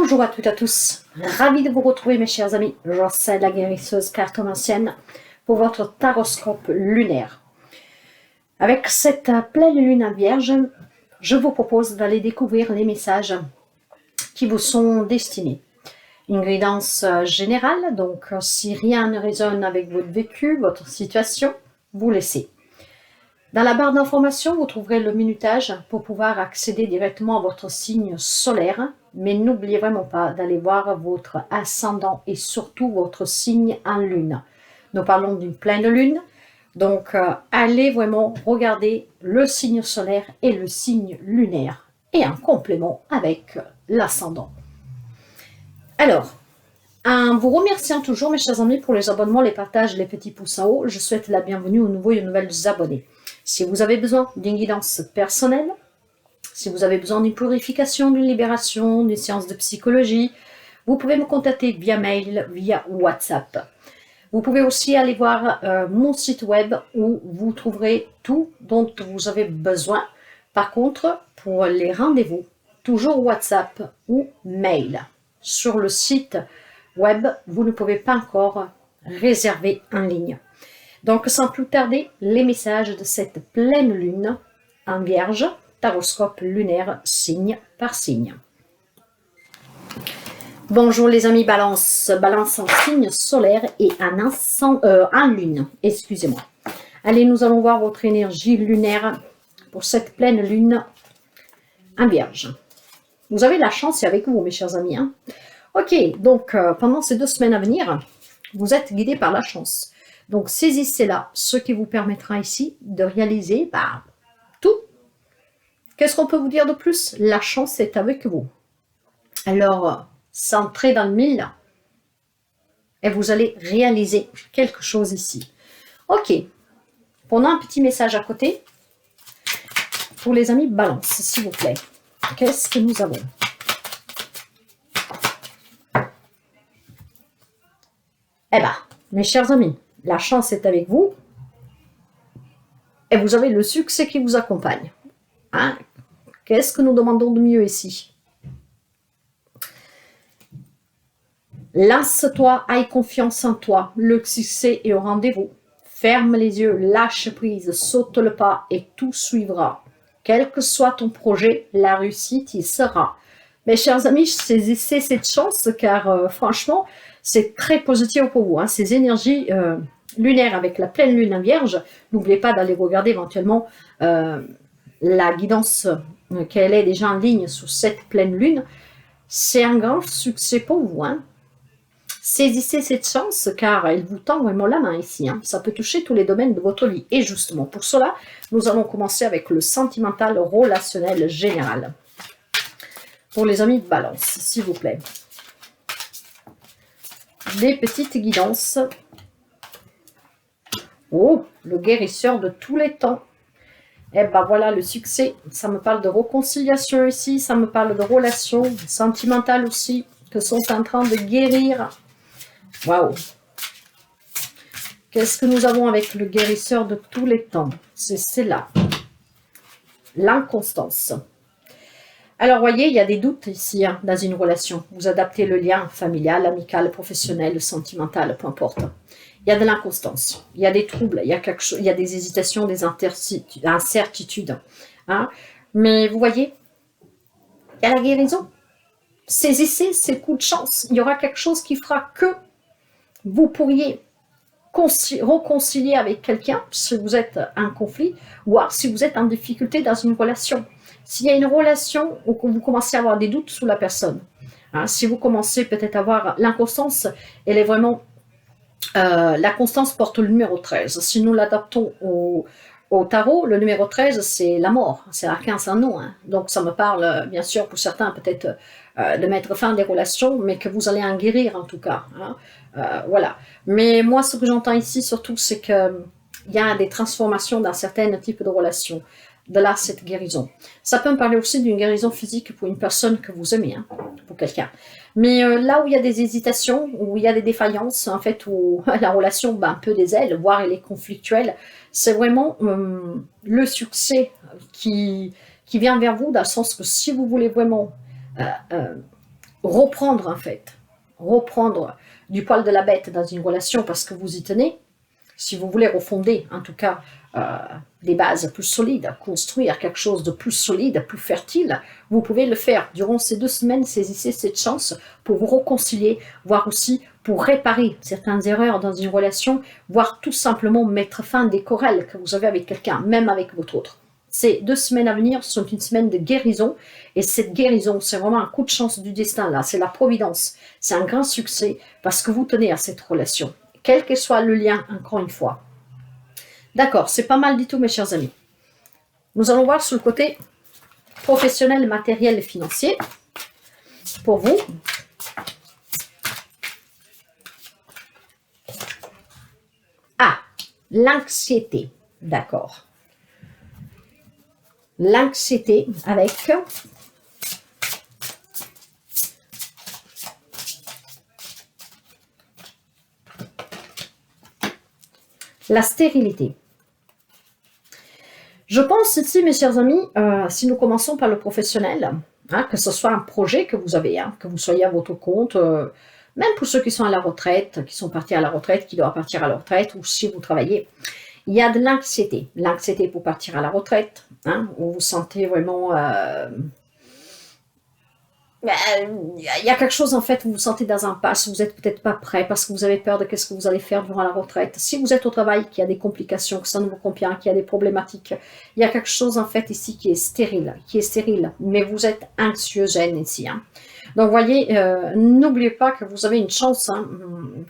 Bonjour à toutes et à tous, ravi de vous retrouver mes chers amis, Jocelyne la guérisseuse cartomancienne pour votre taroscope lunaire. Avec cette pleine lune en vierge, je vous propose d'aller découvrir les messages qui vous sont destinés. Une guidance générale, donc si rien ne résonne avec votre vécu, votre situation, vous laissez. Dans la barre d'information, vous trouverez le minutage pour pouvoir accéder directement à votre signe solaire, mais n'oubliez vraiment pas d'aller voir votre ascendant et surtout votre signe en lune. Nous parlons d'une pleine lune, donc allez vraiment regarder le signe solaire et le signe lunaire, et en complément avec l'ascendant. Alors, en vous remerciant toujours mes chers amis pour les abonnements, les partages, les petits pouces en haut, je souhaite la bienvenue aux nouveaux et aux nouvelles abonnés. Si vous avez besoin d'une guidance personnelle, si vous avez besoin d'une purification, d'une libération, d'une séance de psychologie, vous pouvez me contacter via mail, via WhatsApp. Vous pouvez aussi aller voir mon site web où vous trouverez tout dont vous avez besoin. Par contre, pour les rendez-vous, toujours WhatsApp ou mail. Sur le site web, vous ne pouvez pas encore réserver en ligne. Donc, sans plus tarder, les messages de cette pleine lune en vierge, taroscope lunaire, signe par signe. Bonjour les amis Balance, Balance en signe solaire et en lune, excusez-moi. Allez, nous allons voir votre énergie lunaire pour cette pleine lune en vierge. Vous avez la chance, c'est avec vous mes chers amis. Hein. Ok, donc pendant ces 2 semaines à venir, vous êtes guidés par la chance. Donc, saisissez-la, ce qui vous permettra ici de réaliser tout. Qu'est-ce qu'on peut vous dire de plus? La chance est avec vous. Alors, centrez dans le mille et vous allez réaliser quelque chose ici. Ok, on a un petit message à côté pour les amis Balance, s'il vous plaît. Qu'est-ce que nous avons? Eh bien, mes chers amis, la chance est avec vous et vous avez le succès qui vous accompagne. Hein? Qu'est-ce que nous demandons de mieux ici? Lance-toi, aie confiance en toi, le succès est au rendez-vous. Ferme les yeux, lâche prise, saute le pas et tout suivra. Quel que soit ton projet, la réussite y sera. Mes chers amis, saisissez cette chance car franchement, c'est très positif pour vous. Hein. Ces énergies lunaires avec la pleine lune en vierge, n'oubliez pas d'aller regarder éventuellement la guidance qu'elle est déjà en ligne sur cette pleine lune. C'est un grand succès pour vous. Hein. Saisissez cette chance car elle vous tend vraiment la main ici. Hein. Ça peut toucher tous les domaines de votre vie. Et justement, pour cela, nous allons commencer avec le sentimental relationnel général. Pour les amis Balance, s'il vous plaît. Des petites guidances. Oh, le guérisseur de tous les temps. Eh ben voilà le succès. Ça me parle de réconciliation ici. Ça me parle de relations sentimentales aussi que sont en train de guérir. Waouh! Qu'est-ce que nous avons avec le guérisseur de tous les temps? C'est là. L'inconstance. Alors, voyez, il y a des doutes ici hein, dans une relation. Vous adaptez le lien familial, amical, professionnel, sentimental, peu importe. Il y a de l'inconstance, il y a des troubles, il y a quelque chose, il y a des hésitations, des incertitudes. Hein. Mais vous voyez, il y a la guérison. Saisissez ces coups de chance. Il y aura quelque chose qui fera que vous pourriez réconcilier avec quelqu'un si vous êtes en conflit, ou si vous êtes en difficulté dans une relation. S'il y a une relation où vous commencez à avoir des doutes sur la personne, hein, si vous commencez peut-être à avoir l'inconstance, elle est vraiment... la constance porte le numéro 13. Si nous l'adaptons au tarot, le numéro 13, c'est la mort. C'est l'arcane sans nom. Hein. Donc, ça me parle, bien sûr, pour certains, peut-être de mettre fin à des relations, mais que vous allez en guérir, en tout cas. Hein. Voilà. Mais moi, ce que j'entends ici, surtout, c'est qu'il y a des transformations dans certains types de relations. De là, cette guérison. Ça peut me parler aussi d'une guérison physique pour une personne que vous aimez, hein, pour quelqu'un. Mais là où il y a des hésitations, où il y a des défaillances, en fait, où la relation un peu des ailes, voire elle est conflictuelle, c'est vraiment le succès qui vient vers vous, dans le sens que si vous voulez vraiment reprendre en fait, reprendre du poil de la bête dans une relation parce que vous y tenez, si vous voulez refonder en tout cas des bases plus solides, construire quelque chose de plus solide, plus fertile, vous pouvez le faire. Durant ces 2 semaines, saisissez cette chance pour vous réconcilier, voire aussi pour réparer certaines erreurs dans une relation, voire tout simplement mettre fin à des querelles que vous avez avec quelqu'un, même avec votre autre. Ces 2 semaines à venir sont une semaine de guérison, et cette guérison, c'est vraiment un coup de chance du destin, là, c'est la providence, c'est un grand succès, parce que vous tenez à cette relation, quel que soit le lien, encore une fois. D'accord, c'est pas mal du tout, mes chers amis. Nous allons voir sur le côté professionnel, matériel et financier, pour vous. Ah, l'anxiété, d'accord. L'anxiété avec la stérilité. Je pense ici, mes chers amis, si nous commençons par le professionnel, que ce soit un projet que vous avez, que vous soyez à votre compte, même pour ceux qui sont à la retraite, qui sont partis à la retraite, qui doivent partir à la retraite, ou si vous travaillez, il y a de l'anxiété. L'anxiété pour partir à la retraite, où vous sentez vraiment... il y a quelque chose en fait, vous vous sentez dans un impasse, vous n'êtes peut-être pas prêt parce que vous avez peur de qu'est-ce que vous allez faire durant la retraite. Si vous êtes au travail, qu'il y a des complications, que ça ne vous convient, qu'il y a des problématiques, il y a quelque chose en fait ici qui est stérile, mais vous êtes anxiogène ici. Donc voyez, n'oubliez pas que vous avez une chance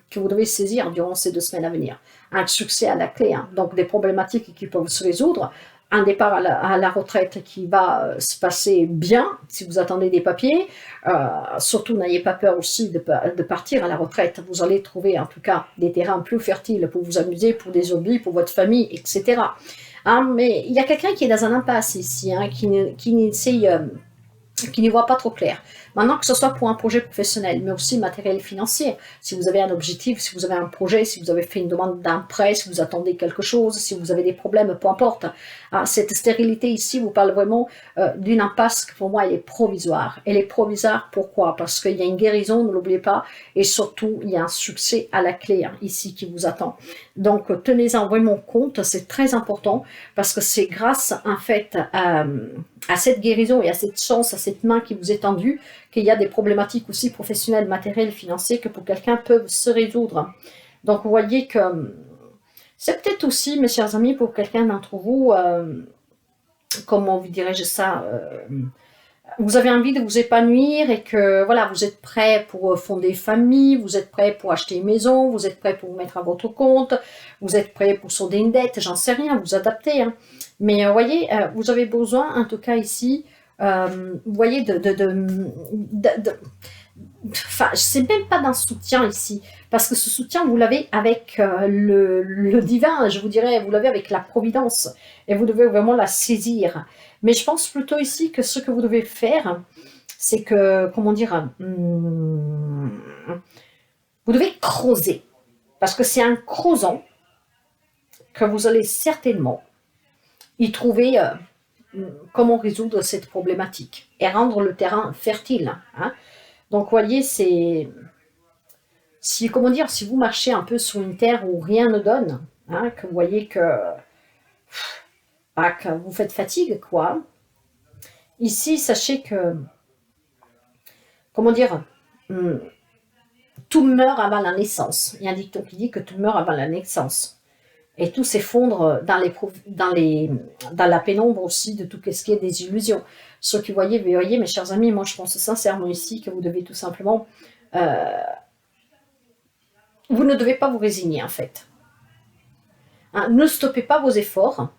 que vous devez saisir durant ces 2 semaines à venir. Un succès à la clé, donc des problématiques qui peuvent se résoudre, un départ à la retraite qui va se passer bien, si vous attendez des papiers. Surtout, n'ayez pas peur aussi de partir à la retraite. Vous allez trouver en tout cas des terrains plus fertiles pour vous amuser, pour des hobbies, pour votre famille, etc. Mais il y a quelqu'un qui est dans un impasse ici, qui n'y voit pas trop clair. Maintenant, que ce soit pour un projet professionnel, mais aussi matériel financier, si vous avez un objectif, si vous avez un projet, si vous avez fait une demande d'un prêt, si vous attendez quelque chose, si vous avez des problèmes, peu importe. Cette stérilité ici vous parle vraiment d'une impasse que pour moi, elle est provisoire. Elle est provisoire, pourquoi? Parce qu'il y a une guérison, ne l'oubliez pas, et surtout, il y a un succès à la clé ici qui vous attend. Donc, tenez-en vraiment compte, c'est très important, parce que c'est grâce, en fait, à cette guérison et à cette chance, à cette main qui vous est tendue, qu'il y a des problématiques aussi professionnelles, matérielles, financières, que pour quelqu'un peuvent se résoudre. Donc, vous voyez que c'est peut-être aussi, mes chers amis, pour quelqu'un d'entre vous, comment vous dirais-je ça, vous avez envie de vous épanouir et que voilà, vous êtes prêt pour fonder famille, vous êtes prêt pour acheter une maison, vous êtes prêt pour vous mettre à votre compte, vous êtes prêt pour solder une dette, j'en sais rien, vous adaptez. Mais vous voyez, vous avez besoin, en tout cas ici, vous voyez, enfin, je sais même pas d'un soutien ici, parce que ce soutien, vous l'avez avec le divin, je vous dirais, vous l'avez avec la providence, et vous devez vraiment la saisir. Mais je pense plutôt ici que ce que vous devez faire, c'est que, comment dire, vous devez creuser, parce que c'est en creusant que vous allez certainement y trouver comment résoudre cette problématique et rendre le terrain fertile. Donc, vous voyez, c'est... comment dire, si vous marchez un peu sur une terre où rien ne donne, que vous voyez que vous faites fatigue, quoi. Ici, sachez que, comment dire, tout meurt avant la naissance. Il y a un dicton qui dit que tout meurt avant la naissance. Et tout s'effondre dans la pénombre aussi de tout ce qui est des illusions. Ceux qui voyez, mes chers amis, moi je pense sincèrement ici que vous devez tout simplement... vous ne devez pas vous résigner en fait. Ne stoppez pas vos efforts.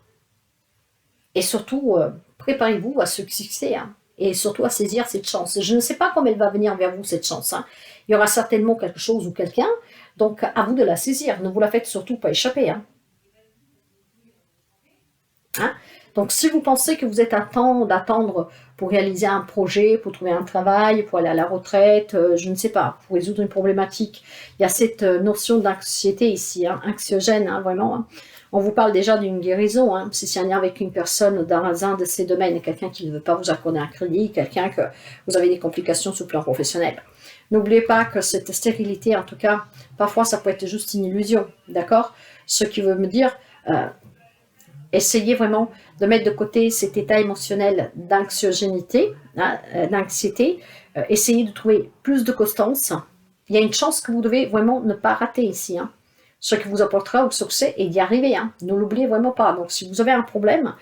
Et surtout, préparez-vous à ce succès. Et surtout à saisir cette chance. Je ne sais pas comment elle va venir vers vous, cette chance. Il y aura certainement quelque chose ou quelqu'un. Donc, à vous de la saisir. Ne vous la faites surtout pas échapper. Donc, si vous pensez que vous êtes à temps d'attendre pour réaliser un projet, pour trouver un travail, pour aller à la retraite, je ne sais pas, pour résoudre une problématique, il y a cette notion d'anxiété ici, anxiogène, vraiment. On vous parle déjà d'une guérison, si c'est un lien avec une personne dans un de ces domaines, quelqu'un qui ne veut pas vous accorder un crédit, quelqu'un que vous avez des complications sur le plan professionnel. N'oubliez pas que cette stérilité, en tout cas, parfois ça peut être juste une illusion, d'accord? Ce qui veut me dire, essayez vraiment de mettre de côté cet état émotionnel d'anxiogénité, hein, d'anxiété. Essayez de trouver plus de constance. Il y a une chance que vous devez vraiment ne pas rater ici, hein, ce qui vous apportera au succès et d'y arriver. Hein. Ne l'oubliez vraiment pas. Donc, si vous avez un problème,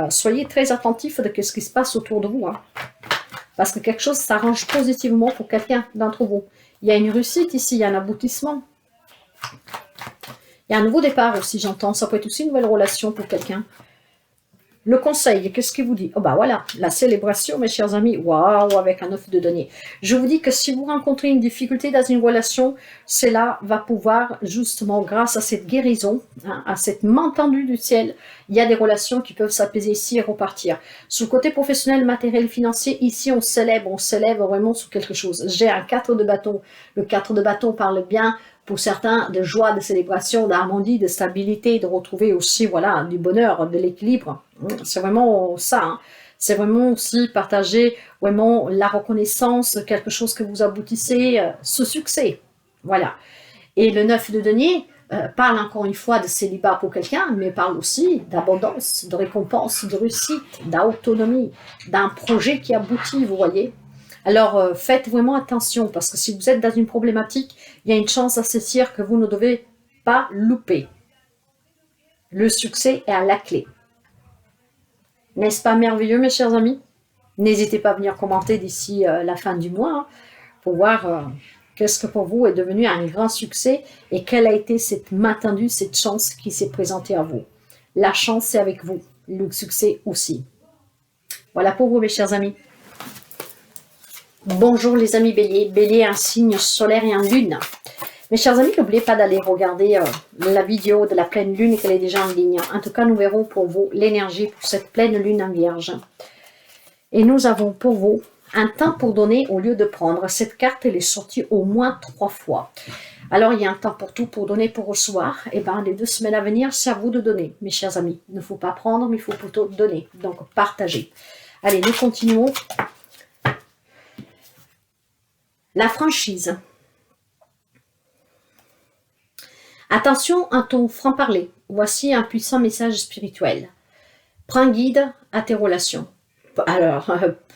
soyez très attentif de ce qui se passe autour de vous. Hein, parce que quelque chose s'arrange positivement pour quelqu'un d'entre vous. Il y a une réussite ici, il y a un aboutissement. Il y a un nouveau départ aussi, j'entends. Ça peut être aussi une nouvelle relation pour quelqu'un. Le conseil, qu'est-ce qu'il vous dit? Oh bah voilà, la célébration, mes chers amis. Waouh, avec un 9 de denier. Je vous dis que si vous rencontrez une difficulté dans une relation, cela va pouvoir, justement, grâce à cette guérison, hein, à cette main tendue du ciel, il y a des relations qui peuvent s'apaiser ici et repartir. Sur le côté professionnel, matériel, financier, ici, on s'élève vraiment sur quelque chose. J'ai un 4 de bâton. Le 4 de bâton parle bien pour certains, de joie, de célébration, d'harmonie, de stabilité, de retrouver aussi, voilà, du bonheur, de l'équilibre. C'est vraiment ça. Hein. C'est vraiment aussi partager vraiment la reconnaissance, quelque chose que vous aboutissez, ce succès. Voilà. Et le 9 de denier parle encore une fois de célibat pour quelqu'un, mais parle aussi d'abondance, de récompense, de réussite, d'autonomie, d'un projet qui aboutit, vous voyez. Alors, faites vraiment attention, parce que si vous êtes dans une problématique, il y a une chance assez sûre que vous ne devez pas louper. Le succès est à la clé. N'est-ce pas merveilleux, mes chers amis? N'hésitez pas à venir commenter d'ici la fin du mois, hein, pour voir qu'est-ce que pour vous est devenu un grand succès et quelle a été cette main tendue, cette chance qui s'est présentée à vous. La chance est avec vous, le succès aussi. Voilà pour vous, mes chers amis. Bonjour les amis Bélier. Bélier est un signe solaire et en lune. Mes chers amis, n'oubliez pas d'aller regarder la vidéo de la pleine lune et qu'elle est déjà en ligne. En tout cas, nous verrons pour vous l'énergie pour cette pleine lune en vierge. Et nous avons pour vous un temps pour donner au lieu de prendre. Cette carte, elle est sortie au moins 3 fois. Alors, il y a un temps pour tout, pour donner, pour recevoir. Et bien, les 2 semaines à venir, c'est à vous de donner, mes chers amis. Il ne faut pas prendre, mais il faut plutôt donner. Donc, partagez. Allez, nous continuons. La franchise. Attention à ton franc-parler. Voici un puissant message spirituel. Prends guide à tes relations. Alors,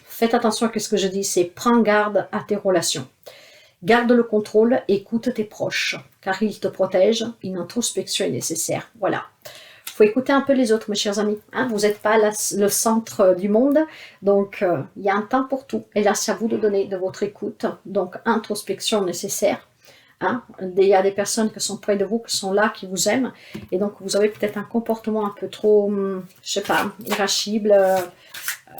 faites attention à ce que je dis, c'est prends garde à tes relations. Garde le contrôle, écoute tes proches, car ils te protègent, une introspection est nécessaire. Voilà. Il faut écouter un peu les autres, mes chers amis. Hein, vous n'êtes pas le centre du monde, donc il y a un temps pour tout. Et là, c'est à vous de donner de votre écoute. Donc, introspection nécessaire. Hein. Il y a des personnes qui sont près de vous, qui sont là, qui vous aiment. Et donc, vous avez peut-être un comportement un peu trop, je sais pas, irascible.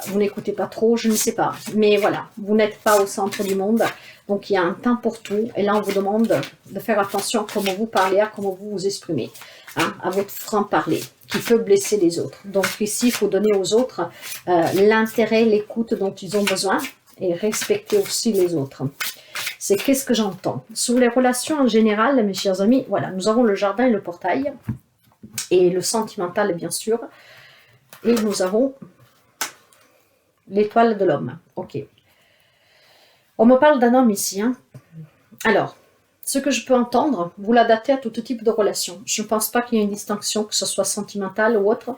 Vous n'écoutez pas trop, je ne sais pas. Mais voilà, vous n'êtes pas au centre du monde. Donc, il y a un temps pour tout. Et là, on vous demande de faire attention à comment vous parlez, à comment vous vous exprimez. Hein, à votre franc-parler, qui peut blesser les autres. Donc ici, il faut donner aux autres l'intérêt, l'écoute dont ils ont besoin et respecter aussi les autres. C'est qu'est-ce que j'entends. Sur les relations en général, mes chers amis, voilà, nous avons le jardin et le portail, et le sentimental, bien sûr, et nous avons l'étoile de l'homme. Ok. On me parle d'un homme ici. Hein. Alors, ce que je peux entendre, vous l'adaptez à tout type de relation. Je ne pense pas qu'il y ait une distinction, que ce soit sentimentale ou autre.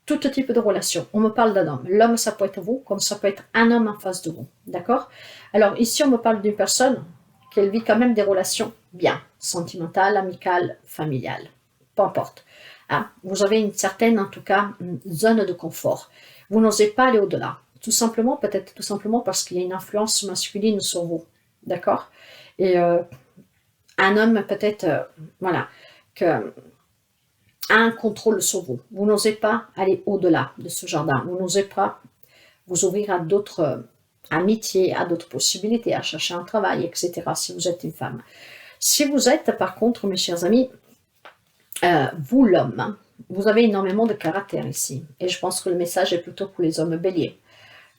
Tout type de relation. On me parle d'un homme. L'homme, ça peut être vous, comme ça peut être un homme en face de vous. D'accord? Alors ici, on me parle d'une personne qui vit quand même des relations bien. Sentimentales, amicales, familiales. Peu importe. Hein? Vous avez une certaine, en tout cas, zone de confort. Vous n'osez pas aller au-delà. Tout simplement, peut-être tout simplement parce qu'il y a une influence masculine sur vous. D'accord? Et un homme peut-être, voilà, a un contrôle sur vous. Vous n'osez pas aller au-delà de ce jardin. Vous n'osez pas vous ouvrir à d'autres amitiés, à d'autres possibilités, à chercher un travail, etc. si vous êtes une femme. Si vous êtes, par contre, mes chers amis, vous l'homme, hein, vous avez énormément de caractère ici. Et je pense que le message est plutôt pour les hommes béliers.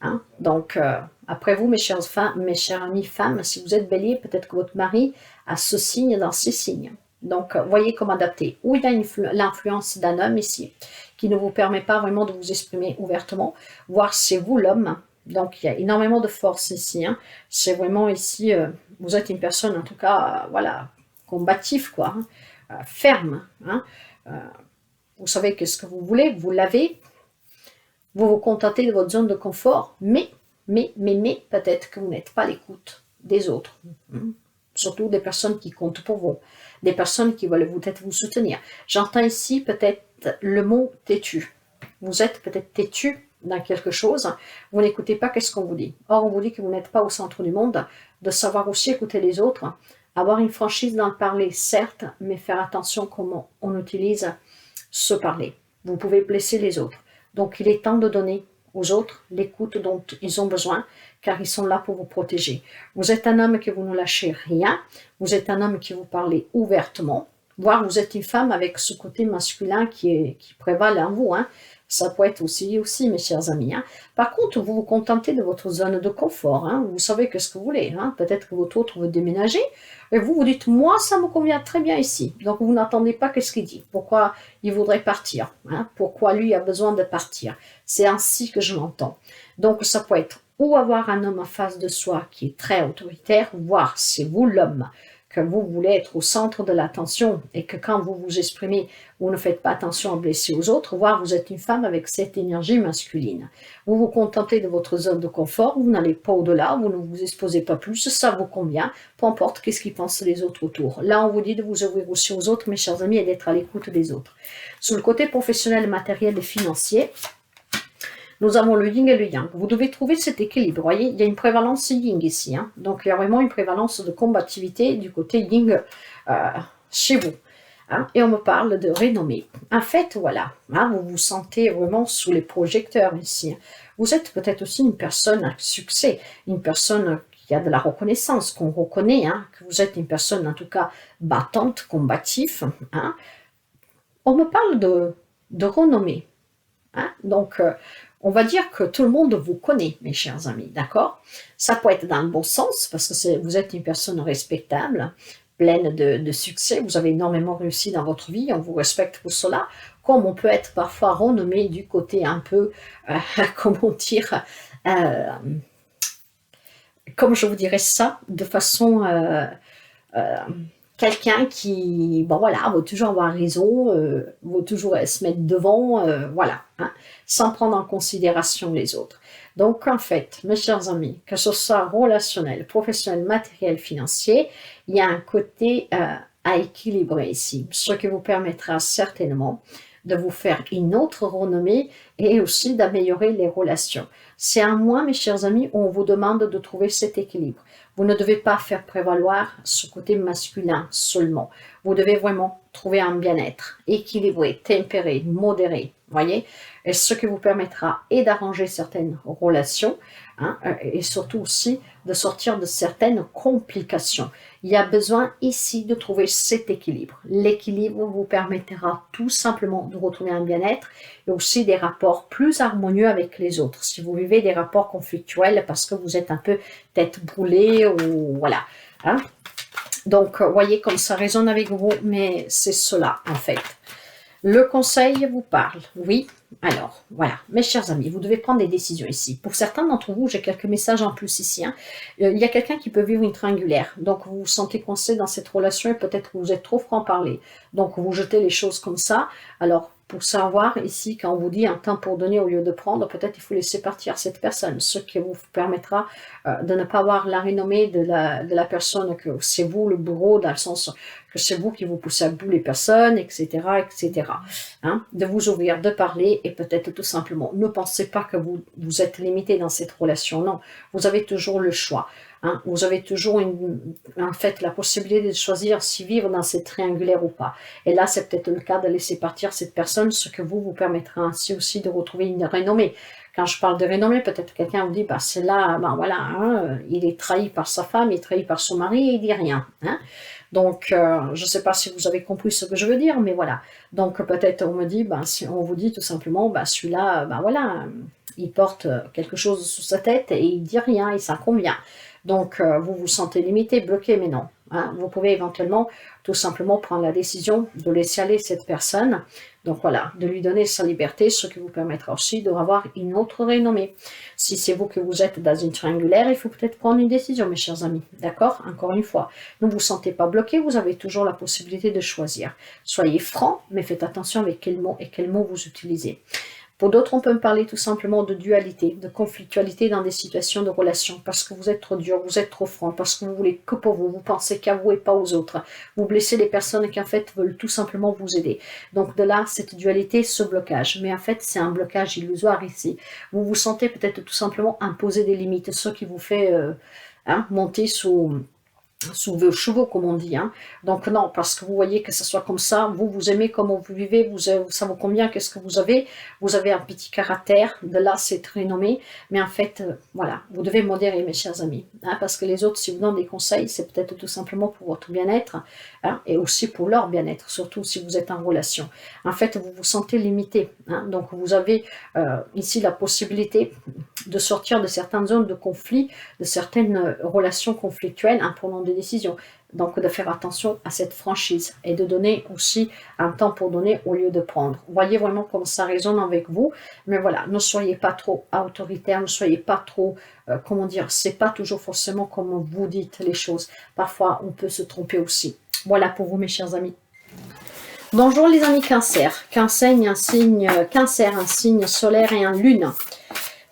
Hein? Donc, après vous, mes chères amies femmes, si vous êtes bélier, peut-être que votre mari a ce signe dans ces signes. Donc, voyez comment adapter. Ou il y a l'influence d'un homme ici, qui ne vous permet pas vraiment de vous exprimer ouvertement, voir si c'est vous l'homme, Donc, il y a énormément de force ici, hein. C'est vraiment ici, vous êtes une personne, en tout cas, voilà, combative, quoi, hein, ferme, hein. Euh, vous savez qu'est-ce que vous voulez, vous l'avez, vous vous contentez de votre zone de confort, mais, peut-être que vous n'êtes pas à l'écoute des autres, hein. Surtout des personnes qui comptent pour vous, des personnes qui veulent peut-être vous soutenir. J'entends ici peut-être le mot têtu. Vous êtes peut-être têtu dans quelque chose, vous n'écoutez pas qu'est-ce qu'on vous dit. Or, on vous dit que vous n'êtes pas au centre du monde, de savoir aussi écouter les autres, avoir une franchise dans le parler, certes, mais faire attention comment on utilise ce parler. Vous pouvez blesser les autres. Donc, il est temps de donner aux autres l'écoute dont ils ont besoin, car ils sont là pour vous protéger. Vous êtes un homme que vous ne lâchez rien, vous êtes un homme qui vous parlez ouvertement, voire vous êtes une femme avec ce côté masculin qui prévale en vous, hein. Ça peut être aussi, mes chers amis, hein. Par contre, vous vous contentez de votre zone de confort, hein. Vous savez ce que vous voulez, hein. Peut-être que votre autre veut déménager, et vous dites, moi, ça me convient très bien ici. Donc, vous n'attendez pas ce qu'il dit. Pourquoi il voudrait partir, hein. Pourquoi lui a besoin de partir. C'est ainsi que je l'entends. Donc, ça peut être ou avoir un homme en face de soi qui est très autoritaire, voire c'est vous l'homme, que vous voulez être au centre de l'attention et que quand vous vous exprimez, vous ne faites pas attention à blesser aux autres, voire vous êtes une femme avec cette énergie masculine. Vous vous contentez de votre zone de confort, vous n'allez pas au-delà, vous ne vous exposez pas plus, ça vous convient, peu importe qu'est-ce qu'ils pensent les autres autour. Là, on vous dit de vous ouvrir aussi aux autres, mes chers amis, et d'être à l'écoute des autres. Sur le côté professionnel, matériel et financier, nous avons le yin et le yang. Vous devez trouver cet équilibre. Vous voyez, il y a une prévalence yin ici, hein. Donc, il y a vraiment une prévalence de combativité du côté yin chez vous, hein. Et on me parle de renommée. En fait, voilà, hein, vous vous sentez vraiment sous les projecteurs ici. Vous êtes peut-être aussi une personne à succès, une personne qui a de la reconnaissance, qu'on reconnaît, hein, que vous êtes une personne en tout cas battante, combative, hein. On me parle de renommée, hein. Donc, on va dire que tout le monde vous connaît, mes chers amis, d'accord? Ça peut être dans le bon sens, parce que vous êtes une personne respectable, pleine de succès, vous avez énormément réussi dans votre vie, on vous respecte pour cela, comme on peut être parfois renommé du côté un peu, comment dire, euh, comme je vous dirais ça, de façon... quelqu'un qui, bon voilà, veut toujours avoir raison, veut toujours se mettre devant, voilà, hein, sans prendre en considération les autres. Donc en fait, mes chers amis, que ce soit relationnel, professionnel, matériel, financier, il y a un côté à équilibrer ici, ce qui vous permettra certainement de vous faire une autre renommée et aussi d'améliorer les relations. C'est à moi, mes chers amis, où on vous demande de trouver cet équilibre. Vous ne devez pas faire prévaloir ce côté masculin seulement. Vous devez vraiment trouver un bien-être équilibré, tempéré, modéré, voyez, et ce qui vous permettra et d'arranger certaines relations, hein, et surtout aussi de sortir de certaines complications. Il y a besoin ici de trouver cet équilibre. L'équilibre vous permettra tout simplement de retrouver un bien-être et aussi des rapports plus harmonieux avec les autres. Si vous vivez des rapports conflictuels parce que vous êtes un peu tête brûlée ou voilà, hein. Donc, voyez comme ça résonne avec vous, mais c'est cela en fait. Le conseil vous parle, oui. Alors, voilà, mes chers amis, vous devez prendre des décisions ici. Pour certains d'entre vous, j'ai quelques messages en plus ici, hein. Il y a quelqu'un qui peut vivre une triangulaire. Donc, vous vous sentez coincé dans cette relation et peut-être que vous êtes trop franc-parler. Donc, vous jetez les choses comme ça. Alors, pour savoir ici, quand on vous dit un temps pour donner au lieu de prendre, peut-être il faut laisser partir cette personne, ce qui vous permettra de ne pas avoir la renommée de la personne, que c'est vous le bourreau, dans le sens que c'est vous qui vous poussez à bout les personnes, etc., etc. Hein, de vous ouvrir, de parler, et peut-être tout simplement, ne pensez pas que vous êtes limité dans cette relation, non, vous avez toujours le choix. Hein, vous avez toujours en fait la possibilité de choisir si vivre dans cette triangulaire ou pas. Et là, c'est peut-être le cas de laisser partir cette personne, ce que vous permettra ainsi aussi de retrouver une renommée. Quand je parle de renommée, peut-être quelqu'un vous dit, bah, c'est là, bah, voilà, hein, il est trahi par sa femme, il est trahi par son mari et il dit rien. Hein. Donc, je ne sais pas si vous avez compris ce que je veux dire, mais voilà. Donc, peut-être on me dit, bah, si on vous dit tout simplement, bah, celui-là, bah, voilà, il porte quelque chose sous sa tête et il dit rien et ça convient. Donc, vous vous sentez limité, bloqué, mais non. hein. Vous pouvez éventuellement tout simplement prendre la décision de laisser aller cette personne. Donc voilà, de lui donner sa liberté, ce qui vous permettra aussi d'avoir une autre renommée. Si c'est vous que vous êtes dans une triangulaire, il faut peut-être prendre une décision, mes chers amis. D'accord? Encore une fois, ne vous sentez pas bloqué, vous avez toujours la possibilité de choisir. Soyez franc, mais faites attention avec quels mots et quels mots vous utilisez. Pour d'autres, on peut me parler tout simplement de dualité, de conflictualité dans des situations de relation, parce que vous êtes trop dur, vous êtes trop franc, parce que vous voulez que pour vous, vous pensez qu'à vous et pas aux autres. Vous blessez les personnes qui en fait veulent tout simplement vous aider. Donc de là, cette dualité, ce blocage. Mais en fait, c'est un blocage illusoire ici. Vous vous sentez peut-être tout simplement imposer des limites, ce qui vous fait monter sous vos chevaux, comme on dit. Hein. Donc non, parce que vous voyez que ce soit comme ça, vous aimez comment vous vivez, ça vous convient, qu'est-ce que vous avez un petit caractère, de là c'est très nommé, mais en fait, voilà, vous devez modérer, mes chers amis, hein, parce que les autres, si vous donnent des conseils, c'est peut-être tout simplement pour votre bien-être, hein, et aussi pour leur bien-être, surtout si vous êtes en relation. En fait, vous vous sentez limité, hein, donc vous avez ici la possibilité de sortir de certaines zones de conflit, de certaines relations conflictuelles, en prenant des décisions. Donc de faire attention à cette franchise et de donner aussi un temps pour donner au lieu de prendre. Voyez vraiment comme ça résonne avec vous, mais voilà, ne soyez pas trop autoritaire, ne soyez pas trop, comment dire, c'est pas toujours forcément comme vous dites les choses. Parfois, on peut se tromper aussi. Voilà pour vous, mes chers amis. Bonjour les amis Cancer. Cancer, un signe solaire et un lune.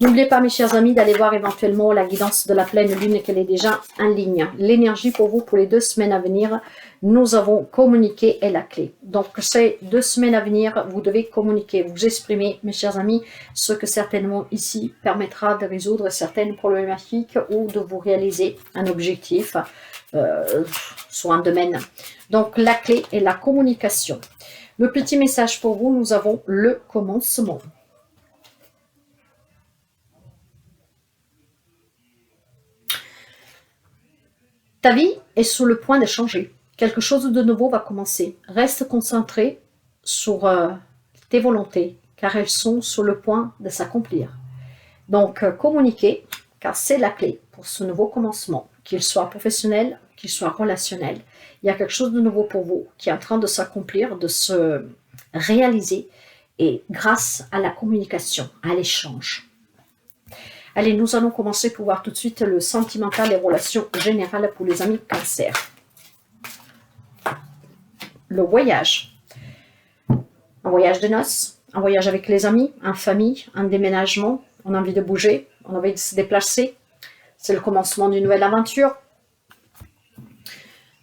N'oubliez pas, mes chers amis, d'aller voir éventuellement la guidance de la pleine lune, qu'elle est déjà en ligne. L'énergie pour vous, pour les 2 semaines à venir, nous avons communiqué est la clé. Donc, ces 2 semaines à venir, vous devez communiquer, vous exprimer, mes chers amis, ce que certainement ici permettra de résoudre certaines problématiques ou de vous réaliser un objectif sur un domaine. Donc, la clé est la communication. Le petit message pour vous, nous avons le commencement. Ta vie est sur le point de changer. Quelque chose de nouveau va commencer. Reste concentré sur tes volontés, car elles sont sur le point de s'accomplir. Donc, communiquez, car c'est la clé pour ce nouveau commencement, qu'il soit professionnel, qu'il soit relationnel. Il y a quelque chose de nouveau pour vous qui est en train de s'accomplir, de se réaliser, et grâce à la communication, à l'échange. Allez, nous allons commencer pour voir tout de suite le sentimental et relations générales pour les amis Cancer. Le voyage. Un voyage de noces, un voyage avec les amis, en famille, un déménagement, on a envie de bouger, on a envie de se déplacer. C'est le commencement d'une nouvelle aventure.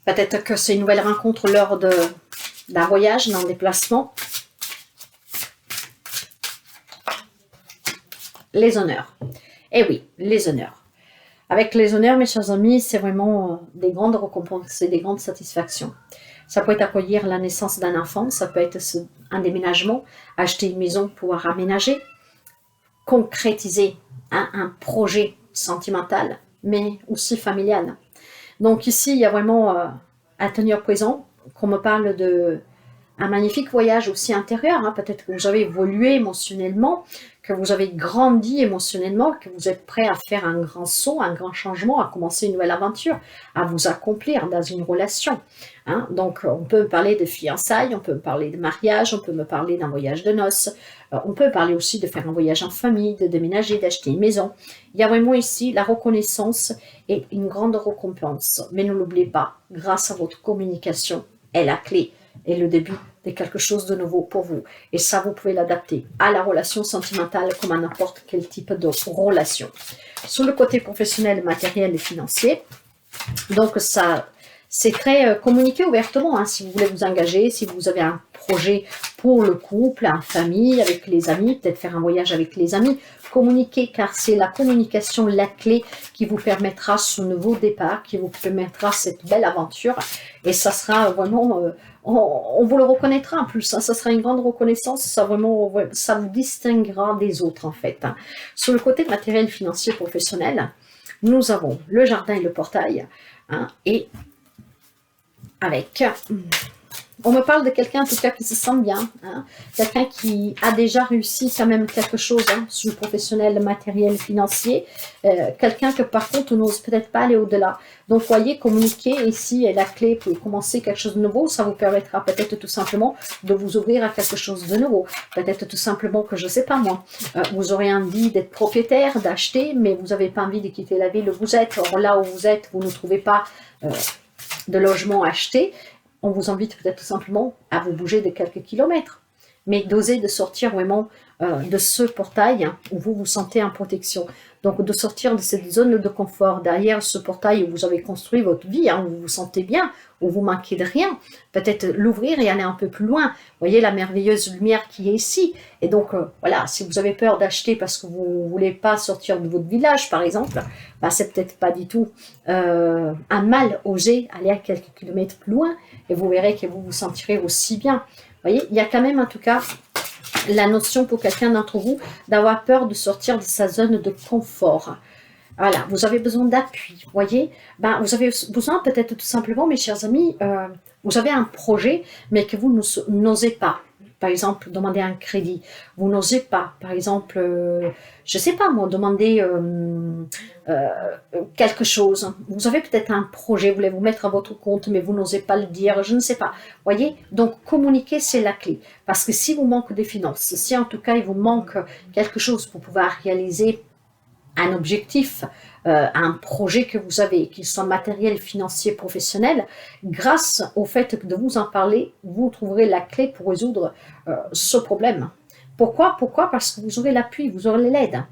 Peut-être que c'est une nouvelle rencontre lors d'un voyage, d'un déplacement. Les honneurs. Eh oui, les honneurs. Avec les honneurs, mes chers amis, c'est vraiment des grandes récompenses et des grandes satisfactions. Ça peut être accueillir la naissance d'un enfant, ça peut être un déménagement, acheter une maison, pouvoir aménager, concrétiser un projet sentimental, mais aussi familial. Donc ici, il y a vraiment à tenir présent qu'on me parle de un magnifique voyage aussi intérieur. Hein. Peut-être que vous avez évolué émotionnellement, que vous avez grandi émotionnellement, que vous êtes prêt à faire un grand saut, un grand changement, à commencer une nouvelle aventure, à vous accomplir dans une relation. Hein. Donc, on peut me parler de fiançailles, on peut me parler de mariage, on peut me parler d'un voyage de noces, on peut parler aussi de faire un voyage en famille, de déménager, d'acheter une maison. Il y a vraiment ici la reconnaissance et une grande récompense. Mais ne l'oubliez pas, grâce à votre communication est la clé et le début de quelque chose de nouveau pour vous. Et ça, vous pouvez l'adapter à la relation sentimentale comme à n'importe quel type de relation. Sur le côté professionnel, matériel et financier, donc ça, c'est très communiqué ouvertement. Hein, si vous voulez vous engager, si vous avez un projet pour le couple, en famille, avec les amis, peut-être faire un voyage avec les amis, communiquez, car c'est la communication la clé qui vous permettra ce nouveau départ, qui vous permettra cette belle aventure. Et ça sera vraiment, on vous le reconnaîtra en plus, hein, ça sera une grande reconnaissance, ça vous distinguera des autres en fait. Hein. Sur le côté matériel, financier, professionnel, nous avons le jardin et le portail, hein, et avec On me parle de quelqu'un en tout cas qui se sent bien, hein, quelqu'un qui a déjà réussi quand même quelque chose hein, sur le professionnel, matériel, financier, quelqu'un que par contre n'ose peut-être pas aller au-delà. Donc voyez, communiquer ici est la clé pour commencer quelque chose de nouveau, ça vous permettra peut-être tout simplement de vous ouvrir à quelque chose de nouveau. Peut-être tout simplement que je ne sais pas moi, vous aurez envie d'être propriétaire, d'acheter, mais vous n'avez pas envie de quitter la ville où vous êtes. Or là où vous êtes, vous ne trouvez pas de logement acheté. On vous invite peut-être tout simplement à vous bouger de quelques kilomètres, mais d'oser de sortir vraiment de ce portail hein, où vous vous sentez en protection. Donc de sortir de cette zone de confort, derrière ce portail où vous avez construit votre vie, hein, où vous vous sentez bien, où vous manquez de rien, peut-être l'ouvrir et aller un peu plus loin. Voyez la merveilleuse lumière qui est ici. Et donc voilà, si vous avez peur d'acheter parce que vous ne voulez pas sortir de votre village par exemple, bah, c'est peut-être pas du tout un mal, oser aller à quelques kilomètres plus loin et vous verrez que vous vous sentirez aussi bien. Vous voyez, il y a quand même en tout cas la notion pour quelqu'un d'entre vous d'avoir peur de sortir de sa zone de confort. Voilà, vous avez besoin d'appui, voyez. Ben, vous avez besoin peut-être tout simplement, mes chers amis, vous avez un projet, mais que vous n'osez pas. Par exemple, demander un crédit. Vous n'osez pas, par exemple, je ne sais pas moi, demander quelque chose. Vous avez peut-être un projet, vous voulez vous mettre à votre compte, mais vous n'osez pas le dire, je ne sais pas. Voyez, donc communiquer, c'est la clé. Parce que si vous manquez des finances, si en tout cas il vous manque quelque chose pour pouvoir réaliser un objectif, un projet que vous avez, qu'il soit matériel, financier, professionnel, grâce au fait de vous en parler, vous trouverez la clé pour résoudre ce problème. Pourquoi? Parce que vous aurez l'appui, vous aurez l'aide.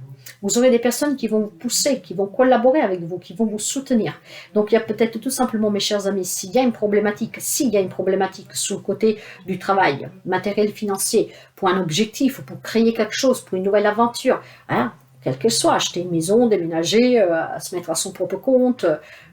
Vous aurez des personnes qui vont vous pousser, qui vont collaborer avec vous, qui vont vous soutenir. Donc il y a peut-être tout simplement, mes chers amis, s'il y a une problématique sur le côté du travail, matériel, financier, pour un objectif, pour créer quelque chose, pour une nouvelle aventure, hein, quel que soit, acheter une maison, déménager, se mettre à son propre compte,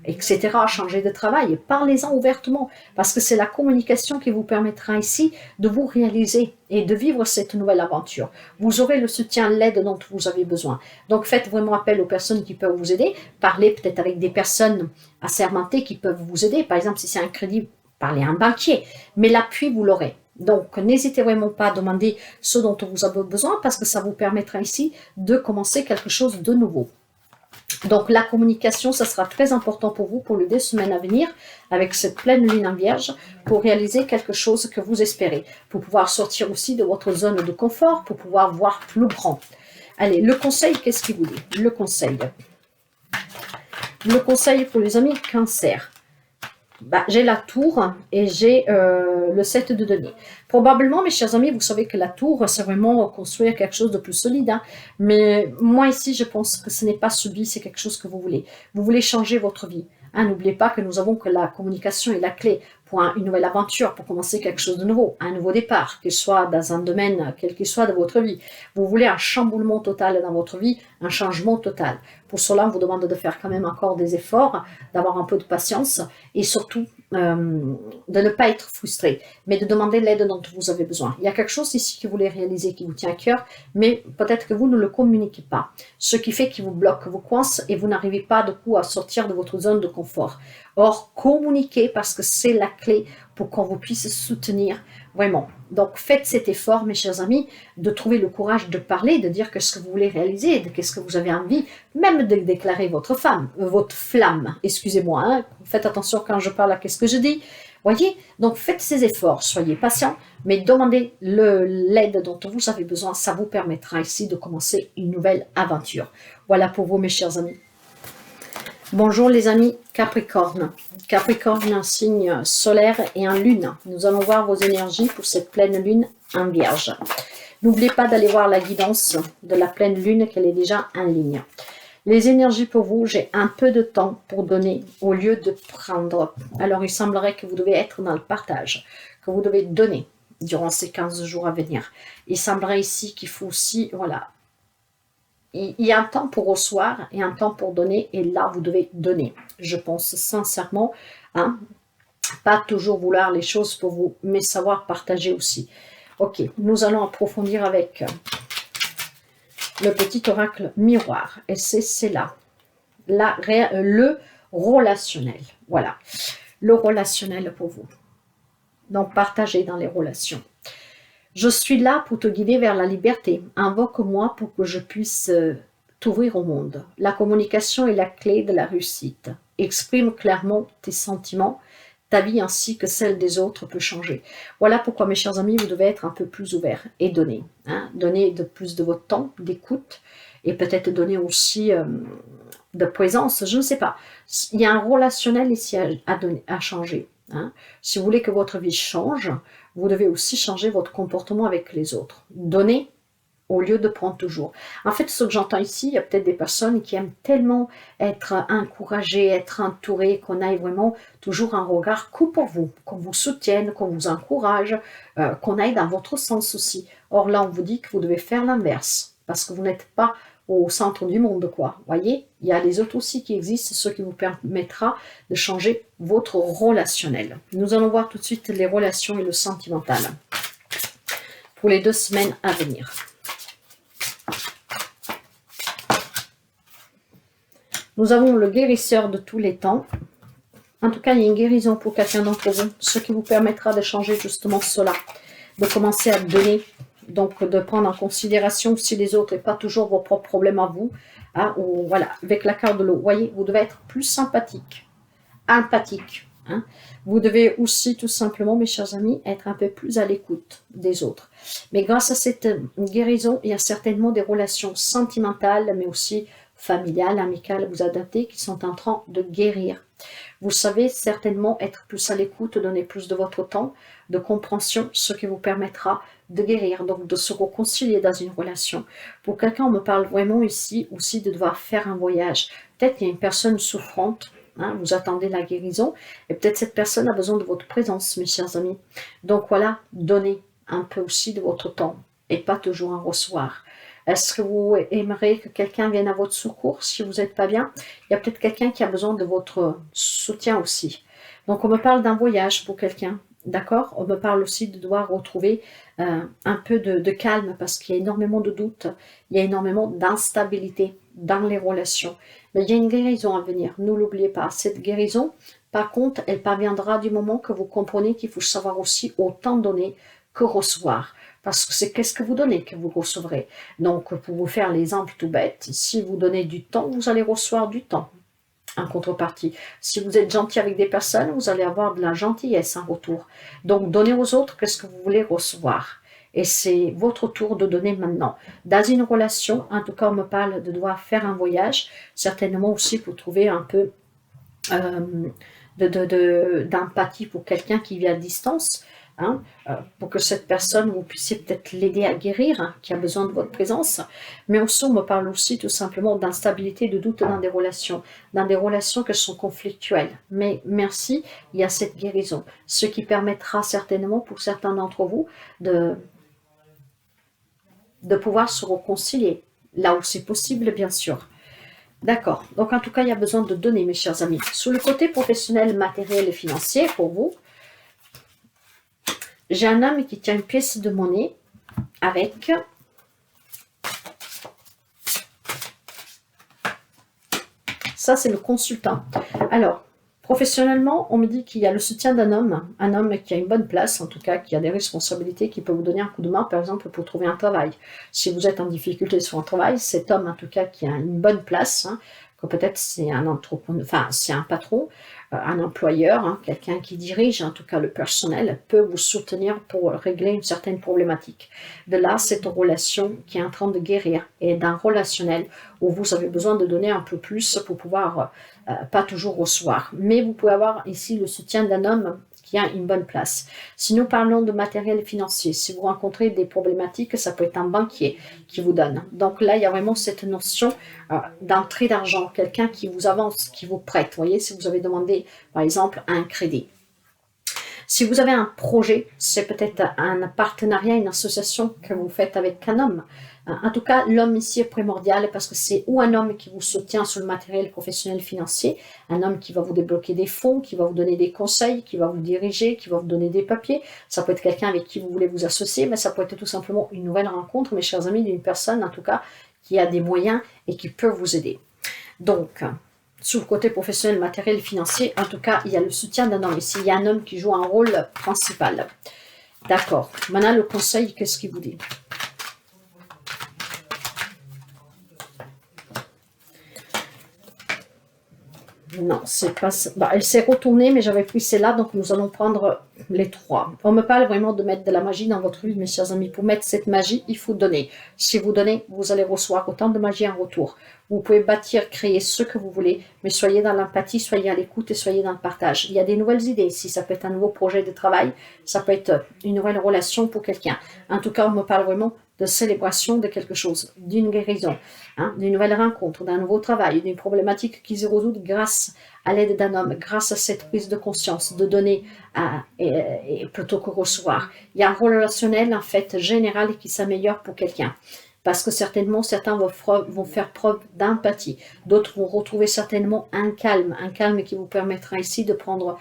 etc., changer de travail, parlez-en ouvertement, parce que c'est la communication qui vous permettra ici de vous réaliser et de vivre cette nouvelle aventure. Vous aurez le soutien, l'aide dont vous avez besoin. Donc faites vraiment appel aux personnes qui peuvent vous aider, parlez peut-être avec des personnes assermentées qui peuvent vous aider, par exemple si c'est un crédit, parlez à un banquier, mais l'appui vous l'aurez. Donc, n'hésitez vraiment pas à demander ce dont vous avez besoin parce que ça vous permettra ici de commencer quelque chose de nouveau. Donc, la communication, ça sera très important pour vous pour les 2 semaines à venir avec cette pleine lune en vierge pour réaliser quelque chose que vous espérez, pour pouvoir sortir aussi de votre zone de confort, pour pouvoir voir plus grand. Allez, le conseil, qu'est-ce qu'il vous dit? Le conseil pour les amis Cancer. Bah, j'ai la tour et j'ai le 7 de denier. Probablement, mes chers amis, vous savez que la tour, c'est vraiment construire quelque chose de plus solide. Hein. Mais moi, ici, je pense que ce n'est pas subi, c'est quelque chose que vous voulez. Vous voulez changer votre vie. Hein, n'oubliez pas que nous avons que la communication est la clé pour une nouvelle aventure, pour commencer quelque chose de nouveau, un nouveau départ, qu'il soit dans un domaine, quel qu'il soit de votre vie. Vous voulez un chamboulement total dans votre vie, un changement total. Pour cela, on vous demande de faire quand même encore des efforts, d'avoir un peu de patience et surtout de ne pas être frustré, mais de demander l'aide dont vous avez besoin. Il y a quelque chose ici que vous voulez réaliser, qui vous tient à cœur, mais peut-être que vous ne le communiquez pas, ce qui fait qu'il vous bloque, vous coince et vous n'arrivez pas de coup à sortir de votre zone de confort. Or, communiquez parce que c'est la clé pour qu'on vous puisse soutenir vraiment. Donc, faites cet effort, mes chers amis, de trouver le courage de parler, de dire ce que vous voulez réaliser, de qu'est-ce que vous avez envie, même de déclarer votre flamme, excusez-moi, hein, faites attention quand je parle à qu'est-ce que je dis. Voyez, donc faites ces efforts, soyez patient, mais demandez l'aide dont vous avez besoin, ça vous permettra ici de commencer une nouvelle aventure. Voilà pour vous, mes chers amis. Bonjour les amis Capricorne. Capricorne, un signe solaire et en lune. Nous allons voir vos énergies pour cette pleine lune en vierge. N'oubliez pas d'aller voir la guidance de la pleine lune qu'elle est déjà en ligne. Les énergies pour vous, j'ai un peu de temps pour donner au lieu de prendre. Alors il semblerait que vous devez être dans le partage, que vous devez donner durant ces 15 jours à venir. Il semblerait ici qu'il faut aussi, voilà, il y a un temps pour recevoir et un temps pour donner, et là, vous devez donner. Je pense sincèrement, hein, pas toujours vouloir les choses pour vous, mais savoir partager aussi. Ok, nous allons approfondir avec le petit oracle miroir, et c'est là, le relationnel. Voilà, le relationnel pour vous. Donc, partagez dans les relations. Je suis là pour te guider vers la liberté. Invoque-moi pour que je puisse t'ouvrir au monde. La communication est la clé de la réussite. Exprime clairement tes sentiments. Ta vie ainsi que celle des autres peut changer. Voilà pourquoi, mes chers amis, vous devez être un peu plus ouverts et donner. Donner de plus de votre temps, d'écoute, et peut-être donner aussi de présence, je ne sais pas. Il y a un relationnel ici à changer. Si vous voulez que votre vie change, vous devez aussi changer votre comportement avec les autres. Donner au lieu de prendre toujours. En fait, ce que j'entends ici, il y a peut-être des personnes qui aiment tellement être encouragées, être entourées, qu'on aille vraiment toujours un regard pour vous, qu'on vous soutienne, qu'on vous encourage, qu'on aille dans votre sens aussi. Or là, on vous dit que vous devez faire l'inverse, parce que vous n'êtes pas au centre du monde, quoi. Voyez, il y a les autres aussi qui existent, ce qui vous permettra de changer votre relationnel. Nous allons voir tout de suite les relations et le sentimental pour les 2 semaines à venir. Nous avons le guérisseur de tous les temps. En tout cas, il y a une guérison pour quelqu'un d'entre vous, ce qui vous permettra de changer justement cela, de commencer à donner, donc de prendre en considération aussi les autres et pas toujours vos propres problèmes à vous. Ou, voilà, avec la carte de l'eau, voyez, vous devez être plus sympathique, empathique. Vous devez aussi tout simplement, mes chers amis, être un peu plus à l'écoute des autres. Mais grâce à cette guérison, il y a certainement des relations sentimentales, mais aussi familiales, amicales, vous adaptez, qui sont en train de guérir. Vous savez certainement être plus à l'écoute, donner plus de votre temps, de compréhension, ce qui vous permettra de guérir, donc de se réconcilier dans une relation. Pour quelqu'un, on me parle vraiment ici aussi de devoir faire un voyage. Peut-être qu'il y a une personne souffrante, vous attendez la guérison, et peut-être cette personne a besoin de votre présence, mes chers amis. Donc voilà, donnez un peu aussi de votre temps, et pas toujours un recevoir. Est-ce que vous aimeriez que quelqu'un vienne à votre secours si vous n'êtes pas bien? Il y a peut-être quelqu'un qui a besoin de votre soutien aussi. Donc on me parle d'un voyage pour quelqu'un, d'accord? On me parle aussi de devoir retrouver un peu de calme parce qu'il y a énormément de doutes, il y a énormément d'instabilité dans les relations. Mais il y a une guérison à venir, ne l'oubliez pas. Cette guérison, par contre, elle parviendra du moment que vous comprenez qu'il faut savoir aussi autant donner que recevoir. Parce que c'est qu'est-ce que vous donnez que vous recevrez. Donc, pour vous faire l'exemple tout bête, si vous donnez du temps, vous allez recevoir du temps en contrepartie. Si vous êtes gentil avec des personnes, vous allez avoir de la gentillesse en retour. Donc, donnez aux autres qu'est-ce que vous voulez recevoir. Et c'est votre tour de donner maintenant. Dans une relation, en tout cas, on me parle de devoir faire un voyage, certainement aussi pour trouver un peu d'empathie pour quelqu'un qui vit à distance, pour que cette personne, vous puissiez peut-être l'aider à guérir, qui a besoin de votre présence. Mais aussi, on me parle aussi tout simplement d'instabilité, de doute dans des relations qui sont conflictuelles. Mais merci, il y a cette guérison, ce qui permettra certainement pour certains d'entre vous de pouvoir se réconcilier, là où c'est possible, bien sûr. D'accord, donc en tout cas, il y a besoin de donner, mes chers amis. Sur le côté professionnel, matériel et financier, pour vous, j'ai un homme qui tient une pièce de monnaie avec ça, c'est le consultant. Alors, professionnellement, on me dit qu'il y a le soutien d'un homme, un homme qui a une bonne place, en tout cas, qui a des responsabilités, qui peut vous donner un coup de main, par exemple, pour trouver un travail. Si vous êtes en difficulté sur un travail, cet homme, en tout cas, qui a une bonne place, que peut-être c'est un entrepreneur, enfin, c'est un patron, un employeur, quelqu'un qui dirige, en tout cas le personnel, peut vous soutenir pour régler une certaine problématique. De là, cette relation qui est en train de guérir et d'un relationnel où vous avez besoin de donner un peu plus pour pouvoir pas toujours recevoir. Mais vous pouvez avoir ici le soutien d'un homme qui a une bonne place. Si nous parlons de matériel financier, si vous rencontrez des problématiques, ça peut être un banquier qui vous donne. Donc là, il y a vraiment cette notion d'entrée d'argent, quelqu'un qui vous avance, qui vous prête. Vous voyez, si vous avez demandé, par exemple, un crédit. Si vous avez un projet, c'est peut-être un partenariat, une association que vous faites avec un homme. En tout cas, l'homme ici est primordial parce que c'est ou un homme qui vous soutient sur le matériel professionnel financier, un homme qui va vous débloquer des fonds, qui va vous donner des conseils, qui va vous diriger, qui va vous donner des papiers. Ça peut être quelqu'un avec qui vous voulez vous associer, mais ça peut être tout simplement une nouvelle rencontre, mes chers amis, d'une personne en tout cas qui a des moyens et qui peut vous aider. Donc, sur le côté professionnel, matériel, financier, en tout cas, il y a le soutien d'un homme ici. Il y a un homme qui joue un rôle principal. D'accord. Maintenant, le conseil, qu'est-ce qu'il vous dit? Non, c'est pas ça. Bah, elle s'est retournée, mais j'avais pris celle-là, donc nous allons prendre les trois. On me parle vraiment de mettre de la magie dans votre vie, mes chers amis. Pour mettre cette magie, il faut donner. Si vous donnez, vous allez recevoir autant de magie en retour. Vous pouvez bâtir, créer ce que vous voulez, mais soyez dans l'empathie, soyez à l'écoute et soyez dans le partage. Il y a des nouvelles idées ici. Ça peut être un nouveau projet de travail, ça peut être une nouvelle relation pour quelqu'un. En tout cas, on me parle vraiment de célébration de quelque chose, d'une guérison, hein, d'une nouvelle rencontre, d'un nouveau travail, d'une problématique qui se résout grâce à l'aide d'un homme, grâce à cette prise de conscience, de donner plutôt que recevoir. Il y a un relationnel en fait général qui s'améliore pour quelqu'un. Parce que certainement, certains vont faire preuve d'empathie. D'autres vont retrouver certainement un calme qui vous permettra ici de prendre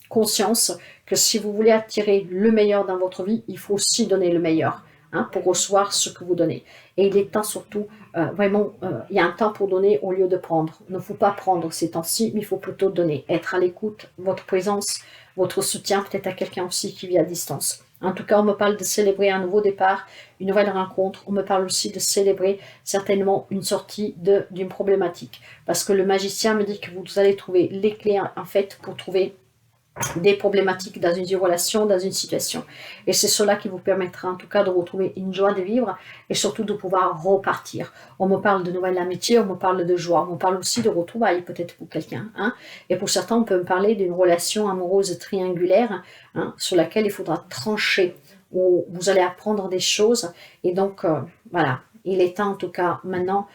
conscience que si vous voulez attirer le meilleur dans votre vie, il faut aussi donner le meilleur. Hein, pour recevoir ce que vous donnez. Et il est temps surtout, il y a un temps pour donner au lieu de prendre. Il ne faut pas prendre ces temps-ci, mais il faut plutôt donner. Être à l'écoute, votre présence, votre soutien, peut-être à quelqu'un aussi qui vit à distance. En tout cas, on me parle de célébrer un nouveau départ, une nouvelle rencontre. On me parle aussi de célébrer certainement une sortie d'une problématique. Parce que le magicien me dit que vous allez trouver les clés en fait pour trouver des problématiques dans une relation, dans une situation. Et c'est cela qui vous permettra en tout cas de retrouver une joie de vivre et surtout de pouvoir repartir. On me parle de nouvelles amitiés, on me parle de joie, on me parle aussi de retrouvailles peut-être pour quelqu'un. Hein. Et pour certains, on peut me parler d'une relation amoureuse triangulaire hein, sur laquelle il faudra trancher, où vous allez apprendre des choses. Et donc, voilà, il est temps en tout cas maintenant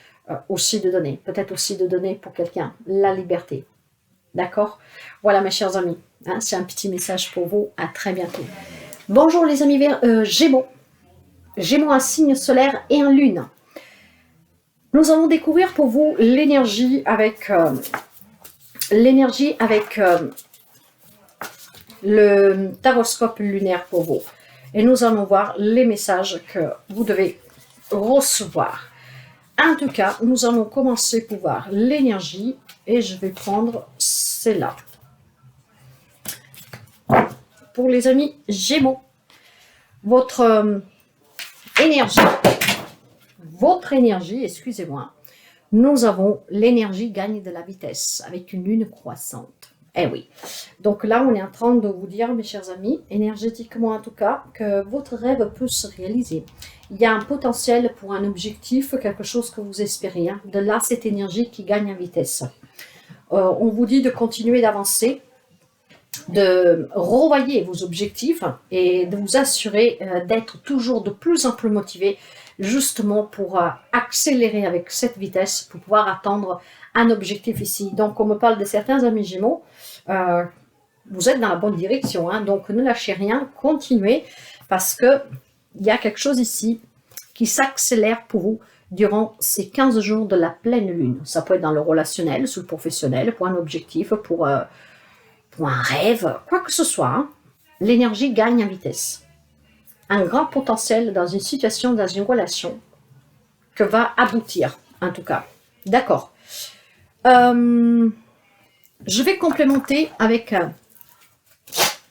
aussi de donner, peut-être aussi de donner pour quelqu'un la liberté. D'accord? Voilà mes chers amis. Hein, c'est un petit message pour vous. À très bientôt. Bonjour les amis Gémeaux. Gémeaux, un signe solaire et un lune. Nous allons découvrir pour vous l'énergie avec le taroscope lunaire pour vous. Et nous allons voir les messages que vous devez recevoir. En tout cas, nous allons commencer pour voir l'énergie et je vais prendre celle-là. Pour les amis Gémeaux, votre énergie, excusez-moi, nous avons l'énergie gagne de la vitesse avec une lune croissante. Eh oui, donc là on est en train de vous dire, mes chers amis, énergétiquement en tout cas, que votre rêve peut se réaliser. Il y a un potentiel pour un objectif, quelque chose que vous espérez. Hein. De là, cette énergie qui gagne en vitesse. On vous dit de continuer d'avancer, de revoyer vos objectifs et de vous assurer d'être toujours de plus en plus motivé, justement pour accélérer avec cette vitesse, pour pouvoir atteindre un objectif ici. Donc, on me parle de certains amis Gémeaux, vous êtes dans la bonne direction, hein, donc ne lâchez rien, continuez, parce que il y a quelque chose ici qui s'accélère pour vous durant ces 15 jours de la pleine lune. Ça peut être dans le relationnel, sur le professionnel, pour un objectif, pour un rêve, quoi que ce soit. Hein. L'énergie gagne en vitesse. Un grand potentiel dans une situation, dans une relation, que va aboutir, en tout cas. D'accord. Je vais complémenter avec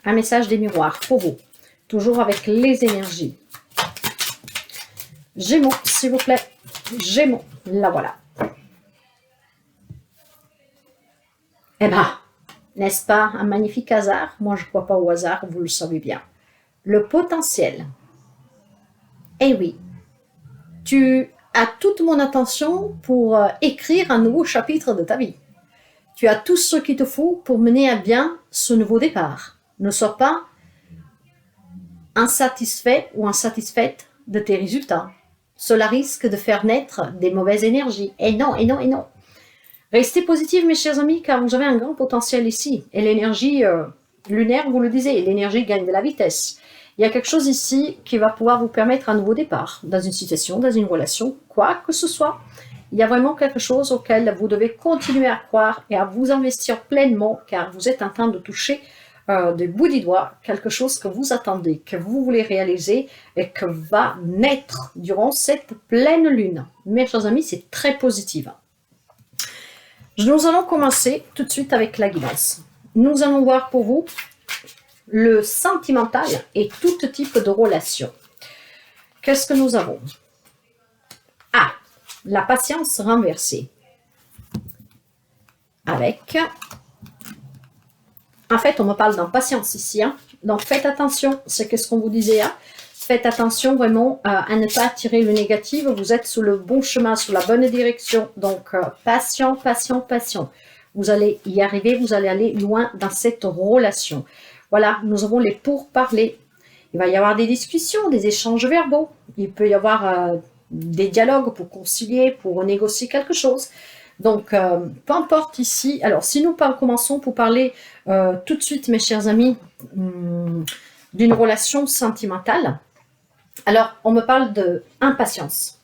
un message des miroirs pour vous. Toujours avec les énergies. Gémeaux, s'il vous plaît. Gémeaux, la voilà. Eh ben, n'est-ce pas un magnifique hasard? Moi, je ne crois pas au hasard, vous le savez bien. Le potentiel. Eh oui, tu as toute mon attention pour écrire un nouveau chapitre de ta vie. Tu as tout ce qu'il te faut pour mener à bien ce nouveau départ. Ne sois pas insatisfait ou insatisfaite de tes résultats. Cela risque de faire naître des mauvaises énergies. Et non, et non, et non. Restez positifs, mes chers amis, car vous avez un grand potentiel ici. Et l'énergie lunaire, vous le disiez, l'énergie gagne de la vitesse. Il y a quelque chose ici qui va pouvoir vous permettre un nouveau départ, dans une situation, dans une relation, quoi que ce soit. Il y a vraiment quelque chose auquel vous devez continuer à croire et à vous investir pleinement, car vous êtes en train de toucher du bout du doigt quelque chose que vous attendez, que vous voulez réaliser et que va naître durant cette pleine lune. Mes chers amis, c'est très positif. Nous allons commencer tout de suite avec la guidance. Nous allons voir pour vous le sentimental et tout type de relation. Qu'est-ce que nous avons? Ah, la patience renversée. Avec... En fait, on me parle d'impatience ici. Hein? Donc, faites attention. C'est ce qu'on vous disait. Hein? Faites attention vraiment à ne pas attirer le négatif. Vous êtes sur le bon chemin, sur la bonne direction. Donc, patient, patient, patient. Vous allez y arriver. Vous allez aller loin dans cette relation. Voilà, nous avons les pourparlers. Il va y avoir des discussions, des échanges verbaux. Il peut y avoir des dialogues pour concilier, pour négocier quelque chose. Donc, peu importe ici. Alors, si nous commençons pour parler tout de suite, mes chers amis, d'une relation sentimentale, alors, on me parle de impatience.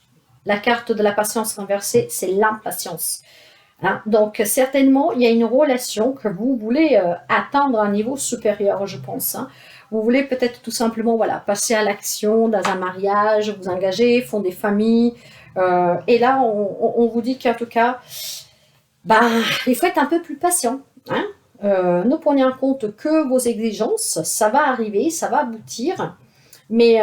La carte de la patience renversée, c'est l'impatience. Hein? Donc, certainement, il y a une relation que vous voulez atteindre à un niveau supérieur, je pense. Hein? Vous voulez peut-être tout simplement voilà, passer à l'action dans un mariage, vous engager, fonder des familles. Et là, on vous dit qu'en tout cas, il faut être un peu plus patient. Hein? Ne prenez en compte que vos exigences, ça va arriver, ça va aboutir. Mais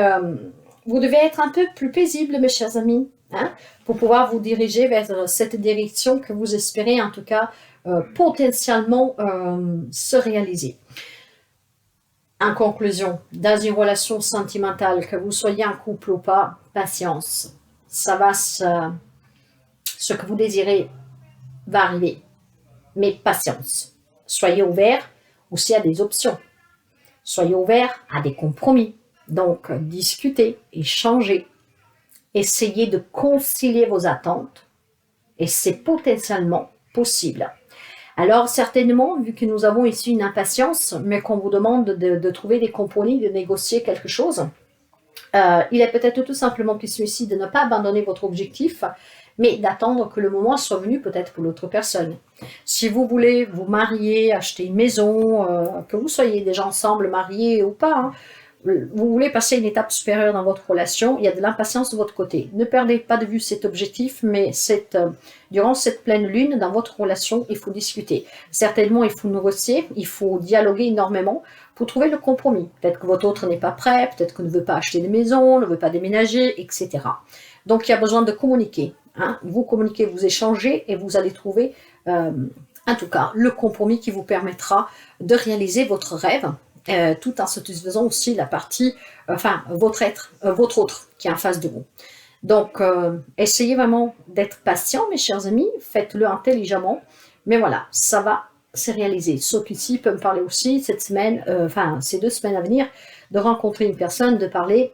vous devez être un peu plus paisible, mes chers amis, hein, pour pouvoir vous diriger vers cette direction que vous espérez, en tout cas, potentiellement se réaliser. En conclusion, dans une relation sentimentale, que vous soyez en couple ou pas, patience. Ça va, ce que vous désirez va arriver. Mais patience. Soyez ouverts aussi à des options. Soyez ouverts à des compromis. Donc, discutez, échangez, essayez de concilier vos attentes et c'est potentiellement possible. Alors, certainement, vu que nous avons ici une impatience, mais qu'on vous demande de trouver des compromis, de négocier quelque chose, il est peut-être tout simplement question ici de ne pas abandonner votre objectif, mais d'attendre que le moment soit venu peut-être pour l'autre personne. Si vous voulez vous marier, acheter une maison, que vous soyez déjà ensemble, mariés ou pas, hein, vous voulez passer une étape supérieure dans votre relation, il y a de l'impatience de votre côté. Ne perdez pas de vue cet objectif, mais durant cette pleine lune, dans votre relation, il faut discuter. Certainement, il faut négocier, il faut dialoguer énormément pour trouver le compromis. Peut-être que votre autre n'est pas prêt, peut-être qu'il ne veut pas acheter de maison, ne veut pas déménager, etc. Donc, il y a besoin de communiquer. Hein. Vous communiquez, vous échangez et vous allez trouver, en tout cas, le compromis qui vous permettra de réaliser votre rêve. Tout en satisfaisant aussi la partie, votre autre qui est en face de vous. Donc, essayez vraiment d'être patient, mes chers amis, faites-le intelligemment, mais voilà, ça va se réaliser. Sauf qu'ici, peut me parler aussi cette semaine, ces 2 semaines à venir, de rencontrer une personne, de parler,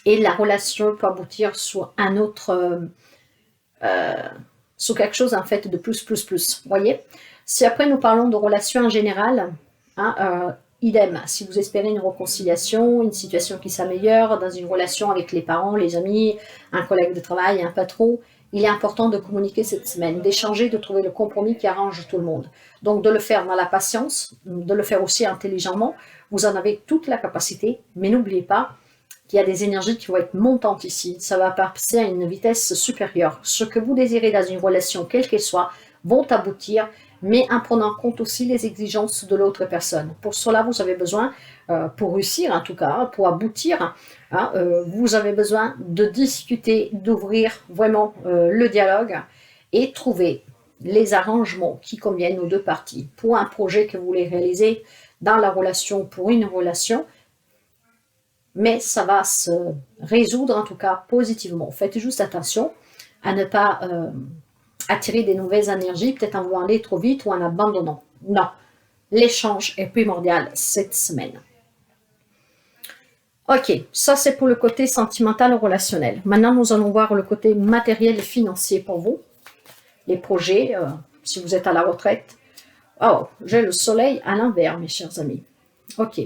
et la relation peut aboutir sur un autre, sur quelque chose en fait de plus. Vous voyez? Si après nous parlons de relations en général, hein, idem, si vous espérez une réconciliation, une situation qui s'améliore dans une relation avec les parents, les amis, un collègue de travail, un patron, il est important de communiquer cette semaine, d'échanger, de trouver le compromis qui arrange tout le monde. Donc de le faire dans la patience, de le faire aussi intelligemment, vous en avez toute la capacité, mais n'oubliez pas qu'il y a des énergies qui vont être montantes ici, ça va passer à une vitesse supérieure. Ce que vous désirez dans une relation, quelle qu'elle soit, vont aboutir, mais en prenant en compte aussi les exigences de l'autre personne. Pour cela, vous avez besoin, pour réussir en tout cas, pour aboutir, hein, vous avez besoin de discuter, d'ouvrir vraiment le dialogue et trouver les arrangements qui conviennent aux 2 parties. Pour un projet que vous voulez réaliser dans la relation, pour une relation, mais ça va se résoudre en tout cas positivement. Faites juste attention à ne pas... attirer des nouvelles énergies, peut-être en voulant aller trop vite ou en abandonnant. Non, l'échange est primordial cette semaine. Ok, ça c'est pour le côté sentimental ou relationnel. Maintenant, nous allons voir le côté matériel et financier pour vous. Les projets, si vous êtes à la retraite. Oh, j'ai le soleil à l'envers, mes chers amis. Ok.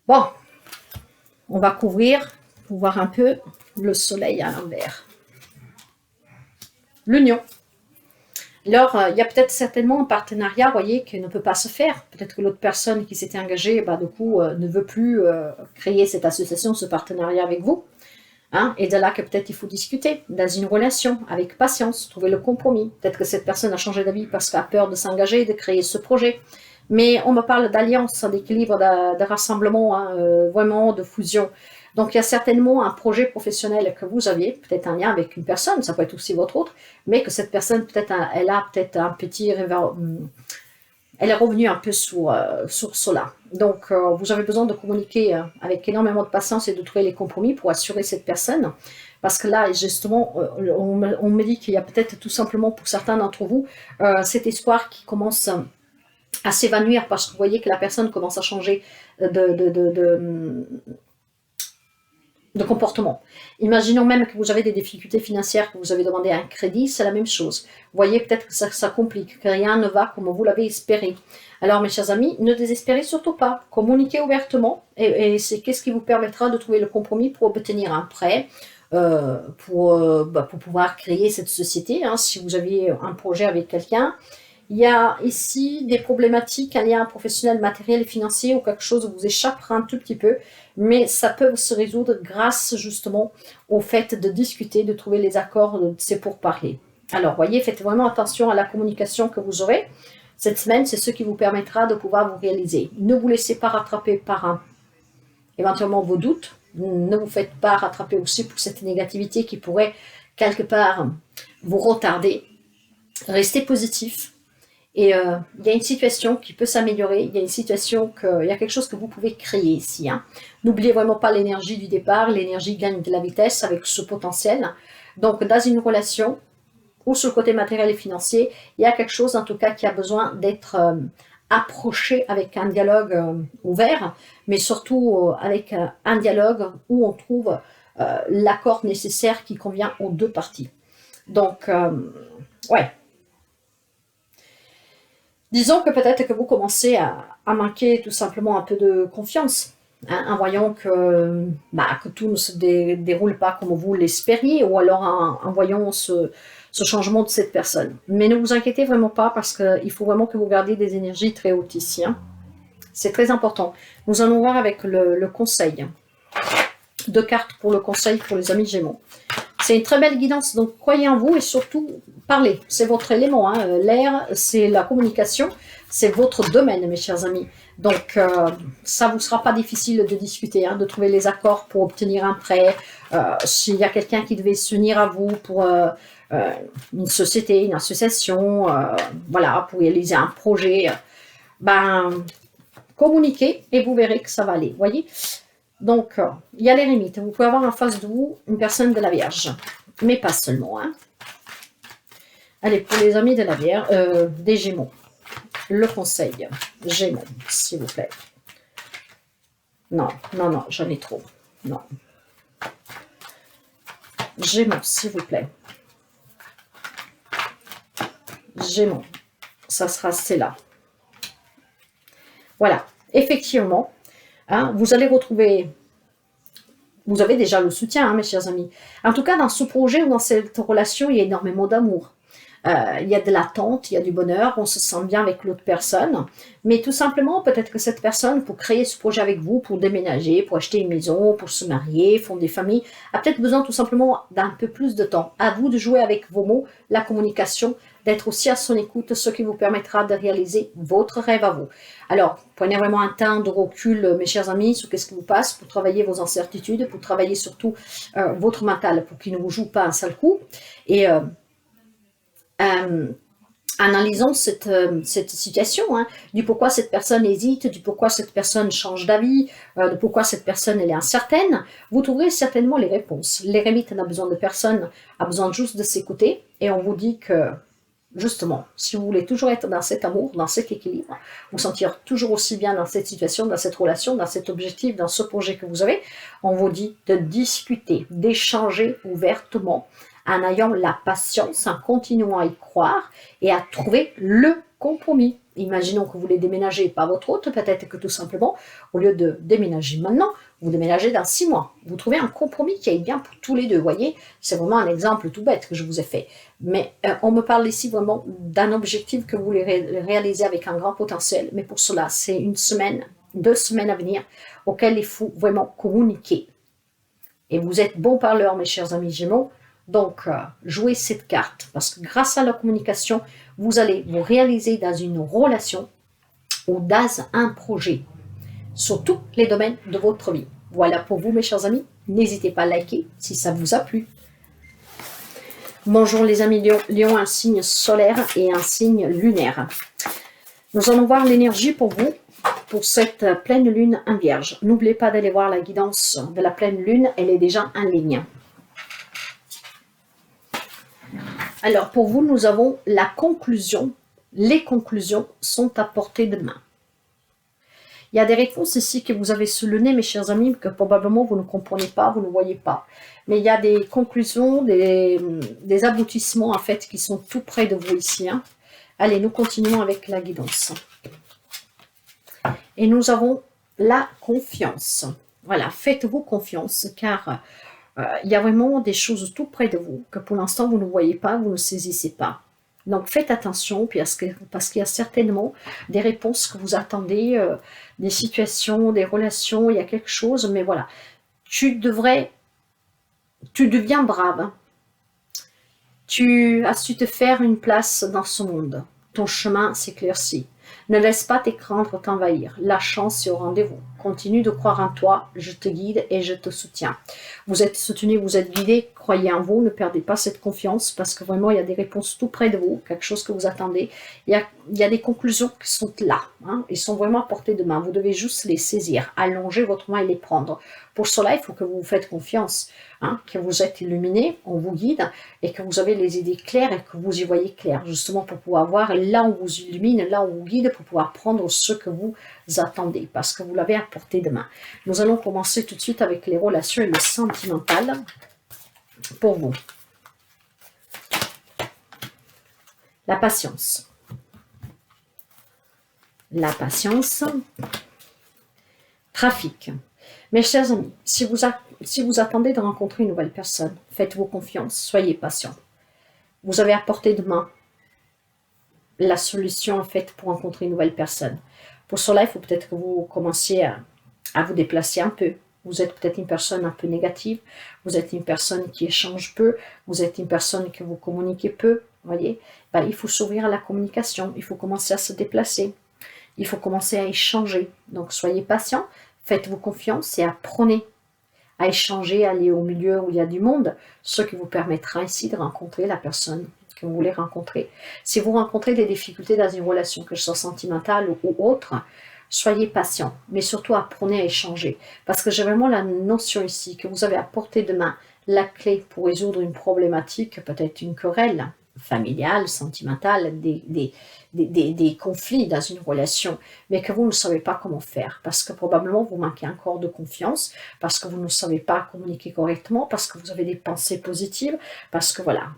Bon, on va couvrir pour voir un peu le soleil à l'envers. L'union. Alors, il y a peut-être certainement un partenariat, vous voyez, qui ne peut pas se faire. Peut-être que l'autre personne qui s'était engagée, du coup, ne veut plus créer cette association, ce partenariat avec vous. Hein, et de là que peut-être il faut discuter dans une relation avec patience, trouver le compromis. Peut-être que cette personne a changé d'avis parce qu'elle a peur de s'engager, de créer ce projet. Mais on me parle d'alliance, d'équilibre, de rassemblement, hein, vraiment de fusion. Donc il y a certainement un projet professionnel que vous aviez, peut-être un lien avec une personne, ça peut être aussi votre autre, mais que cette personne, peut-être, elle a peut-être un petit elle est revenue un peu sur cela. Donc, vous avez besoin de communiquer avec énormément de patience et de trouver les compromis pour assurer cette personne. Parce que là, justement, on me dit qu'il y a peut-être tout simplement pour certains d'entre vous cet espoir qui commence à s'évanouir parce que vous voyez que la personne commence à changer de comportement. Imaginons même que vous avez des difficultés financières, que vous avez demandé un crédit, c'est la même chose. Vous voyez peut-être que ça complique, que rien ne va comme vous l'avez espéré. Alors mes chers amis, ne désespérez surtout pas, communiquez ouvertement et c'est qu'est-ce qui vous permettra de trouver le compromis pour obtenir un prêt, pour pouvoir créer cette société, hein, si vous aviez un projet avec quelqu'un. Il y a ici des problématiques, un lien professionnel, matériel et financier ou quelque chose vous échappera un tout petit peu, mais ça peut se résoudre grâce justement au fait de discuter, de trouver les accords, c'est pour parler. Alors, voyez, faites vraiment attention à la communication que vous aurez. Cette semaine, c'est ce qui vous permettra de pouvoir vous réaliser. Ne vous laissez pas rattraper par éventuellement vos doutes. Ne vous faites pas rattraper aussi pour cette négativité qui pourrait quelque part vous retarder. Restez positif. Et il y a une situation qui peut s'améliorer, il y a une situation il y a quelque chose que vous pouvez créer ici. Hein. N'oubliez vraiment pas l'énergie du départ, l'énergie gagne de la vitesse avec ce potentiel. Donc dans une relation, ou sur le côté matériel et financier, il y a quelque chose en tout cas qui a besoin d'être approché avec un dialogue ouvert, mais surtout avec un dialogue où on trouve l'accord nécessaire qui convient aux deux parties. Donc, ouais. Disons que peut-être que vous commencez à manquer tout simplement un peu de confiance, hein, en voyant que tout ne se déroule pas comme vous l'espériez, ou alors en voyant ce changement de cette personne. Mais ne vous inquiétez vraiment pas, parce qu'il faut vraiment que vous gardiez des énergies très hautes ici. Hein. C'est très important. Nous allons voir avec le conseil. 2 cartes pour le conseil pour les amis Gémeaux. C'est une très belle guidance, donc croyez en vous et surtout parlez. C'est votre élément, hein. L'air, c'est la communication, c'est votre domaine, mes chers amis. Donc, ça ne vous sera pas difficile de discuter, hein, de trouver les accords pour obtenir un prêt. S'il y a quelqu'un qui devait s'unir à vous pour une société, une association, voilà, pour réaliser un projet, communiquez et vous verrez que ça va aller, voyez. Donc, il y a les limites. Vous pouvez avoir en face de vous une personne de la Vierge, mais pas seulement. Hein. Allez, pour les amis de la Vierge, des Gémeaux, le conseil, Gémeaux, s'il vous plaît. Non, non, non, j'en ai trop. Non. Gémeaux, s'il vous plaît. Gémeaux, ça sera celle-là. Voilà, effectivement. Hein, vous allez retrouver, vous avez déjà le soutien, hein, mes chers amis. En tout cas, dans ce projet ou dans cette relation, il y a énormément d'amour. Il y a de l'attente, il y a du bonheur, on se sent bien avec l'autre personne. Mais tout simplement, peut-être que cette personne, pour créer ce projet avec vous, pour déménager, pour acheter une maison, pour se marier, fonder des familles, a peut-être besoin tout simplement d'un peu plus de temps. À vous de jouer avec vos mots, la communication, d'être aussi à son écoute, ce qui vous permettra de réaliser votre rêve à vous. Alors, prenez vraiment un temps de recul, mes chers amis, sur qu'est-ce qui vous passe, pour travailler vos incertitudes, pour travailler surtout votre mental, pour qu'il ne vous joue pas un sale coup. Et analysons cette situation, hein, du pourquoi cette personne hésite, du pourquoi cette personne change d'avis, de pourquoi cette personne elle est incertaine, vous trouverez certainement les réponses. L'éremite n'a besoin de personne, a besoin juste de s'écouter, et on vous dit que, justement, si vous voulez toujours être dans cet amour, dans cet équilibre, vous sentir toujours aussi bien dans cette situation, dans cette relation, dans cet objectif, dans ce projet que vous avez, on vous dit de discuter, d'échanger ouvertement, en ayant la patience, en continuant à y croire et à trouver le compromis. Imaginons que vous voulez déménager, pas votre hôte, peut-être que tout simplement, au lieu de déménager maintenant, vous déménagez dans 6 mois. Vous trouvez un compromis qui aille bien pour tous les deux, voyez. C'est vraiment un exemple tout bête que je vous ai fait. Mais on me parle ici vraiment d'un objectif que vous voulez réaliser avec un grand potentiel. Mais pour cela, c'est 1 semaine, 2 semaines à venir, auxquelles il faut vraiment communiquer. Et vous êtes bon parleur, mes chers amis Gémeaux. Donc, jouez cette carte parce que grâce à la communication, vous allez vous réaliser dans une relation ou dans un projet sur tous les domaines de votre vie. Voilà pour vous, mes chers amis. N'hésitez pas à liker si ça vous a plu. Bonjour les amis Lion, Lion, un signe solaire et un signe lunaire. Nous allons voir l'énergie pour vous pour cette pleine lune en vierge. N'oubliez pas d'aller voir la guidance de la pleine lune, elle est déjà en ligne. Alors pour vous, nous avons la conclusion. Les conclusions sont à portée de main. Il y a des réponses ici que vous avez sous le nez, mes chers amis, que probablement vous ne comprenez pas, vous ne voyez pas. Mais il y a des conclusions, des aboutissements en fait qui sont tout près de vous ici. Hein. Allez, nous continuons avec la guidance. Et nous avons la confiance. Voilà, faites-vous confiance car il y a vraiment des choses tout près de vous que pour l'instant vous ne voyez pas, vous ne saisissez pas. Donc faites attention parce qu'il y a certainement des réponses que vous attendez, des situations, des relations, il y a quelque chose, mais voilà. Tu deviens brave. Tu as su te faire une place dans ce monde. Ton chemin s'éclaircit. Ne laisse pas tes craintes t'envahir. La chance est au rendez-vous. Continue de croire en toi. Je te guide et je te soutiens. Vous êtes soutenu, vous êtes guidé. Croyez en vous. Ne perdez pas cette confiance parce que vraiment, il y a des réponses tout près de vous. Quelque chose que vous attendez. Il y a des conclusions qui sont là. Hein, ils sont vraiment à portée de main. Vous devez juste les saisir. Allonger votre main et les prendre. Pour cela, il faut que vous vous faites confiance. Hein, que vous êtes illuminé, on vous guide et que vous avez les idées claires et que vous y voyez clair, justement pour pouvoir voir là où vous illumine, là où vous guide, pour pouvoir prendre ce que vous attendez, parce que vous l'avez à portée de main. Nous allons commencer tout de suite avec les relations et le sentimental pour vous. La patience. La patience. Trafic. Mes chers amis, si vous attendez de rencontrer une nouvelle personne, faites-vous confiance, soyez patient. Vous avez à portée de main la solution en fait pour rencontrer une nouvelle personne. Pour cela, il faut peut-être que vous commenciez à vous déplacer un peu. Vous êtes peut-être une personne un peu négative, vous êtes une personne qui échange peu, vous êtes une personne que vous communiquez peu, voyez. Ben, il faut s'ouvrir à la communication, il faut commencer à se déplacer, il faut commencer à échanger. Donc soyez patient. Faites-vous confiance et apprenez à échanger, à aller au milieu où il y a du monde, ce qui vous permettra ainsi de rencontrer la personne que vous voulez rencontrer. Si vous rencontrez des difficultés dans une relation, que ce soit sentimentale ou autre, soyez patient, mais surtout apprenez à échanger. Parce que j'ai vraiment la notion ici que vous avez à portée de main la clé pour résoudre une problématique, peut-être une querelle familiale, sentimentale, des conflits dans une relation, mais que vous ne savez pas comment faire, parce que probablement vous manquez encore de confiance, parce que vous ne savez pas communiquer correctement, parce que vous avez des pensées positives, parce que voilà,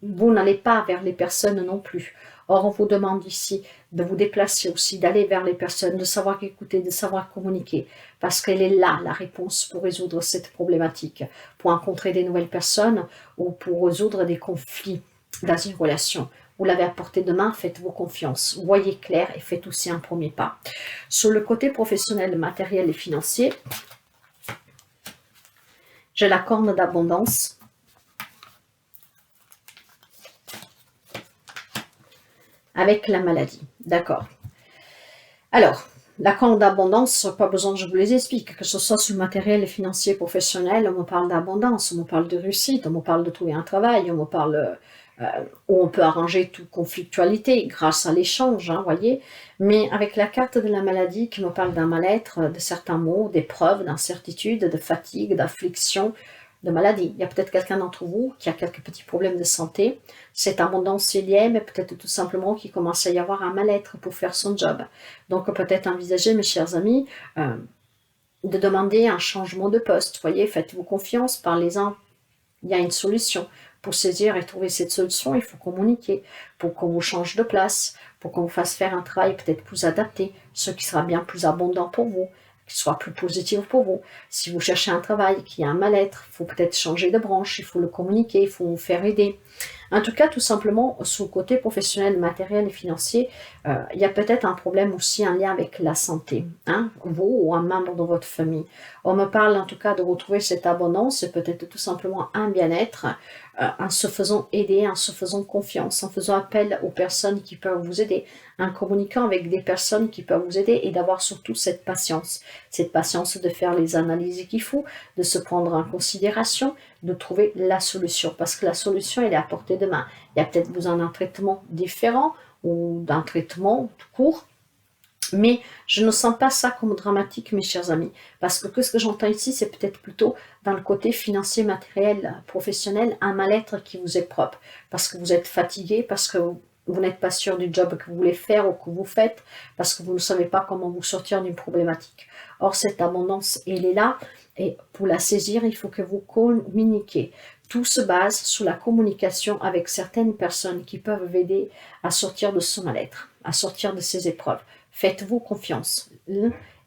vous n'allez pas vers les personnes non plus. Or, on vous demande ici de vous déplacer aussi, d'aller vers les personnes, de savoir écouter, de savoir communiquer, parce qu'elle est là, la réponse pour résoudre cette problématique, pour rencontrer des nouvelles personnes ou pour résoudre des conflits dans une relation. Vous l'avez à portée de main, faites-vous confiance, voyez clair et faites aussi un premier pas. Sur le côté professionnel, matériel et financier, j'ai la corne d'abondance. Avec la maladie, d'accord. Alors, la corne d'abondance, pas besoin que je vous les explique, que ce soit sur le matériel et financier professionnel, on me parle d'abondance, on me parle de réussite, on me parle de trouver un travail, on me parle où on peut arranger toute conflictualité grâce à l'échange, hein, voyez. Mais avec la carte de la maladie qui me parle d'un mal-être, de certains maux, d'épreuves, d'incertitudes, de fatigue, d'affliction, de maladie. Il y a peut-être quelqu'un d'entre vous qui a quelques petits problèmes de santé. Cette abondance est liée, mais peut-être tout simplement qu'il commence à y avoir un mal-être pour faire son job. Donc peut-être envisager, mes chers amis, de demander un changement de poste. Voyez, faites-vous confiance, parlez-en. Il y a une solution. Pour saisir et trouver cette solution, il faut communiquer pour qu'on vous change de place, pour qu'on vous fasse faire un travail peut-être plus adapté, ce qui sera bien plus abondant pour vous, qui soit plus positif pour vous. Si vous cherchez un travail, qu'il y a un mal-être, il faut peut-être changer de branche, il faut le communiquer, il faut vous faire aider. En tout cas, tout simplement, sous le côté professionnel, matériel et financier, il y a peut-être un problème aussi en lien avec la santé, hein, vous ou un membre de votre famille. On me parle en tout cas de retrouver cette abondance, c'est peut-être tout simplement un bien-être, en se faisant aider, en se faisant confiance, en faisant appel aux personnes qui peuvent vous aider, en communiquant avec des personnes qui peuvent vous aider et d'avoir surtout cette patience de faire les analyses qu'il faut, de se prendre en considération, de trouver la solution, parce que la solution, elle est à portée de main. Il y a peut-être besoin d'un traitement différent ou d'un traitement court, mais je ne sens pas ça comme dramatique, mes chers amis, parce que ce que j'entends ici, c'est peut-être plutôt dans le côté financier, matériel, professionnel, un mal-être qui vous est propre, parce que vous êtes fatigué, parce que vous n'êtes pas sûr du job que vous voulez faire ou que vous faites, parce que vous ne savez pas comment vous sortir d'une problématique. Or, cette abondance, elle est là, et pour la saisir, il faut que vous communiquiez. Tout se base sur la communication avec certaines personnes qui peuvent vous aider à sortir de ce mal-être, à sortir de ces épreuves. Faites-vous confiance.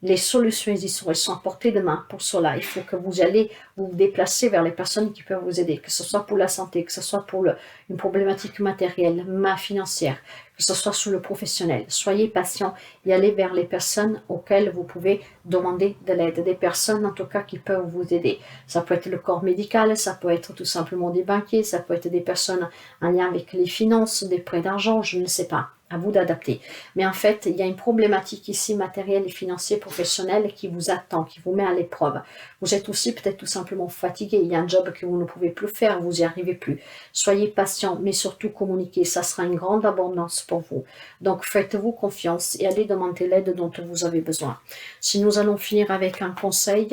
Les solutions elles sont à portée de main. Pour cela, il faut que vous allez vous déplacer vers les personnes qui peuvent vous aider, que ce soit pour la santé, que ce soit pour une problématique matérielle, financière, que ce soit sur le professionnel. Soyez patient et allez vers les personnes auxquelles vous pouvez demander de l'aide, des personnes en tout cas qui peuvent vous aider. Ça peut être le corps médical, ça peut être tout simplement des banquiers, ça peut être des personnes en lien avec les finances, des prêts d'argent, je ne sais pas. À vous d'adapter. Mais en fait, il y a une problématique ici matérielle et financière professionnelle qui vous attend, qui vous met à l'épreuve. Vous êtes aussi peut-être tout simplement fatigué. Il y a un job que vous ne pouvez plus faire, vous n'y arrivez plus. Soyez patient, mais surtout communiquez. Ça sera une grande abondance pour vous. Donc faites-vous confiance et allez demander l'aide dont vous avez besoin. Si nous allons finir avec un conseil,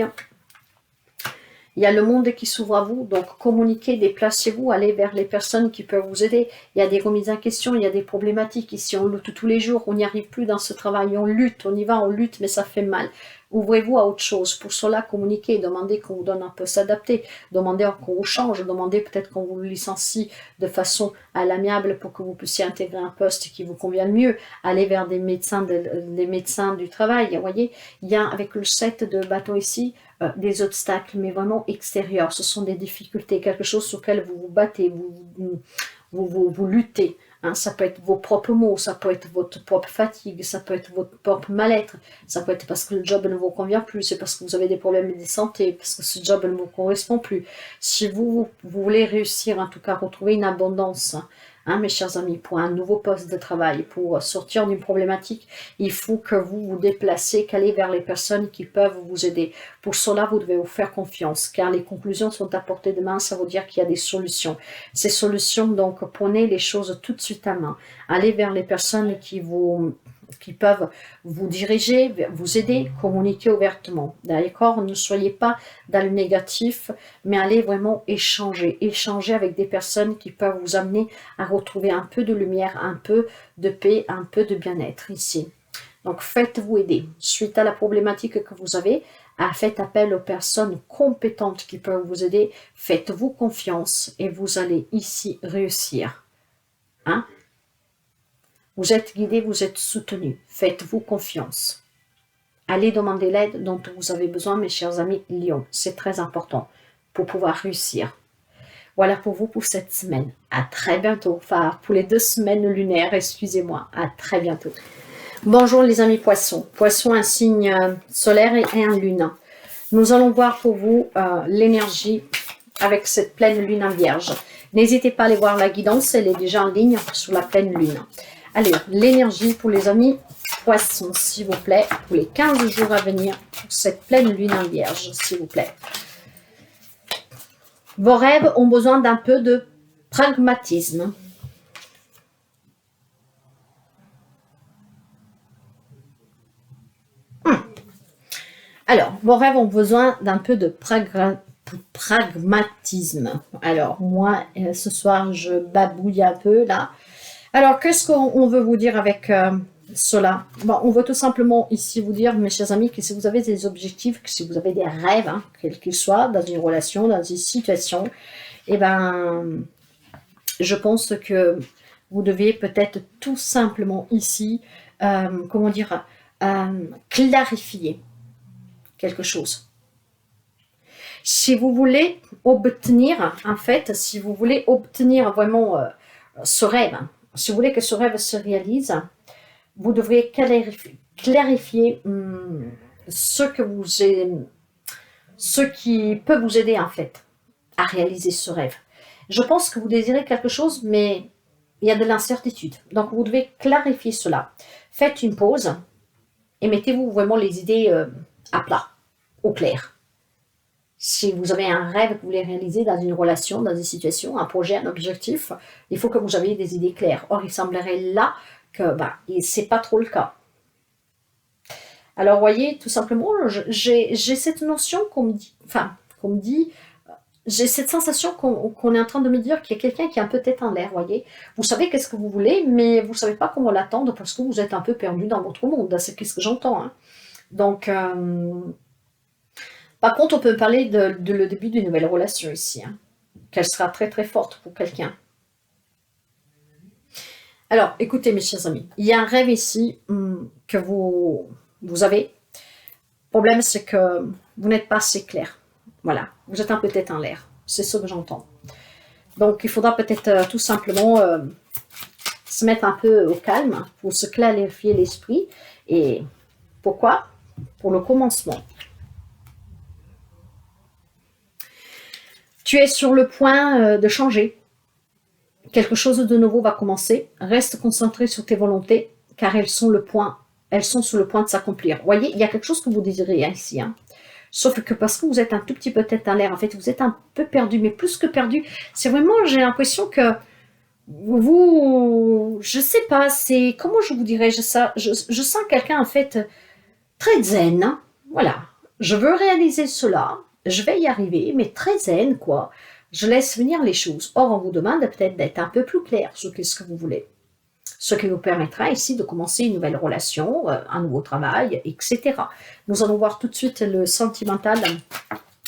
il y a le monde qui s'ouvre à vous, donc communiquez, déplacez-vous, allez vers les personnes qui peuvent vous aider. Il y a des remises en question, il y a des problématiques. Ici, on lutte tous les jours, on n'y arrive plus dans ce travail, on lutte, on y va, on lutte, mais ça fait mal. Ouvrez-vous à autre chose. Pour cela, communiquez, demandez qu'on vous donne un peu s'adapter, demandez qu'on vous change, demandez peut-être qu'on vous licencie de façon à l'amiable pour que vous puissiez intégrer un poste qui vous convient mieux. Allez vers des médecins du travail. Vous voyez, il y a avec le 7 de bâton ici, des obstacles, mais vraiment extérieurs. Ce sont des difficultés, quelque chose sur lequel vous vous battez, vous luttez. Hein. Ça peut être vos propres mots, ça peut être votre propre fatigue, ça peut être votre propre mal-être, ça peut être parce que le job ne vous convient plus, c'est parce que vous avez des problèmes de santé, parce que ce job ne vous correspond plus. Si vous voulez réussir, en tout cas, retrouver une abondance, hein, mes chers amis, pour un nouveau poste de travail, pour sortir d'une problématique, il faut que vous vous déplacez, qu'allez vers les personnes qui peuvent vous aider. Pour cela, vous devez vous faire confiance, car les conclusions sont à portée de main, ça veut dire qu'il y a des solutions. Ces solutions, donc, prenez les choses tout de suite à main. Allez vers les personnes qui peuvent vous diriger, vous aider, communiquer ouvertement. D'accord? Ne soyez pas dans le négatif, mais allez vraiment échanger avec des personnes qui peuvent vous amener à retrouver un peu de lumière, un peu de paix, un peu de bien-être ici. Donc faites-vous aider. Suite à la problématique que vous avez, faites appel aux personnes compétentes qui peuvent vous aider. Faites-vous confiance et vous allez ici réussir. Hein? Vous êtes guidé, vous êtes soutenu. Faites-vous confiance. Allez demander l'aide dont vous avez besoin, mes chers amis Lion. C'est très important pour pouvoir réussir. Voilà pour vous pour cette semaine. À très bientôt. Enfin, pour les 2 semaines lunaires, excusez-moi. À très bientôt. Bonjour les amis poissons. Poisson, un signe solaire et un lune. Nous allons voir pour vous l'énergie avec cette pleine lune en vierge. N'hésitez pas à aller voir la guidance, elle est déjà en ligne sur la pleine lune. Allez, l'énergie pour les amis poissons, s'il vous plaît, pour les 15 jours à venir, pour cette pleine lune en vierge, s'il vous plaît. Vos rêves ont besoin d'un peu de pragmatisme. Alors, vos rêves ont besoin d'un peu de pragmatisme. Alors, moi, ce soir, je babouille un peu là. Alors, qu'est-ce qu'on veut vous dire avec cela? Bon, on veut tout simplement ici vous dire, mes chers amis, que si vous avez des objectifs, que si vous avez des rêves, hein, quels qu'ils soient, dans une relation, dans une situation, eh ben, je pense que vous deviez peut-être tout simplement ici, comment dire, clarifier quelque chose. Si vous voulez obtenir, en fait, si vous voulez obtenir vraiment ce rêve, si vous voulez que ce rêve se réalise, vous devrez clarifier ce qui peut vous aider en fait à réaliser ce rêve. Je pense que vous désirez quelque chose, mais il y a de l'incertitude. Donc vous devez clarifier cela. Faites une pause et mettez-vous vraiment les idées à plat, au clair. Si vous avez un rêve que vous voulez réaliser dans une relation, dans une situation, un projet, un objectif, il faut que vous ayez des idées claires. Or, il semblerait là que c'est pas trop le cas. Alors, voyez, tout simplement, j'ai cette notion qu'on me dit, j'ai cette sensation qu'on est en train de me dire qu'il y a quelqu'un qui est un peu tête en l'air, voyez. Vous savez qu'est-ce que vous voulez, mais vous ne savez pas comment l'attendre parce que vous êtes un peu perdu dans votre monde. C'est ce que j'entends. Hein. Donc, par contre, on peut parler de le début d'une nouvelle relation ici, hein, qu'elle sera très très forte pour quelqu'un. Alors, écoutez mes chers amis, il y a un rêve ici que vous avez. Le problème, c'est que vous n'êtes pas assez clair. Voilà, vous êtes un peu tête en l'air. C'est ce que j'entends. Donc, il faudra peut-être tout simplement se mettre un peu au calme pour se clarifier l'esprit. Et pourquoi? Pour le commencement. Tu es sur le point de changer. Quelque chose de nouveau va commencer. Reste concentré sur tes volontés, car elles sont sur le point de s'accomplir. Vous voyez, il y a quelque chose que vous désirez ici. Hein. Sauf que parce que vous êtes un tout petit peu tête en l'air, en fait, vous êtes un peu perdu, mais plus que perdu, c'est vraiment, j'ai l'impression que je sais pas, c'est, comment je vous dirais-je ça, je sens quelqu'un, en fait, très zen, hein. Voilà, je veux réaliser cela, je vais y arriver, mais très zen, quoi. Je laisse venir les choses. Or, on vous demande peut-être d'être un peu plus clair sur ce que vous voulez. Ce qui vous permettra ici de commencer une nouvelle relation, un nouveau travail, etc. Nous allons voir tout de suite le sentimental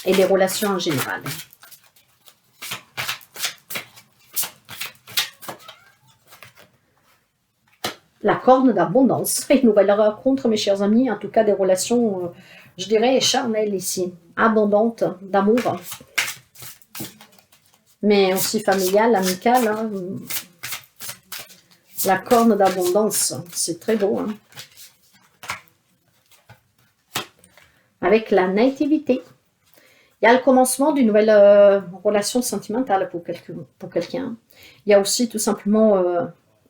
et les relations en général. La corne d'abondance. Une nouvelle rencontre, mes chers amis, en tout cas des relations, je dirais, charnelles ici, abondantes d'amour, mais aussi familiales, amicales. Hein. La corne d'abondance, c'est très beau. Hein. Avec la nativité. Il y a le commencement d'une nouvelle relation sentimentale pour quelqu'un. Il y a aussi tout simplement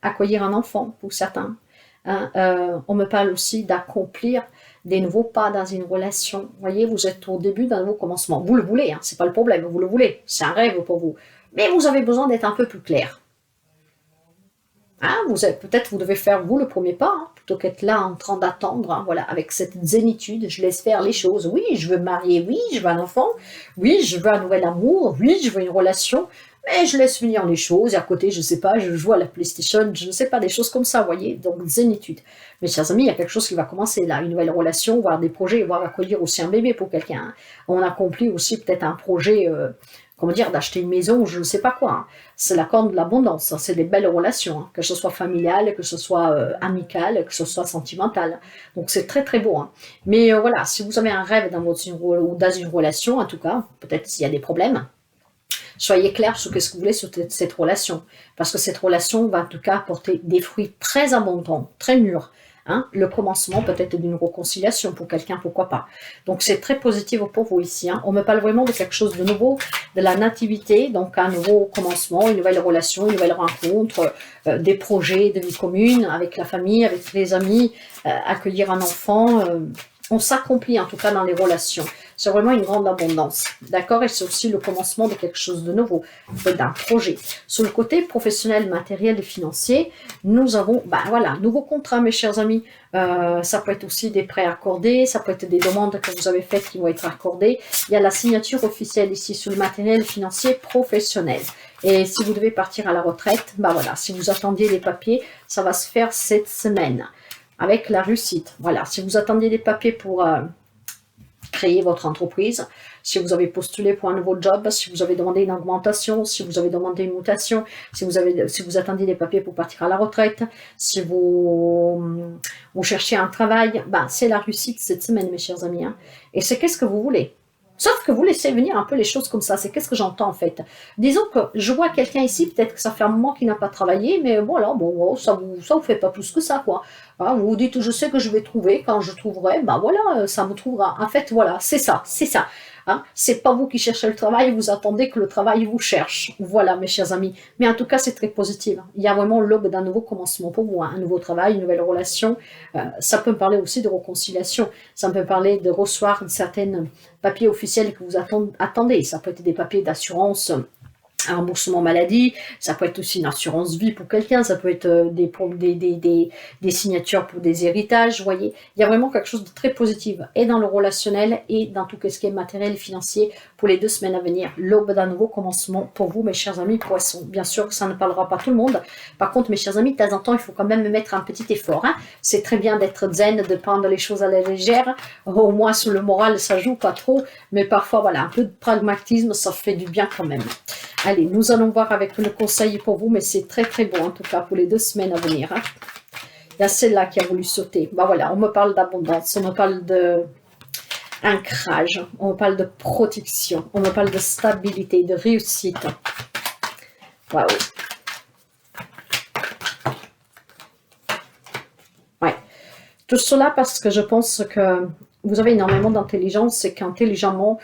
accueillir un enfant pour certains. Hein. On me parle aussi d'accomplir des nouveaux pas dans une relation. Vous voyez, vous êtes au début d'un nouveau commencement. Vous le voulez, hein, c'est pas le problème, vous le voulez. C'est un rêve pour vous. Mais vous avez besoin d'être un peu plus clair. Hein, peut-être vous devez faire vous le premier pas, hein, plutôt qu'être là en train d'attendre, hein, voilà, avec cette zénitude, je laisse faire les choses. Oui, je veux me marier, oui, je veux un enfant, oui, je veux un nouvel amour, oui, je veux une relation, mais je laisse venir les choses, et à côté, je ne sais pas, je joue à la PlayStation, je ne sais pas, des choses comme ça, vous voyez, donc zénitude. Mais chers amis, il y a quelque chose qui va commencer là, une nouvelle relation, voire des projets, voire accueillir aussi un bébé pour quelqu'un. Hein. On accomplit aussi peut-être un projet... comment dire, d'acheter une maison ou je ne sais pas quoi. Hein. C'est la corne de l'abondance, hein. C'est des belles relations, hein. Que ce soit familial, que ce soit amical, que ce soit sentimental. Donc c'est très très beau. Hein. Mais voilà, si vous avez un rêve dans une relation, en tout cas, peut-être s'il y a des problèmes, soyez clair sur ce que vous voulez sur cette relation. Parce que cette relation va en tout cas apporter des fruits très abondants, très mûrs. Hein, le commencement peut-être d'une réconciliation pour quelqu'un, pourquoi pas. Donc c'est très positif pour vous ici. Hein. On me parle vraiment de quelque chose de nouveau, de la nativité, donc un nouveau commencement, une nouvelle relation, une nouvelle rencontre, des projets de vie commune avec la famille, avec les amis, accueillir un enfant. On s'accomplit en tout cas dans les relations. C'est vraiment une grande abondance. D'accord? Et c'est aussi le commencement de quelque chose de nouveau, d'un projet. Sur le côté professionnel, matériel et financier, nous avons, voilà, nouveau contrat, mes chers amis. Ça peut être aussi des prêts accordés, ça peut être des demandes que vous avez faites qui vont être accordées. Il y a la signature officielle ici sur le matériel financier professionnel. Et si vous devez partir à la retraite, voilà, si vous attendiez les papiers, ça va se faire cette semaine. Avec la réussite. Voilà, si vous attendiez des papiers pour créer votre entreprise, si vous avez postulé pour un nouveau job, si vous avez demandé une augmentation, si vous avez demandé une mutation, si vous attendiez des papiers pour partir à la retraite, si vous cherchez un travail, c'est la réussite cette semaine, mes chers amis. Hein. Et c'est qu'est-ce que vous voulez. Sauf que vous laissez venir un peu les choses comme ça. C'est qu'est-ce que j'entends en fait. Disons que je vois quelqu'un ici, peut-être que ça fait un moment qu'il n'a pas travaillé, mais voilà, bon, ça vous fait pas plus que ça, quoi. Hein, vous vous dites, je sais que je vais trouver, quand je trouverai, ben voilà, ça me trouvera. En fait, voilà, c'est ça, c'est ça. Hein, c'est pas vous qui cherchez le travail, vous attendez que le travail vous cherche. Voilà, mes chers amis. Mais en tout cas, c'est très positif. Il y a vraiment l'aube d'un nouveau commencement pour vous, hein. Un nouveau travail, une nouvelle relation. Ça peut me parler aussi de réconciliation. Ça peut me parler de recevoir certaines papiers officiels que vous attendez. Ça peut être des papiers d'assurance, un remboursement maladie, ça peut être aussi une assurance vie pour quelqu'un, ça peut être des signatures pour des héritages, vous voyez. Il y a vraiment quelque chose de très positif et dans le relationnel et dans tout ce qui est matériel et financier pour les 2 semaines à venir. L'aube d'un nouveau commencement pour vous, mes chers amis poissons. Bien sûr que ça ne parlera pas tout le monde. Par contre, mes chers amis, de temps en temps, il faut quand même mettre un petit effort. Hein. C'est très bien d'être zen, de prendre les choses à la légère. Au moins, sur le moral, ça joue pas trop. Mais parfois, voilà, un peu de pragmatisme, ça fait du bien quand même. Allez, nous allons voir avec le conseil pour vous, mais c'est très très bon en tout cas pour les 2 semaines à venir. Hein. Il y a celle-là qui a voulu sauter. Ben voilà, on me parle d'abondance, on me parle de ancrage, on me parle de protection, on me parle de stabilité, de réussite. Waouh. Ouais. Tout cela parce que je pense que vous avez énormément d'intelligence et qu'intelligemment,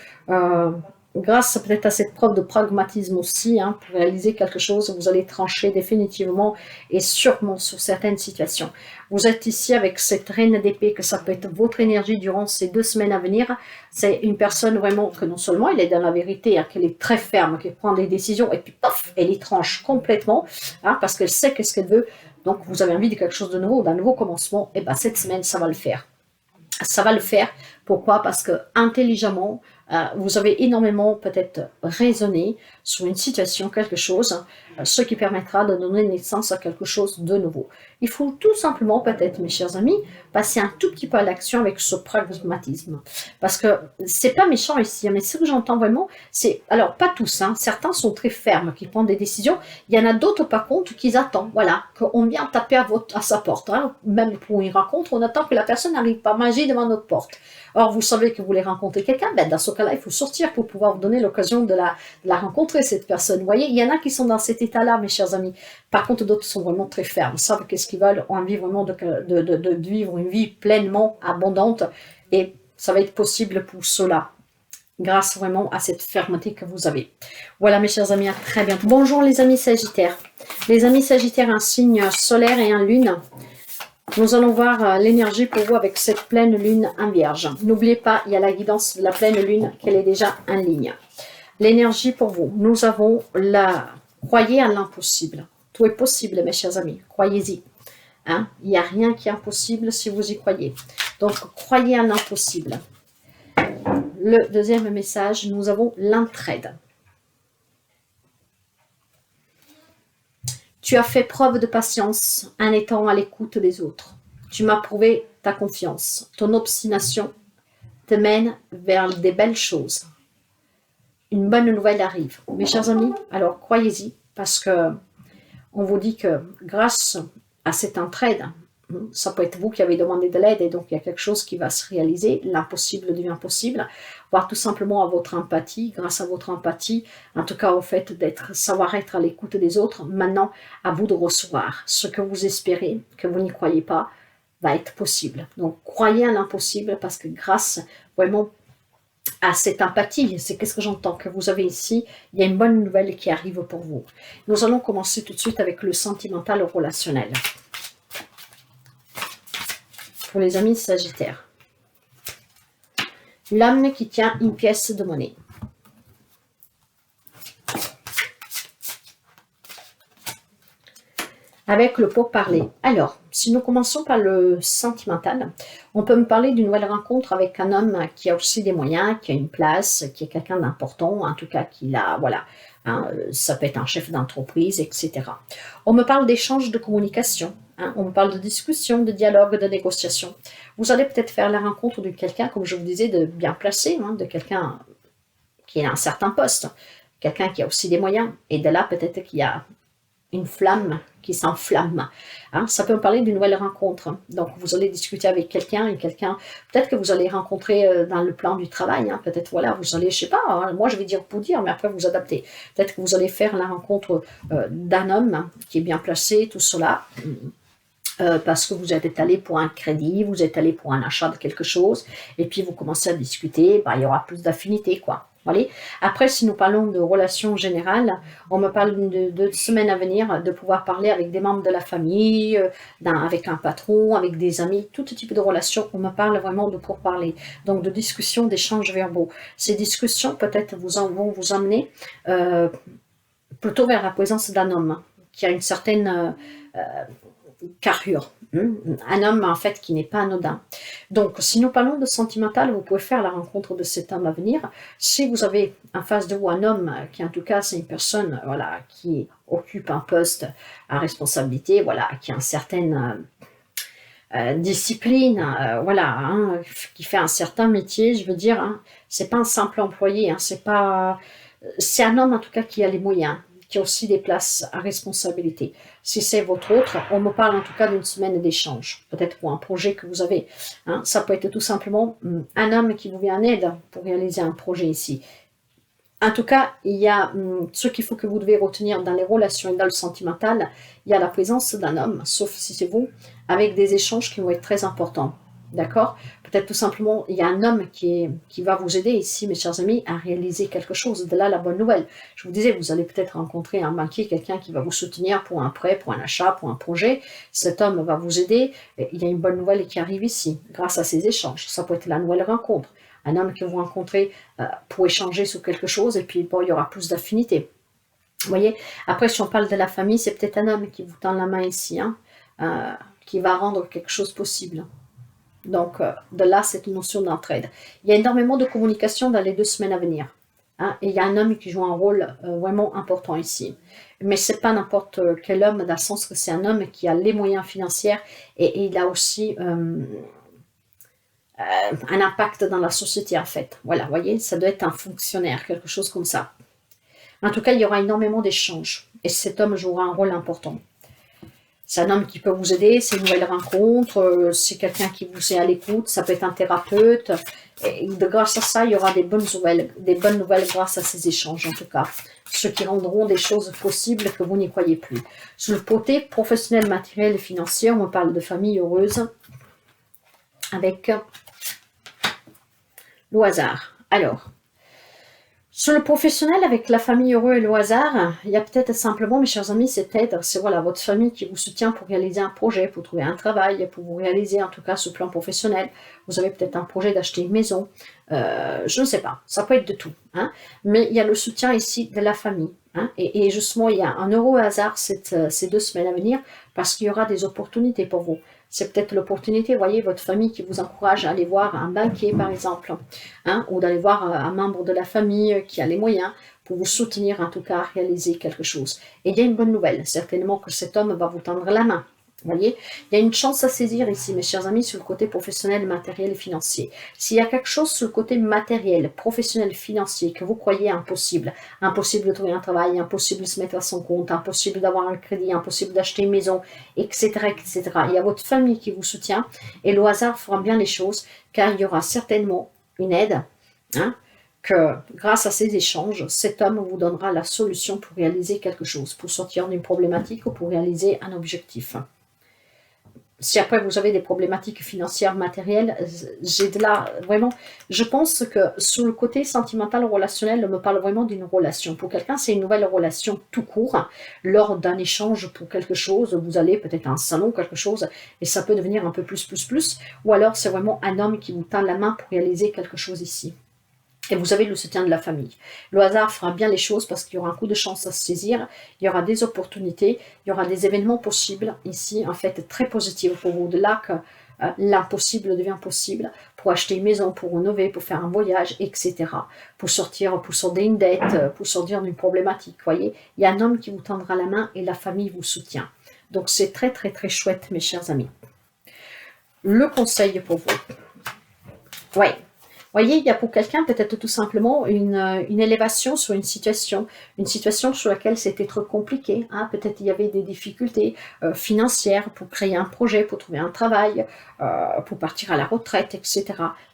grâce peut-être à cette preuve de pragmatisme aussi, hein, pour réaliser quelque chose, vous allez trancher définitivement et sûrement sur certaines situations. Vous êtes ici avec cette reine d'épée, que ça peut être votre énergie durant ces 2 semaines à venir. C'est une personne vraiment que non seulement elle est dans la vérité, hein, qu'elle est très ferme, qu'elle prend des décisions et puis pof, elle y tranche complètement, hein, parce qu'elle sait qu'est-ce qu'elle veut. Donc vous avez envie de quelque chose de nouveau, d'un nouveau commencement, et bien cette semaine ça va le faire. Ça va le faire. Pourquoi? Parce que intelligemment, vous avez énormément peut-être raisonné sur une situation, quelque chose, ce qui permettra de donner naissance à quelque chose de nouveau. Il faut tout simplement peut-être, mes chers amis, passer un tout petit peu à l'action avec ce pragmatisme. Parce que c'est pas méchant ici, mais ce que j'entends vraiment, c'est, alors pas tous, hein, certains sont très fermes, qui prennent des décisions, il y en a d'autres par contre qui attendent, voilà, qu'on vient taper à sa porte, hein. Même pour une rencontre, on attend que la personne n'arrive pas magie devant notre porte. Or, vous savez que vous voulez rencontrer quelqu'un, ben dans ce cas-là, il faut sortir pour pouvoir vous donner l'occasion de la rencontrer, cette personne. Vous voyez, il y en a qui sont dans cet état-là, mes chers amis. Par contre, d'autres sont vraiment très fermes, savent qu'est-ce qu'ils veulent, ont envie vraiment de vivre une vie pleinement abondante. Et ça va être possible pour cela, grâce vraiment à cette fermeté que vous avez. Voilà, mes chers amis, à très bientôt. Bonjour les amis Sagittaires. Les amis Sagittaires, un signe solaire et un lune. Nous allons voir l'énergie pour vous avec cette pleine lune en vierge. N'oubliez pas, il y a la guidance de la pleine lune, qu'elle est déjà en ligne. L'énergie pour vous, nous avons la... Croyez à l'impossible. Tout est possible, mes chers amis. Croyez-y. Hein? Il n'y a rien qui est impossible si vous y croyez. Donc, croyez à l'impossible. Le deuxième message, nous avons l'entraide. Tu as fait preuve de patience en étant à l'écoute des autres. Tu m'as prouvé ta confiance. Ton obstination te mène vers des belles choses. Une bonne nouvelle arrive. Mes chers amis, alors croyez-y, parce que on vous dit que grâce à cette entraide, ça peut être vous qui avez demandé de l'aide et donc il y a quelque chose qui va se réaliser, l'impossible devient possible, voire tout simplement à votre empathie, grâce à votre empathie, en tout cas au fait d'être, savoir être à l'écoute des autres, maintenant à vous de recevoir ce que vous espérez, que vous n'y croyez pas, va être possible. Donc croyez à l'impossible parce que grâce vraiment à cette empathie, c'est qu'est-ce que j'entends que vous avez ici, il y a une bonne nouvelle qui arrive pour vous. Nous allons commencer tout de suite avec le sentimental relationnel. Pour les amis Sagittaires. L'homme qui tient une pièce de monnaie. Avec le pourparler. Alors, si nous commençons par le sentimental, on peut me parler d'une nouvelle rencontre avec un homme qui a aussi des moyens, qui a une place, qui est quelqu'un d'important, en tout cas qui a, voilà, hein, ça peut être un chef d'entreprise, etc. On me parle d'échange de communication, hein, on me parle de discussion, de dialogue, de négociation. Vous allez peut-être faire la rencontre de quelqu'un, comme je vous disais, de bien placé, hein, de quelqu'un qui a un certain poste, quelqu'un qui a aussi des moyens, et de là peut-être qu'il y a une flamme qui s'enflamme. Hein, ça peut me parler d'une nouvelle rencontre. Donc, vous allez discuter avec quelqu'un et quelqu'un, peut-être que vous allez rencontrer dans le plan du travail. Hein, peut-être, voilà, vous allez, je sais pas, hein, moi je vais dire pour dire, mais après vous adaptez. Peut-être que vous allez faire la rencontre d'un homme qui est bien placé, tout cela. Parce que vous êtes allé pour un crédit, vous êtes allé pour un achat de quelque chose, et puis vous commencez à discuter, bah, il y aura plus d'affinité, quoi. Voyez. Après, si nous parlons de relations générales, on me parle de semaines à venir, de pouvoir parler avec des membres de la famille, avec un patron, avec des amis, tout type de relations. On me parle vraiment de pourparler, donc de discussions, d'échanges verbaux. Ces discussions, peut-être, vont vous emmener plutôt vers la présence d'un homme qui a une certaine carrure. Un homme, en fait, qui n'est pas anodin. Donc, si nous parlons de sentimental, vous pouvez faire la rencontre de cet homme à venir. Si vous avez en face de vous un homme qui, en tout cas, c'est une personne, voilà, qui occupe un poste à responsabilité, voilà, qui a une certaine discipline, voilà, hein, qui fait un certain métier, je veux dire, hein, c'est pas un simple employé, hein, c'est un homme, en tout cas, qui a les moyens, qui a aussi des places à responsabilité. Si c'est votre autre, on me parle en tout cas d'une semaine d'échange, peut-être pour un projet que vous avez. Hein. Ça peut être tout simplement un homme qui vous vient en aide pour réaliser un projet ici. En tout cas, il y a ce qu'il faut que vous devez retenir dans les relations et dans le sentimental, il y a la présence d'un homme, sauf si c'est vous, avec des échanges qui vont être très importants. D'accord? Peut-être tout simplement, il y a un homme qui va vous aider ici, mes chers amis, à réaliser quelque chose. De là, la bonne nouvelle. Je vous disais, vous allez peut-être rencontrer un banquier, quelqu'un qui va vous soutenir pour un prêt, pour un achat, pour un projet. Cet homme va vous aider. Et il y a une bonne nouvelle qui arrive ici, grâce à ces échanges. Ça peut être la nouvelle rencontre. Un homme que vous rencontrez pour échanger sur quelque chose, et puis bon, il y aura plus d'affinité. Vous voyez? Après, si on parle de la famille, c'est peut-être un homme qui vous tend la main ici, hein, qui va rendre quelque chose possible. Donc, de là, cette notion d'entraide. Il y a énormément de communication dans les 2 semaines à venir. Hein, et il y a un homme qui joue un rôle vraiment important ici. Mais ce n'est pas n'importe quel homme, dans le sens que c'est un homme qui a les moyens financiers et il a aussi un impact dans la société, en fait. Voilà, vous voyez, ça doit être un fonctionnaire, quelque chose comme ça. En tout cas, il y aura énormément d'échanges. Et cet homme jouera un rôle important. C'est un homme qui peut vous aider, c'est une nouvelle rencontre, c'est quelqu'un qui vous est à l'écoute, ça peut être un thérapeute. Et grâce à ça, il y aura des bonnes nouvelles grâce à ces échanges, en tout cas. Ceux qui rendront des choses possibles que vous n'y croyez plus. Sur le côté professionnel, matériel et financier, on me parle de famille heureuse avec le hasard. Alors, sur le professionnel, avec la famille heureuse et le hasard, il y a peut-être simplement, mes chers amis, cette aide, c'est voilà, votre famille qui vous soutient pour réaliser un projet, pour trouver un travail, pour vous réaliser en tout cas ce plan professionnel. Vous avez peut-être un projet d'acheter une maison, je ne sais pas, ça peut être de tout. Hein, mais il y a le soutien ici de la famille. Hein, et justement, il y a un heureux hasard ces 2 semaines à venir parce qu'il y aura des opportunités pour vous. C'est peut-être l'opportunité, voyez, votre famille qui vous encourage à aller voir un banquier, par exemple, hein, ou d'aller voir un membre de la famille qui a les moyens pour vous soutenir, en tout cas, à réaliser quelque chose. Et il y a une bonne nouvelle, certainement que cet homme va vous tendre la main. Vous voyez, il y a une chance à saisir ici, mes chers amis, sur le côté professionnel, matériel et financier. S'il y a quelque chose sur le côté matériel, professionnel, financier, que vous croyez impossible, impossible de trouver un travail, impossible de se mettre à son compte, impossible d'avoir un crédit, impossible d'acheter une maison, etc., etc. Il y a votre famille qui vous soutient et le hasard fera bien les choses, car il y aura certainement une aide, hein, que grâce à ces échanges, cet homme vous donnera la solution pour réaliser quelque chose, pour sortir d'une problématique ou pour réaliser un objectif. Si après vous avez des problématiques financières, matérielles, j'ai de là, vraiment, je pense que sur le côté sentimental, relationnel, on me parle vraiment d'une relation. Pour quelqu'un, c'est une nouvelle relation tout court, lors d'un échange pour quelque chose, vous allez peut-être à un salon, quelque chose, et ça peut devenir un peu plus, ou alors c'est vraiment un homme qui vous tend la main pour réaliser quelque chose ici. Et vous avez le soutien de la famille. Le hasard fera bien les choses parce qu'il y aura un coup de chance à se saisir, il y aura des opportunités, il y aura des événements possibles ici, en fait, très positifs pour vous. De là que l'impossible devient possible, pour acheter une maison, pour rénover, pour faire un voyage, etc. Pour sortir d'une dette, pour sortir d'une problématique, voyez. Il y a un homme qui vous tendra la main et la famille vous soutient. Donc c'est très très très chouette, mes chers amis. Le conseil pour vous. Ouais. Voyez, il y a pour quelqu'un peut-être tout simplement une élévation sur une situation sur laquelle c'était trop compliqué. Hein. Peut-être il y avait des difficultés financières pour créer un projet, pour trouver un travail, pour partir à la retraite, etc.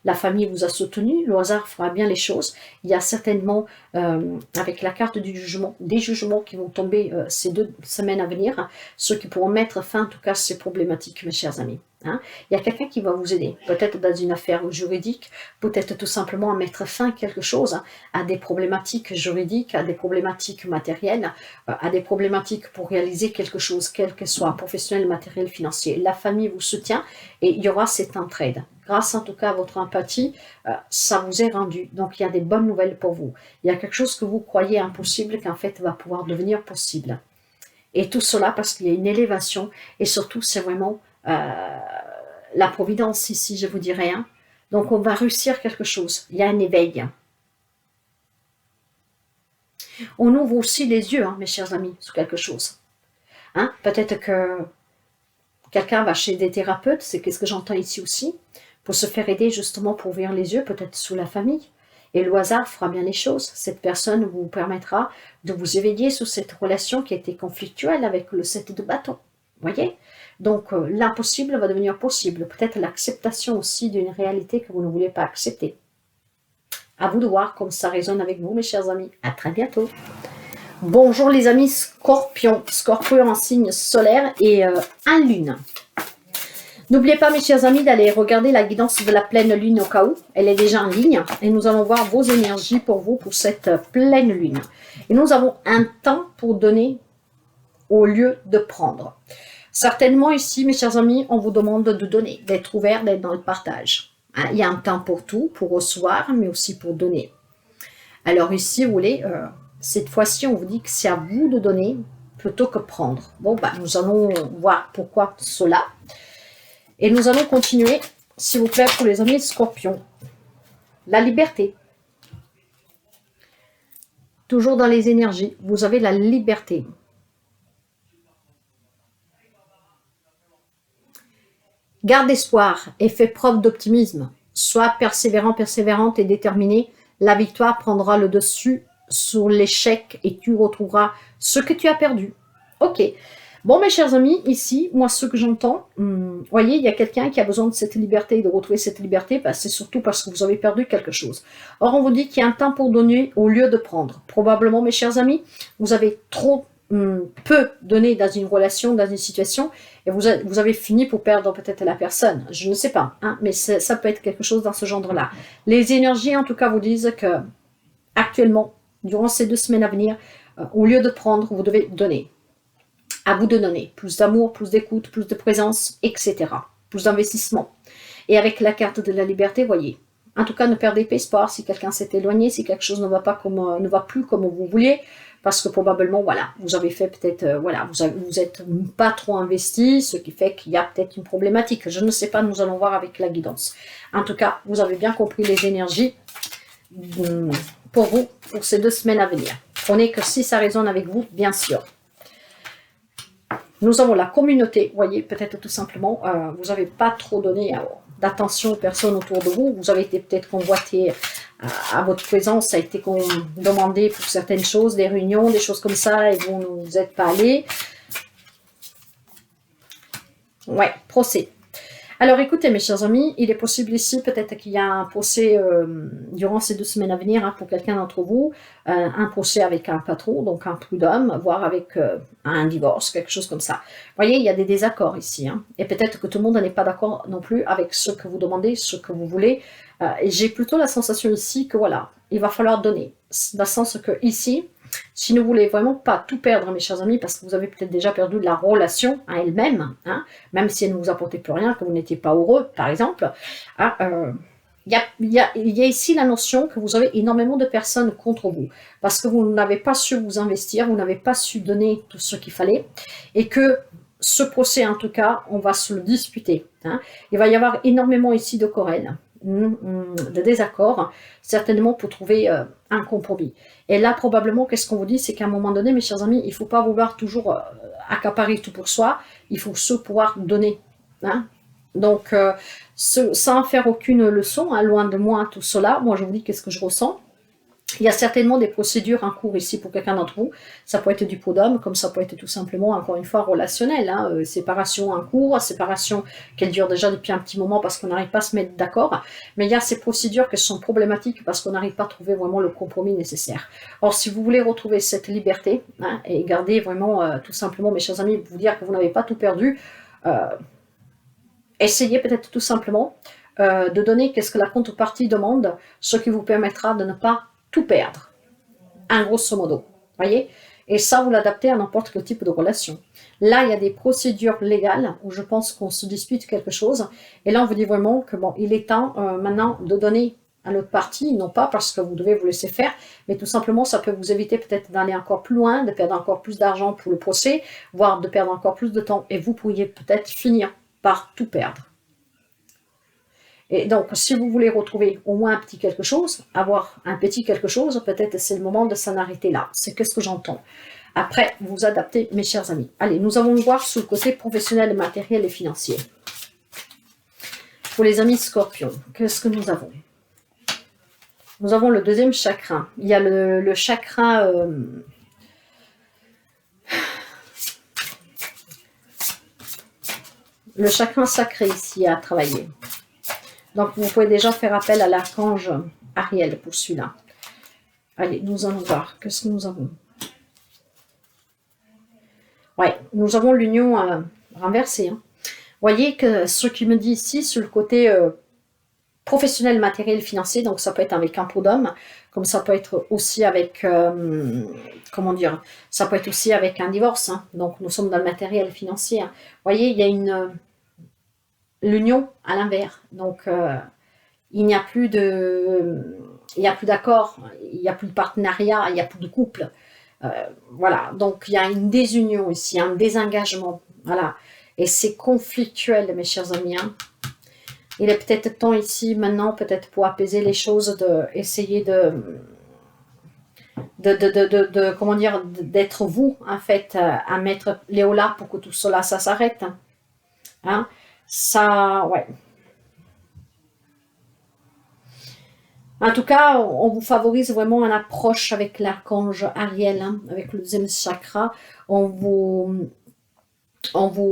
La famille vous a soutenu, le hasard fera bien les choses. Il y a certainement, avec la carte du jugement, des jugements qui vont tomber ces 2 semaines à venir, ceux qui pourront mettre fin en tout cas à ces problématiques, mes chers amis. Hein. Il y a quelqu'un qui va vous aider, peut-être dans une affaire juridique, peut-être tout simplement à mettre fin à quelque chose, hein, à des problématiques juridiques, à des problématiques matérielles, à des problématiques pour réaliser quelque chose, quel que soit, professionnel, matériel, financier. La famille vous soutient et il y aura cette entraide. Grâce en tout cas à votre empathie, ça vous est rendu. Donc il y a des bonnes nouvelles pour vous. Il y a quelque chose que vous croyez impossible qu'en fait va pouvoir devenir possible. Et tout cela parce qu'il y a une élévation et surtout c'est vraiment la providence ici, je vous dirais. Hein. Donc on va réussir quelque chose. Il y a un éveil. On ouvre aussi les yeux, hein, mes chers amis, sur quelque chose. Hein. Peut-être que quelqu'un va chez des thérapeutes, c'est ce que j'entends ici aussi, pour se faire aider justement pour ouvrir les yeux, peut-être sous la famille. Et le hasard fera bien les choses. Cette personne vous permettra de vous éveiller sur cette relation qui était conflictuelle avec le 7 de bâton. Voyez? Donc l'impossible va devenir possible. Peut-être l'acceptation aussi d'une réalité que vous ne voulez pas accepter. À vous de voir comme ça résonne avec vous, mes chers amis. À très bientôt. Bonjour les amis Scorpion. Scorpion en signe solaire et en lune. N'oubliez pas, mes chers amis, d'aller regarder la guidance de la pleine lune au cas où. Elle est déjà en ligne. Et nous allons voir vos énergies pour vous pour cette pleine lune. Et nous avons un temps pour donner au lieu de prendre. Certainement ici, mes chers amis, on vous demande de donner, d'être ouvert, d'être dans le partage. Hein, il y a un temps pour tout, pour recevoir, mais aussi pour donner. Alors ici, vous voulez, cette fois-ci, on vous dit que c'est à vous de donner plutôt que prendre. Bon, nous allons voir pourquoi cela. Et nous allons continuer, s'il vous plaît, pour les amis Scorpions. La liberté. Toujours dans les énergies, vous avez la liberté. Garde espoir et fais preuve d'optimisme. Sois persévérant, persévérante et déterminé. La victoire prendra le dessus sur l'échec et tu retrouveras ce que tu as perdu. Ok. Bon, mes chers amis, ici, moi, ce que j'entends, voyez, il y a quelqu'un qui a besoin de cette liberté, de retrouver cette liberté, c'est surtout parce que vous avez perdu quelque chose. Or, on vous dit qu'il y a un temps pour donner au lieu de prendre. Probablement, mes chers amis, vous avez trop peu donné dans une relation, dans une situation, et vous avez fini pour perdre peut-être la personne. Je ne sais pas, hein, mais ça peut être quelque chose dans ce genre-là. Les énergies, en tout cas, vous disent que actuellement, durant ces 2 semaines à venir, au lieu de prendre, vous devez donner. À vous de donner plus d'amour, plus d'écoute, plus de présence, etc. Plus d'investissement. Et avec la carte de la liberté, voyez. En tout cas, ne perdez pas espoir si quelqu'un s'est éloigné, si quelque chose ne va plus comme vous vouliez, parce que probablement, voilà, vous avez fait peut-être, voilà, vous êtes pas trop investi, ce qui fait qu'il y a peut-être une problématique. Je ne sais pas, nous allons voir avec la guidance. En tout cas, vous avez bien compris les énergies pour vous, pour ces 2 semaines à venir. Prenez que si ça résonne avec vous, bien sûr. Nous avons la communauté, voyez, peut-être tout simplement, vous n'avez pas trop donné d'attention aux personnes autour de vous. Vous avez été peut-être convoité à votre présence, ça a été demandé pour certaines choses, des réunions, des choses comme ça, et vous ne vous êtes pas allé. Ouais, procès. Alors écoutez mes chers amis, il est possible ici peut-être qu'il y a un procès durant ces 2 semaines à venir hein, pour quelqu'un d'entre vous, un procès avec un patron, donc un prud'homme, voire avec un divorce, quelque chose comme ça. Vous voyez, il y a des désaccords ici, hein, et peut-être que tout le monde n'est pas d'accord non plus avec ce que vous demandez, ce que vous voulez. Et j'ai plutôt la sensation ici que voilà, il va falloir donner, dans le sens que ici, si vous ne voulez vraiment pas tout perdre, mes chers amis, parce que vous avez peut-être déjà perdu la relation à elle-même, hein, même si elle ne vous apportait plus rien, que vous n'étiez pas heureux, par exemple, il y a ici la notion que vous avez énormément de personnes contre vous, parce que vous n'avez pas su vous investir, vous n'avez pas su donner tout ce qu'il fallait, et que ce procès, en tout cas, on va se le disputer. Hein. Il va y avoir énormément ici de querelles, de désaccords, certainement pour trouver un compromis. Et là, probablement, qu'est-ce qu'on vous dit, c'est qu'à un moment donné, mes chers amis, il ne faut pas vouloir toujours accaparer tout pour soi, il faut se pouvoir donner. Hein. Donc, sans faire aucune leçon, hein, loin de moi tout cela, moi je vous dis qu'est-ce que je ressens. Il y a certainement des procédures en cours ici pour quelqu'un d'entre vous. Ça peut être du prud'homme, comme ça peut être tout simplement, encore une fois, relationnel. Hein, séparation en cours, séparation qu'elle dure déjà depuis un petit moment parce qu'on n'arrive pas à se mettre d'accord. Mais il y a ces procédures qui sont problématiques parce qu'on n'arrive pas à trouver vraiment le compromis nécessaire. Or, si vous voulez retrouver cette liberté, hein, et garder vraiment, tout simplement, mes chers amis, vous dire que vous n'avez pas tout perdu, essayez peut-être tout simplement de donner qu'est-ce que la contrepartie demande, ce qui vous permettra de ne pas tout perdre, en grosso modo, voyez. Et ça, vous l'adaptez à n'importe quel type de relation. Là, il y a des procédures légales où je pense qu'on se dispute quelque chose. Et là, on vous dit vraiment que bon, il est temps maintenant de donner à l'autre partie, non pas parce que vous devez vous laisser faire, mais tout simplement, ça peut vous éviter peut-être d'aller encore plus loin, de perdre encore plus d'argent pour le procès, voire de perdre encore plus de temps. Et vous pourriez peut-être finir par tout perdre. Et donc, si vous voulez retrouver au moins un petit quelque chose, avoir un petit quelque chose, peut-être c'est le moment de s'en arrêter là. C'est ce que j'entends. Après, vous adaptez, mes chers amis. Allez, nous allons voir sur le côté professionnel, matériel et financier. Pour les amis scorpions, qu'est-ce que nous avons? Nous avons le deuxième chakra. Il y a le chakra... le chakra sacré ici à travailler. Donc, vous pouvez déjà faire appel à l'archange Ariel pour celui-là. Allez, nous allons voir. Qu'est-ce que nous avons? Ouais, nous avons l'union renversée. Hein. Voyez que ce qui me dit ici, sur le côté professionnel, matériel, financier, donc ça peut être avec un prud'homme, comme ça peut être aussi avec, comment dire, ça peut être aussi avec un divorce. Hein. Donc, nous sommes dans le matériel financier. Hein. Voyez, il y a une... l'union à l'inverse. Donc, il n'y a plus d'accord, il n'y a plus de partenariat, il n'y a plus de couple. Voilà, donc il y a une désunion ici, un désengagement. Voilà, et c'est conflictuel, mes chers amis. Hein. Il est peut-être temps ici, maintenant, peut-être pour apaiser les choses, d'essayer comment dire, d'être vous, en fait, à mettre Léola pour que tout cela, ça s'arrête. Hein. Ça, ouais. En tout cas, on vous favorise vraiment une approche avec l'archange Ariel, hein, avec le deuxième chakra.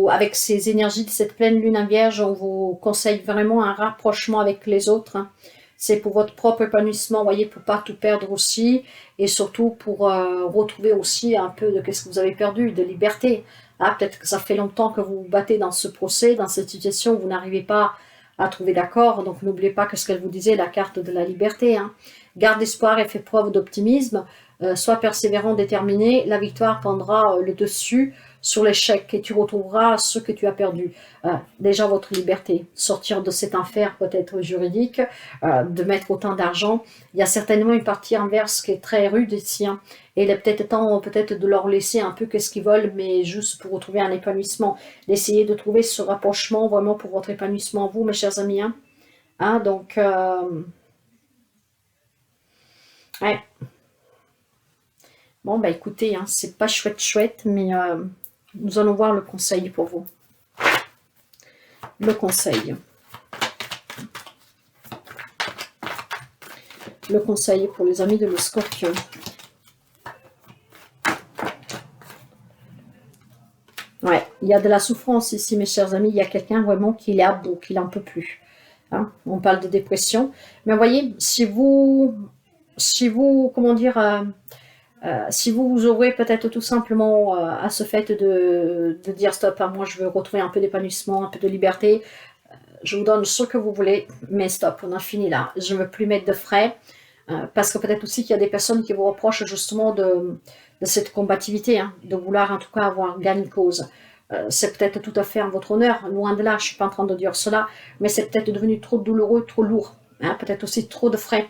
Avec ces énergies de cette pleine lune en vierge, on vous conseille vraiment un rapprochement avec les autres. Hein. C'est pour votre propre épanouissement, voyez, pour pas tout perdre aussi, et surtout pour retrouver aussi un peu de qu'est-ce que vous avez perdu, de liberté. Ah, peut-être que ça fait longtemps que vous vous battez dans ce procès, dans cette situation où vous n'arrivez pas à trouver d'accord. Donc n'oubliez pas que ce qu'elle vous disait, la carte de la liberté. Hein. Garde espoir et fait preuve d'optimisme. Sois persévérant, déterminé. La victoire prendra le dessus sur l'échec et tu retrouveras ce que tu as perdu. Déjà votre liberté, sortir de cet enfer peut-être juridique, de mettre autant d'argent. Il y a certainement une partie inverse qui est très rude ici. Hein. Et il est peut-être temps de leur laisser un peu qu'est-ce qu'ils veulent, mais juste pour retrouver un épanouissement. D'essayer de trouver ce rapprochement vraiment pour votre épanouissement, vous, mes chers amis. Hein. Hein, donc, ouais. Bon, bah écoutez, hein, c'est pas chouette, mais nous allons voir le conseil pour vous. Le conseil. Le conseil pour les amis de le Scorpion. Ouais, il y a de la souffrance ici, mes chers amis. Il y a quelqu'un vraiment qui est à bout, qui n'en peut plus. Hein, on parle de dépression. Mais voyez, si vous comment dire, si vous ouvrez peut-être tout simplement à ce fait de dire stop, hein, moi je veux retrouver un peu d'épanouissement, un peu de liberté, je vous donne ce que vous voulez, mais stop, on a fini là. Je ne veux plus mettre de frais, parce que peut-être aussi qu'il y a des personnes qui vous reprochent justement de cette combativité, hein, de vouloir en tout cas avoir gain de cause. C'est peut-être tout à fait en votre honneur, loin de là, je ne suis pas en train de dire cela, mais c'est peut-être devenu trop douloureux, trop lourd, hein, peut-être aussi trop de frais.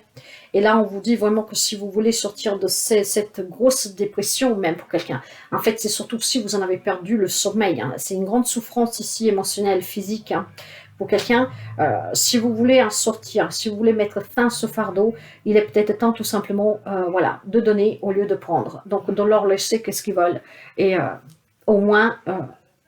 Et là, on vous dit vraiment que si vous voulez sortir de cette grosse dépression, même pour quelqu'un, en fait, c'est surtout si vous en avez perdu le sommeil. Hein, c'est une grande souffrance ici, émotionnelle, physique, hein, pour quelqu'un. Si vous voulez en sortir, si vous voulez mettre fin à ce fardeau, il est peut-être temps tout simplement voilà, de donner au lieu de prendre. Donc, de leur laisser qu'est-ce qu'ils veulent. Et au moins,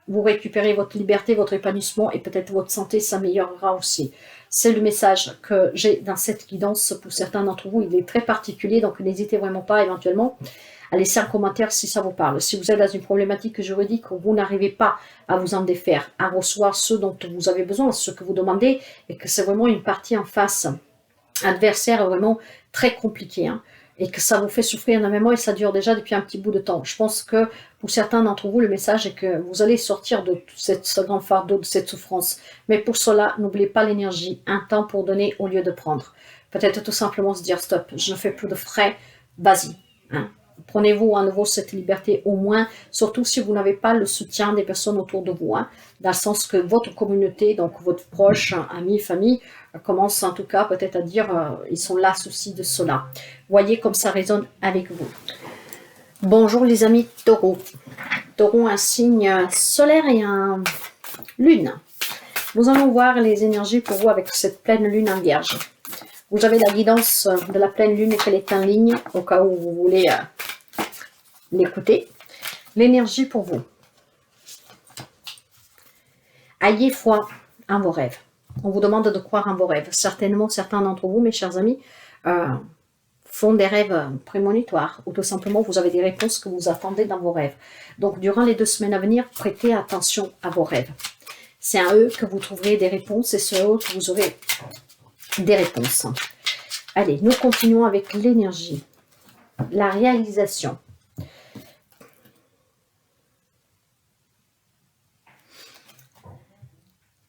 vous récupérez votre liberté, votre épanouissement et peut-être votre santé s'améliorera aussi. C'est le message que j'ai dans cette guidance pour certains d'entre vous. Il est très particulier, donc n'hésitez vraiment pas éventuellement à laisser un commentaire si ça vous parle. Si vous êtes dans une problématique juridique où vous n'arrivez pas à vous en défaire, à recevoir ce dont vous avez besoin, ce que vous demandez, et que c'est vraiment une partie en face adversaire vraiment très compliquée, hein, et que ça vous fait souffrir énormément et ça dure déjà depuis un petit bout de temps. Je pense que pour certains d'entre vous, le message est que vous allez sortir de ce grand fardeau, de cette souffrance. Mais pour cela, n'oubliez pas l'énergie, un temps pour donner au lieu de prendre. Peut-être tout simplement se dire stop, je ne fais plus de frais, vas-y. Hein. Prenez-vous à nouveau cette liberté au moins, surtout si vous n'avez pas le soutien des personnes autour de vous, hein, dans le sens que votre communauté, donc votre proche, amis, famille, commence en tout cas peut-être à dire ils sont là soucis de cela. Voyez comme ça résonne avec vous. Bonjour les amis Taureau. Taureau, un signe solaire et un lune. Nous allons voir les énergies pour vous avec cette pleine lune en Vierge. Vous avez la guidance de la pleine lune et qu'elle est en ligne au cas où vous voulez l'écouter. L'énergie pour vous. Ayez foi en vos rêves. On vous demande de croire en vos rêves. Certainement, certains d'entre vous, mes chers amis, font des rêves prémonitoires ou tout simplement, vous avez des réponses que vous attendez dans vos rêves. Donc, durant les 2 semaines à venir, prêtez attention à vos rêves. C'est à eux que vous trouverez des réponses et c'est à eux que vous aurez des réponses. Allez, nous continuons avec l'énergie. La réalisation.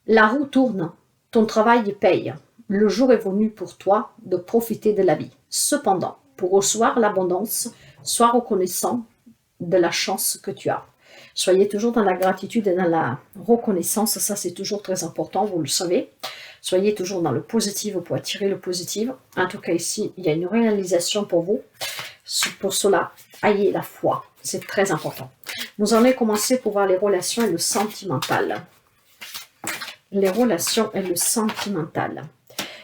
La roue tourne, ton travail paye. Le jour est venu pour toi de profiter de la vie. Cependant, pour recevoir l'abondance, sois reconnaissant de la chance que tu as. Soyez toujours dans la gratitude et dans la reconnaissance, ça c'est toujours très important, vous le savez. Soyez toujours dans le positif pour attirer le positif. En tout cas ici, il y a une réalisation pour vous. Pour cela, ayez la foi, c'est très important. Nous allons commencer pour voir les relations et le sentimental. Les relations et le sentimental.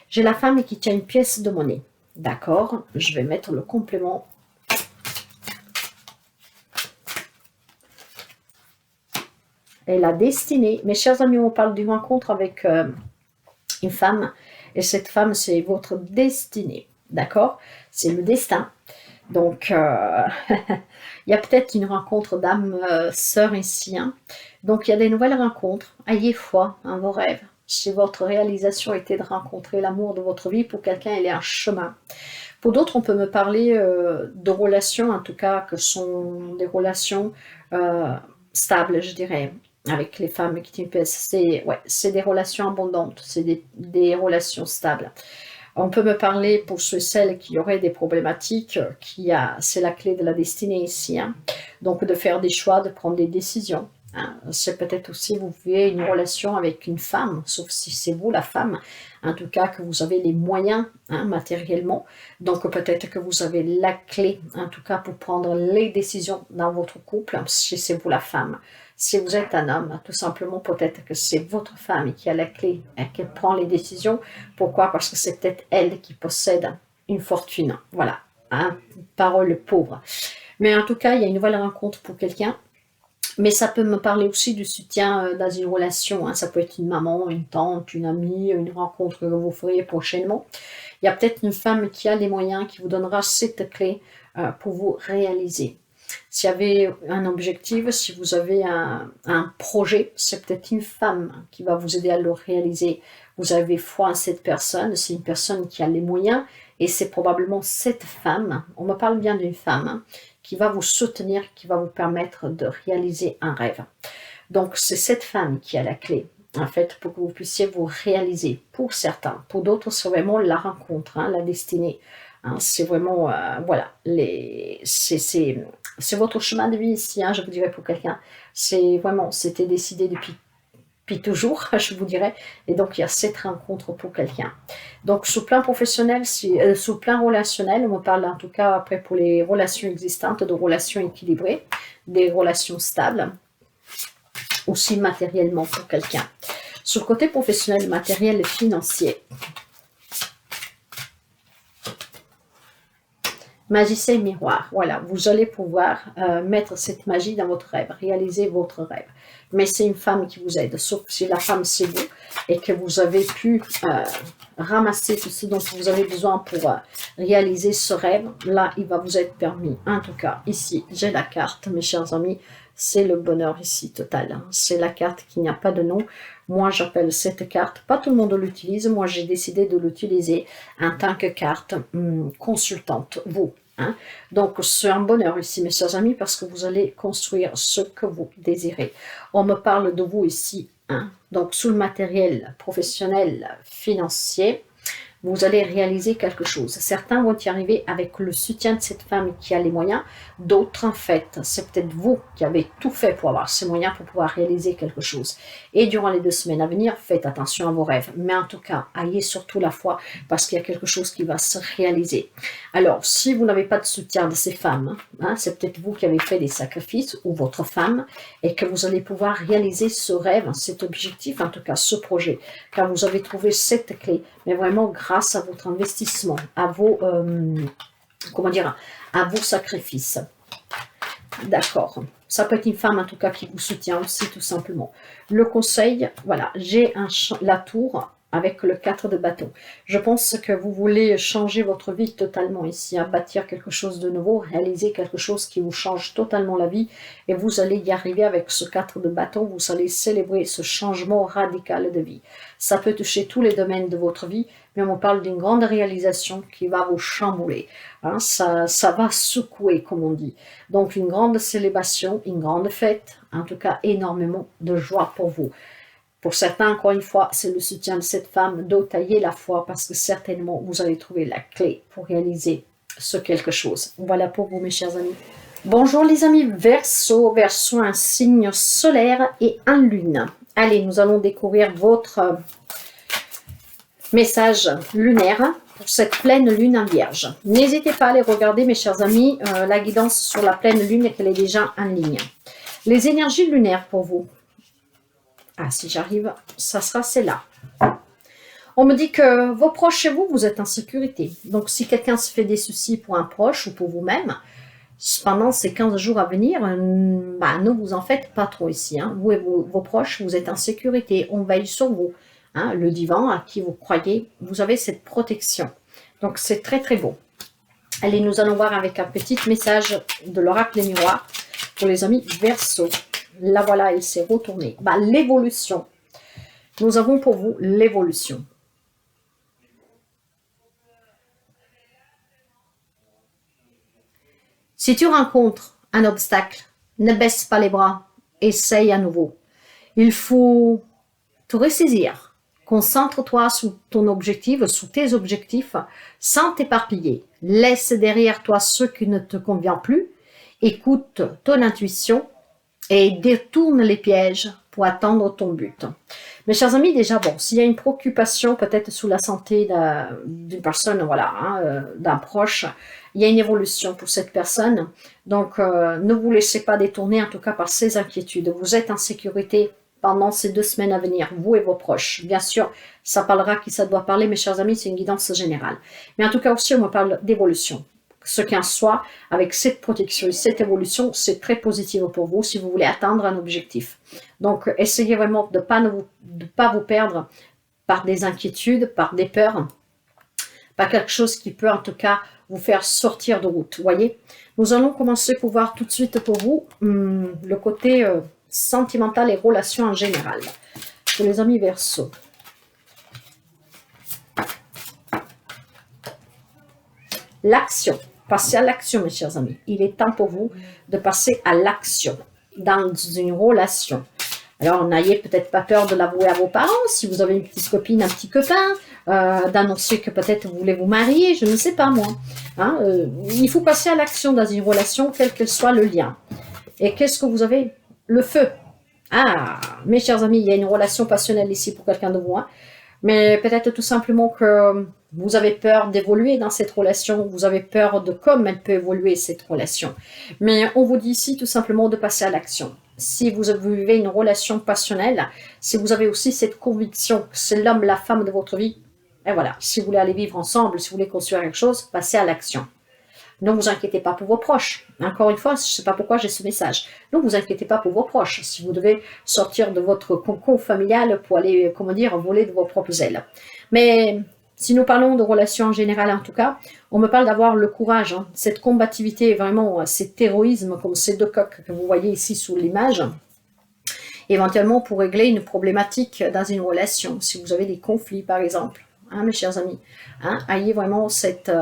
J'ai la femme qui tient une pièce de monnaie. D'accord, je vais mettre le complément. Et la destinée. Mes chers amis, on parle d'une rencontre avec une femme. Et cette femme, c'est votre destinée. D'accord? C'est le destin. Donc, il y a peut-être une rencontre d'âme sœur ici. Hein. Donc, il y a des nouvelles rencontres. Ayez foi en vos rêves. Si votre réalisation était de rencontrer l'amour de votre vie, pour quelqu'un, il est un chemin. Pour d'autres, on peut me parler de relations, en tout cas, que sont des relations stables, je dirais, avec les femmes qui TPS. C'est des relations abondantes, c'est des relations stables. On peut me parler pour ceux et celles qui auraient des problématiques, c'est la clé de la destinée ici. Hein. Donc de faire des choix, de prendre des décisions. Hein. C'est peut-être aussi, vous vivez une relation avec une femme, sauf si c'est vous la femme, en tout cas que vous avez les moyens hein, matériellement. Donc peut-être que vous avez la clé, en tout cas pour prendre les décisions dans votre couple, si c'est vous la femme. Si vous êtes un homme, tout simplement, peut-être que c'est votre femme qui a la clé et qui prend les décisions. Pourquoi? Parce que c'est peut-être elle qui possède une fortune. Voilà, hein, parole pauvre. Mais en tout cas, il y a une nouvelle rencontre pour quelqu'un. Mais ça peut me parler aussi du soutien dans une relation. Hein. Ça peut être une maman, une tante, une amie, une rencontre que vous ferez prochainement. Il y a peut-être une femme qui a les moyens, qui vous donnera cette clé pour vous réaliser. S'il y avait un objectif, si vous avez un projet, c'est peut-être une femme qui va vous aider à le réaliser. Vous avez foi en cette personne, c'est une personne qui a les moyens et c'est probablement cette femme, on me parle bien d'une femme, hein, qui va vous soutenir, qui va vous permettre de réaliser un rêve. Donc c'est cette femme qui a la clé, en fait, pour que vous puissiez vous réaliser. Pour certains, pour d'autres, c'est vraiment la rencontre, hein, la destinée. Hein, c'est vraiment, voilà, c'est votre chemin de vie ici, hein, je vous dirais pour quelqu'un. C'est vraiment, c'était décidé depuis toujours, je vous dirais. Et donc, il y a cette rencontre pour quelqu'un. Donc, sous plan professionnel, sous plan relationnel, on me parle en tout cas après pour les relations existantes, de relations équilibrées, des relations stables, aussi matériellement pour quelqu'un. Sur le côté professionnel, matériel et financier, magicien et miroir, voilà, vous allez pouvoir mettre cette magie dans votre rêve, réaliser votre rêve. mais c'est une femme qui vous aide, sauf si la femme c'est vous et que vous avez pu ramasser tout ce dont vous avez besoin pour réaliser ce rêve. Là, il va vous être permis. En tout cas, ici, j'ai la carte, mes chers amis. C'est le bonheur ici total. C'est la carte qui n'y a pas de nom. Moi, j'appelle cette carte, pas tout le monde l'utilise. Moi, j'ai décidé de l'utiliser en tant que carte consultante, vous. Hein? Donc, c'est un bonheur ici, mes chers amis, parce que vous allez construire ce que vous désirez. On me parle de vous ici, hein? Donc, sous le matériel professionnel, financier, vous allez réaliser quelque chose. Certains vont y arriver avec le soutien de cette femme qui a les moyens. D'autres, en fait, c'est peut-être vous qui avez tout fait pour avoir ces moyens pour pouvoir réaliser quelque chose. Et durant les 2 semaines à venir, faites attention à vos rêves. Mais en tout cas, ayez surtout la foi parce qu'il y a quelque chose qui va se réaliser. Alors, si vous n'avez pas de soutien de ces femmes, hein, c'est peut-être vous qui avez fait des sacrifices ou votre femme et que vous allez pouvoir réaliser ce rêve, cet objectif, en tout cas ce projet, car vous avez trouvé cette clé, mais vraiment grâce à votre investissement, à vos, comment dire, à vos sacrifices. D'accord. Ça peut être une femme en tout cas qui vous soutient aussi tout simplement. Le conseil, voilà, j'ai la tour avec le 4 de bâton. Je pense que vous voulez changer votre vie totalement ici, hein, bâtir quelque chose de nouveau, réaliser quelque chose qui vous change totalement la vie et vous allez y arriver avec ce 4 de bâton, vous allez célébrer ce changement radical de vie. Ça peut toucher tous les domaines de votre vie, mais on parle d'une grande réalisation qui va vous chambouler. Hein, ça va secouer, comme on dit. Donc une grande célébration, une grande fête, en tout cas énormément de joie pour vous. Pour certains, encore une fois, c'est le soutien de cette femme, d'autres ayez la foi parce que certainement vous allez trouver la clé pour réaliser ce quelque chose. Voilà pour vous, mes chers amis. Bonjour les amis Verseau, Verseau, un signe solaire et un lune. Allez, nous allons découvrir votre message lunaire pour cette pleine lune en vierge. N'hésitez pas à aller regarder, mes chers amis, la guidance sur la pleine lune et qu'elle est déjà en ligne. Les énergies lunaires pour vous. Ah, si j'arrive, ça sera celle-là. On me dit que vos proches chez vous, vous êtes en sécurité. Donc, si quelqu'un se fait des soucis pour un proche ou pour vous-même, pendant ces 15 jours à venir, ne vous en faites pas trop ici. Hein. Vous et vos proches, vous êtes en sécurité. On veille sur vous. Hein. Le divan à qui vous croyez, vous avez cette protection. Donc, c'est très, très beau. Allez, nous allons voir avec un petit message de l'oracle des miroirs pour les amis Verseau. Là, voilà, il s'est retourné. L'évolution. Nous avons pour vous l'évolution. Si tu rencontres un obstacle, ne baisse pas les bras. Essaye à nouveau. Il faut te ressaisir. Concentre-toi sur ton objectif, sur tes objectifs, sans t'éparpiller. Laisse derrière toi ce qui ne te convient plus. Écoute ton intuition et détourne les pièges pour atteindre ton but. Mes chers amis, déjà, bon, s'il y a une préoccupation peut-être sous la santé d'une personne, voilà, hein, d'un proche, il y a une évolution pour cette personne. Donc, ne vous laissez pas détourner, en tout cas, par ces inquiétudes. Vous êtes en sécurité pendant ces 2 semaines à venir, vous et vos proches. Bien sûr, ça parlera qui ça doit parler, mes chers amis, c'est une guidance générale. Mais en tout cas, aussi, on me parle d'évolution. Ce qu'en soit, avec cette protection et cette évolution, c'est très positif pour vous si vous voulez atteindre un objectif. Donc, essayez vraiment de ne pas vous perdre par des inquiétudes, par des peurs, par quelque chose qui peut en tout cas vous faire sortir de route. Voyez, nous allons commencer pour voir tout de suite pour vous le côté sentimental et relations en général. Pour les amis Verseau. L'action. Passez à l'action, mes chers amis. Il est temps pour vous de passer à l'action dans une relation. Alors, n'ayez peut-être pas peur de l'avouer à vos parents, si vous avez une petite copine, un petit copain, d'annoncer que peut-être vous voulez vous marier, je ne sais pas moi. Hein, il faut passer à l'action dans une relation, quel que soit le lien. Et qu'est-ce que vous avez? Le feu. Ah, mes chers amis, il y a une relation passionnelle ici pour quelqu'un de vous. Hein. Mais peut-être tout simplement que vous avez peur d'évoluer dans cette relation, vous avez peur de comment elle peut évoluer cette relation. Mais on vous dit ici tout simplement de passer à l'action. Si vous vivez une relation passionnelle, si vous avez aussi cette conviction que c'est l'homme, la femme de votre vie, et voilà, si vous voulez aller vivre ensemble, si vous voulez construire quelque chose, passez à l'action. Ne vous inquiétez pas pour vos proches. Encore une fois, je ne sais pas pourquoi j'ai ce message. Ne vous inquiétez pas pour vos proches. Si vous devez sortir de votre cocon familial pour aller, comment dire, voler de vos propres ailes. Mais si nous parlons de relations en général, en tout cas, on me parle d'avoir le courage, hein, cette combativité, vraiment cet héroïsme, comme ces deux coqs que vous voyez ici sous l'image, éventuellement pour régler une problématique dans une relation, si vous avez des conflits par exemple, hein, mes chers amis, hein, ayez vraiment cette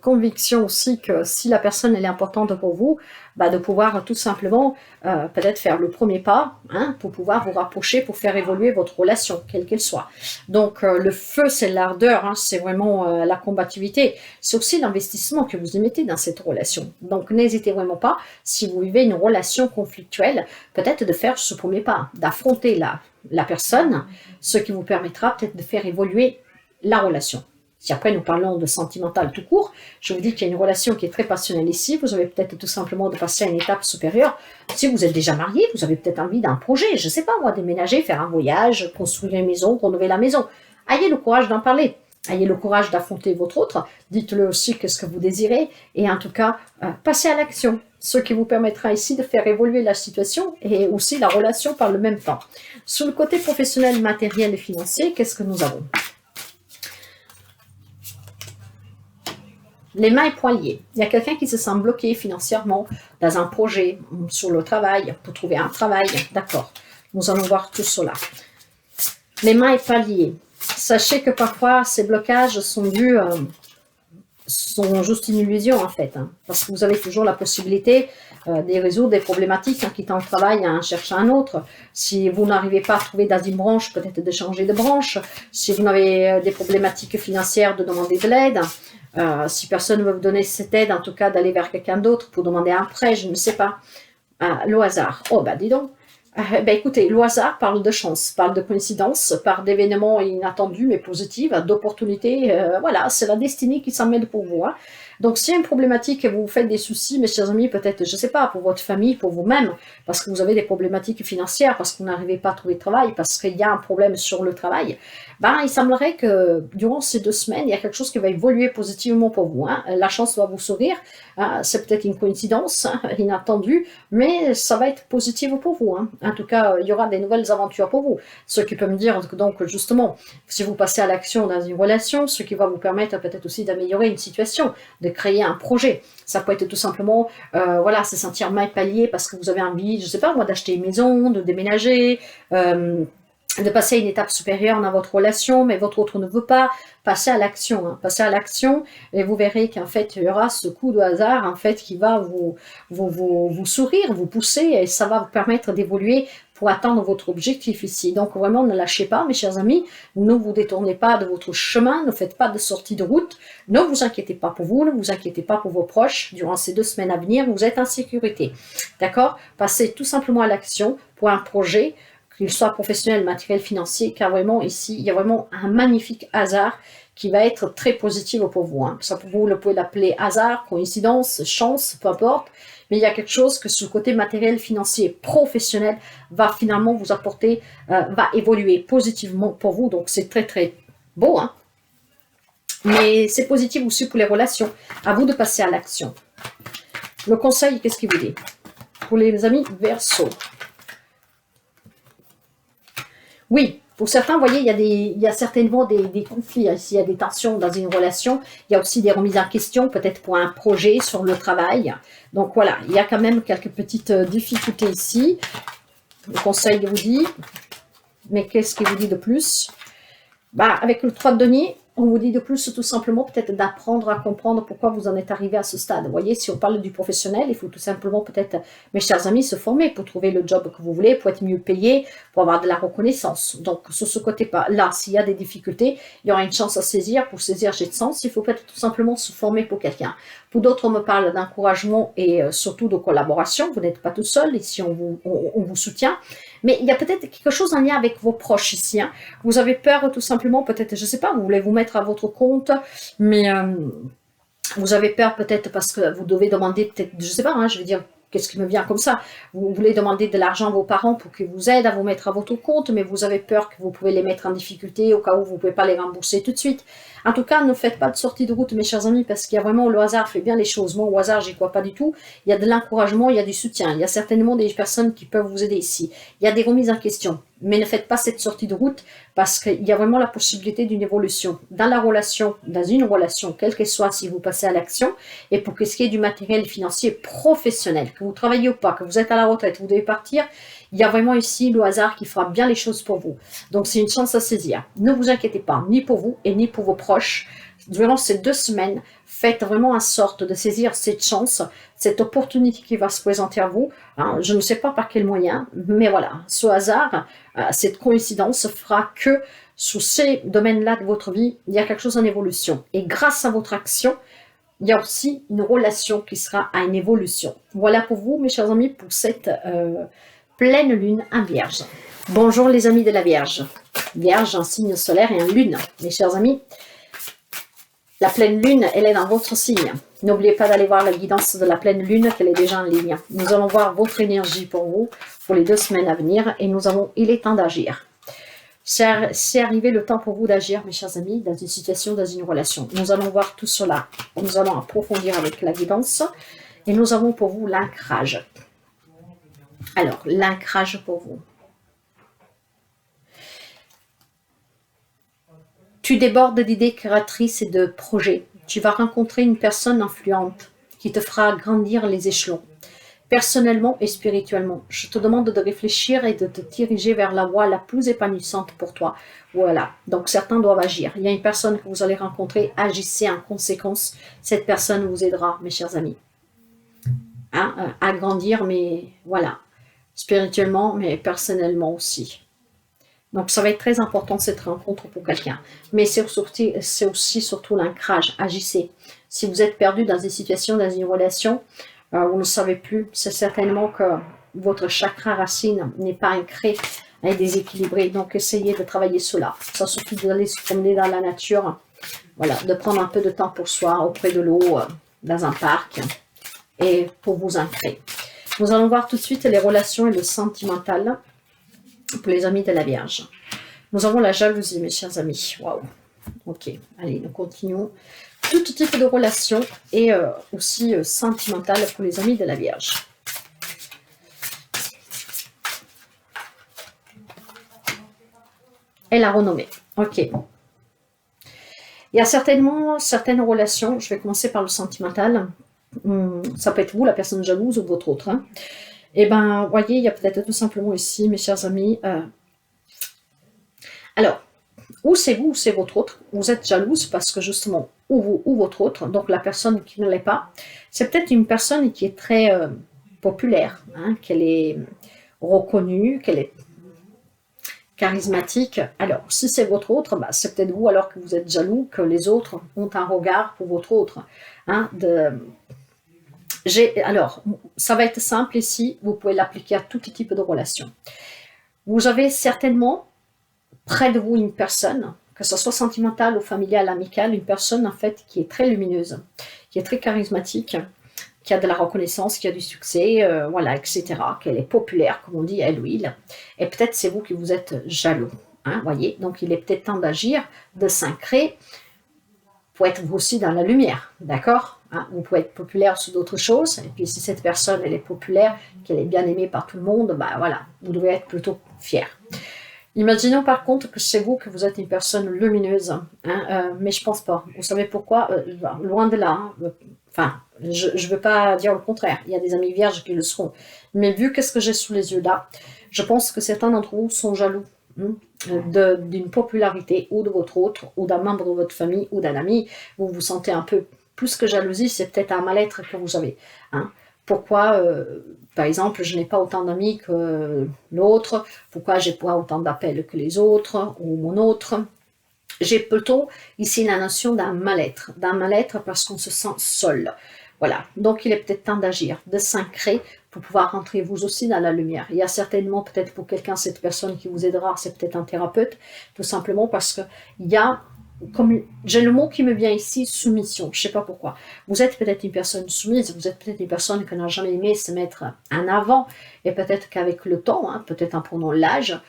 conviction aussi que si la personne elle est importante pour vous, bah, de pouvoir tout simplement peut-être faire le premier pas, hein, pour pouvoir vous rapprocher, pour faire évoluer votre relation, quelle qu'elle soit. Donc le feu, c'est l'ardeur, hein, c'est vraiment la combativité, c'est aussi l'investissement que vous y mettez dans cette relation. Donc n'hésitez vraiment pas, si vous vivez une relation conflictuelle, peut-être de faire ce premier pas, d'affronter la personne, ce qui vous permettra peut-être de faire évoluer la relation. Si après nous parlons de sentimental tout court, je vous dis qu'il y a une relation qui est très passionnelle ici, vous avez peut-être tout simplement de passer à une étape supérieure. Si vous êtes déjà marié, vous avez peut-être envie d'un projet, je ne sais pas moi, déménager, faire un voyage, construire une maison, rénover la maison. Ayez le courage d'en parler, ayez le courage d'affronter votre autre, dites-le aussi qu'est-ce que vous désirez, et en tout cas, passez à l'action, ce qui vous permettra ici de faire évoluer la situation et aussi la relation par le même temps. Sur le côté professionnel, matériel et financier, qu'est-ce que nous avons ? Les mains et poings liés. Il y a quelqu'un qui se sent bloqué financièrement dans un projet, sur le travail, pour trouver un travail. D'accord. Nous allons voir tout cela. Les mains et poings liés. Sachez que parfois, ces blocages sont dus, sont juste une illusion en fait. Hein, parce que vous avez toujours la possibilité de résoudre des problématiques en quittant le travail et en cherchant un autre. Si vous n'arrivez pas à trouver dans une branche, peut-être de changer de branche. Si vous avez des problématiques financières, de demander de l'aide. Si personne ne veut vous donner cette aide, en tout cas d'aller vers quelqu'un d'autre pour demander un prêt, je ne sais pas. Le hasard. Oh, bah dis donc. Écoutez, le hasard parle de chance, parle de coïncidence, parle d'événements inattendus mais positifs, d'opportunités. Voilà, c'est la destinée qui s'en mêle pour vous. Hein. Donc, s'il y a une problématique et vous vous faites des soucis, mes chers amis, peut-être, je ne sais pas, pour votre famille, pour vous-même, parce que vous avez des problématiques financières, parce que vous n'arrivez pas à trouver de travail, parce qu'il y a un problème sur le travail, il semblerait que durant ces 2 semaines, il y a quelque chose qui va évoluer positivement pour vous. Hein. La chance va vous sourire. C'est peut-être une coïncidence inattendue, mais ça va être positif pour vous. Hein. En tout cas, il y aura des nouvelles aventures pour vous. Ce qui peut me dire que donc, justement, si vous passez à l'action dans une relation, ce qui va vous permettre peut-être aussi d'améliorer une situation, de créer un projet. Ça peut être tout simplement, voilà, se sentir mal palier parce que vous avez envie, je ne sais pas moi, d'acheter une maison, de déménager, de passer à une étape supérieure dans votre relation, mais votre autre ne veut pas, passer à l'action. Hein. Passez à l'action et vous verrez qu'en fait, il y aura ce coup de hasard en fait, qui va vous sourire, vous pousser et ça va vous permettre d'évoluer pour atteindre votre objectif ici. Donc vraiment, ne lâchez pas, mes chers amis, ne vous détournez pas de votre chemin, ne faites pas de sortie de route, ne vous inquiétez pas pour vous, ne vous inquiétez pas pour vos proches. Durant ces 2 semaines à venir, vous êtes en sécurité. D'accord? Passez tout simplement à l'action pour un projet, qu'il soit professionnel, matériel, financier, car vraiment ici, il y a vraiment un magnifique hasard qui va être très positif pour vous. Hein. Ça, vous pouvez l'appeler hasard, coïncidence, chance, peu importe, mais il y a quelque chose que ce côté matériel, financier, professionnel va finalement vous apporter, va évoluer positivement pour vous, donc c'est très très beau. Hein. Mais c'est positif aussi pour les relations, à vous de passer à l'action. Le conseil, qu'est-ce qu'il vous dit? Pour les amis Verseau. Oui, pour certains, vous voyez, il y a certainement des conflits, il y a des tensions dans une relation, il y a aussi des remises en question, peut-être pour un projet sur le travail. Donc voilà, il y a quand même quelques petites difficultés ici. Le conseil vous dit, mais qu'est-ce qu'il vous dit de plus? Avec le 3 de denier, on vous dit de plus tout simplement peut-être d'apprendre à comprendre pourquoi vous en êtes arrivé à ce stade. Vous voyez, si on parle du professionnel, il faut tout simplement peut-être, mes chers amis, se former pour trouver le job que vous voulez, pour être mieux payé, pour avoir de la reconnaissance. Donc, sur ce côté-là, s'il y a des difficultés, il y aura une chance à saisir. Pour saisir j'ai de sens, il faut peut-être tout simplement se former pour quelqu'un. Pour d'autres, on me parle d'encouragement et surtout de collaboration. Vous n'êtes pas tout seul, ici on vous soutient. Mais il y a peut-être quelque chose en lien avec vos proches ici. Hein. Vous avez peur tout simplement, peut-être, je ne sais pas, vous voulez vous mettre à votre compte, mais vous avez peur peut-être parce que vous devez demander peut-être, je ne sais pas, hein, je veux dire, qu'est-ce qui me vient comme ça? Vous voulez demander de l'argent à vos parents pour qu'ils vous aident à vous mettre à votre compte, mais vous avez peur que vous pouvez les mettre en difficulté au cas où vous ne pouvez pas les rembourser tout de suite. En tout cas, ne faites pas de sortie de route, mes chers amis, parce qu'il y a vraiment, le hasard fait bien les choses. Moi, au hasard, j'y crois pas du tout. Il y a de l'encouragement, il y a du soutien. Il y a certainement des personnes qui peuvent vous aider ici. Il y a des remises en question. Mais ne faites pas cette sortie de route parce qu'il y a vraiment la possibilité d'une évolution dans la relation, dans une relation, quelle qu'elle soit, si vous passez à l'action. Et pour ce qui est du matériel financier professionnel, que vous travaillez ou pas, que vous êtes à la retraite, vous devez partir, il y a vraiment ici le hasard qui fera bien les choses pour vous. Donc c'est une chance à saisir. Ne vous inquiétez pas, ni pour vous et ni pour vos proches. Durant ces 2 semaines, faites vraiment en sorte de saisir cette chance, cette opportunité qui va se présenter à vous. Hein, je ne sais pas par quel moyen, mais voilà, ce hasard, cette coïncidence fera que sous ces domaines-là de votre vie, il y a quelque chose en évolution. Et grâce à votre action, il y a aussi une relation qui sera à une évolution. Voilà pour vous, mes chers amis, pour cette pleine lune en Vierge. Bonjour les amis de la Vierge. Vierge, un signe solaire et un lune. Mes chers amis, la pleine lune, elle est dans votre signe. N'oubliez pas d'aller voir la guidance de la pleine lune, qu'elle est déjà en ligne. Nous allons voir votre énergie pour vous, pour les 2 semaines à venir, et il est temps d'agir. C'est arrivé le temps pour vous d'agir, mes chers amis, dans une situation, dans une relation. Nous allons voir tout cela. Nous allons approfondir avec la guidance, et nous avons pour vous l'ancrage. Alors, l'ancrage pour vous. Tu débordes d'idées créatrices et de projets. Tu vas rencontrer une personne influente qui te fera grandir les échelons, personnellement et spirituellement. Je te demande de réfléchir et de te diriger vers la voie la plus épanouissante pour toi. Voilà, donc certains doivent agir. Il y a une personne que vous allez rencontrer, agissez en conséquence. Cette personne vous aidera, mes chers amis, hein, à grandir, mais voilà, spirituellement, mais personnellement aussi. Donc, ça va être très important cette rencontre pour quelqu'un. Mais c'est aussi surtout l'ancrage. Agissez. Si vous êtes perdu dans des situations, dans une relation, vous ne savez plus, c'est certainement que votre chakra racine n'est pas ancré, est déséquilibré. Donc, essayez de travailler cela. Ça suffit d'aller se promener dans la nature. Voilà, de prendre un peu de temps pour soi, auprès de l'eau, dans un parc, et pour vous ancrer. Nous allons voir tout de suite les relations et le sentimental pour les amis de la Vierge. Nous avons la jalousie, mes chers amis. Waouh. Ok, allez, nous continuons. Tout type de relations et aussi sentimentales pour les amis de la Vierge. Et la renommée. Ok. Il y a certainement certaines relations, je vais commencer par le sentimental. Ça peut être vous, la personne jalouse, ou votre autre. Hein. Eh bien, voyez, il y a peut-être tout simplement ici, mes chers amis. Alors, ou c'est vous, ou c'est votre autre. Vous êtes jalouse parce que justement, ou vous, ou votre autre, donc la personne qui ne l'est pas, c'est peut-être une personne qui est très populaire, hein, qu'elle est reconnue, qu'elle est charismatique. Alors, si c'est votre autre, bah, c'est peut-être vous alors que vous êtes jaloux, que les autres ont un regard pour votre autre. Hein, alors, ça va être simple ici, vous pouvez l'appliquer à tout type de relation. Vous avez certainement près de vous une personne, que ce soit sentimentale ou familiale, amicale, une personne en fait qui est très lumineuse, qui est très charismatique, qui a de la reconnaissance, qui a du succès, voilà, etc., qu'elle est populaire, comme on dit, elle ou il. Et peut-être c'est vous qui vous êtes jaloux, hein, voyez. Donc il est peut-être temps d'agir, de s'ancrer, pour être vous aussi dans la lumière, d'accord? Hein, vous pouvez être populaire sur d'autres choses, et puis si cette personne, elle est populaire, qu'elle est bien aimée par tout le monde, bah voilà, vous devez être plutôt fier. Imaginons par contre que c'est vous, que vous êtes une personne lumineuse, hein, mais je pense pas. Vous savez pourquoi? Loin de là, hein, enfin, je ne veux pas dire le contraire, il y a des amis vierges qui le seront, mais vu qu'est-ce que j'ai sous les yeux là, je pense que certains d'entre vous sont jaloux, hein, d'une popularité, ou de votre autre, ou d'un membre de votre famille, ou d'un ami. Vous vous sentez un peu plus que jalousie, c'est peut-être un mal-être que vous avez. Hein. Pourquoi, par exemple, je n'ai pas autant d'amis que l'autre? Pourquoi j'ai pas autant d'appels que les autres, ou mon autre? J'ai plutôt ici la notion d'un mal-être parce qu'on se sent seul. Voilà, donc il est peut-être temps d'agir, de s'ancrer pour pouvoir rentrer vous aussi dans la lumière. Il y a certainement peut-être pour quelqu'un, cette personne qui vous aidera, c'est peut-être un thérapeute, tout simplement parce qu'il y a comme j'ai le mot qui me vient ici, soumission, je sais pas pourquoi. Vous êtes peut-être une personne soumise, vous êtes peut-être une personne qui n'a jamais aimé se mettre en avant, et peut-être qu'avec le temps, hein, peut-être en prenant l'âge,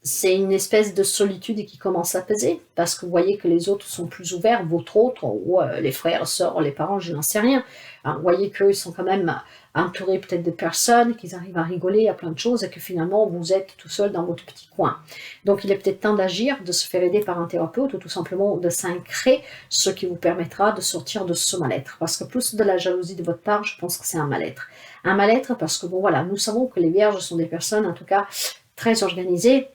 c'est une espèce de solitude qui commence à peser, parce que vous voyez que les autres sont plus ouverts, votre autre, ou les frères, sœurs, les parents, je n'en sais rien. Hein, vous voyez qu'eux, ils sont quand même entourés peut-être de personnes, qu'ils arrivent à rigoler à plein de choses, et que finalement, vous êtes tout seul dans votre petit coin. Donc, il est peut-être temps d'agir, de se faire aider par un thérapeute, ou tout simplement de s'ancrer, ce qui vous permettra de sortir de ce mal-être. Parce que plus de la jalousie de votre part, je pense que c'est un mal-être. Un mal-être parce que, bon voilà, nous savons que les vierges sont des personnes, en tout cas, très organisées,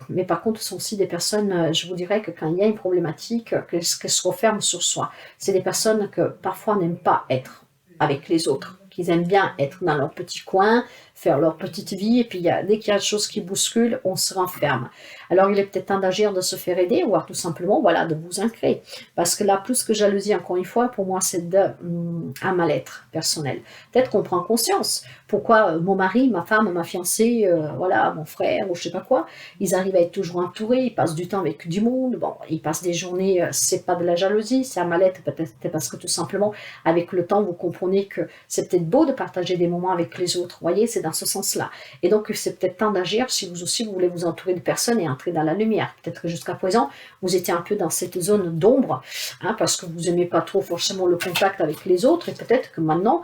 mais par contre, ce sont aussi des personnes, je vous dirais que quand il y a une problématique, qu'elles se referment sur soi. C'est des personnes que parfois n'aiment pas être avec les autres, qu'ils aiment bien être dans leur petit coin, faire leur petite vie, et puis dès qu'il y a des choses qui bousculent, on se renferme. Alors il est peut-être temps d'agir, de se faire aider, ou tout simplement, voilà, de vous ancrer. Parce que là, plus que jalousie, encore une fois, pour moi, c'est un mal-être personnel. Peut-être qu'on prend conscience. Pourquoi mon mari, ma femme, ma fiancée, voilà, mon frère, ou je sais pas quoi, ils arrivent à être toujours entourés, ils passent du temps avec du monde, bon, ils passent des journées, c'est pas de la jalousie, c'est un mal-être, peut-être parce que tout simplement, avec le temps, vous comprenez que c'est peut-être beau de partager des moments avec les autres, vous voyez, c'est dans ce sens-là. Et donc, c'est peut-être temps d'agir si vous aussi, vous voulez vous entourer de personnes et entrer dans la lumière. Peut-être que jusqu'à présent, vous étiez un peu dans cette zone d'ombre, hein, parce que vous n'aimez pas trop forcément le contact avec les autres, et peut-être que maintenant,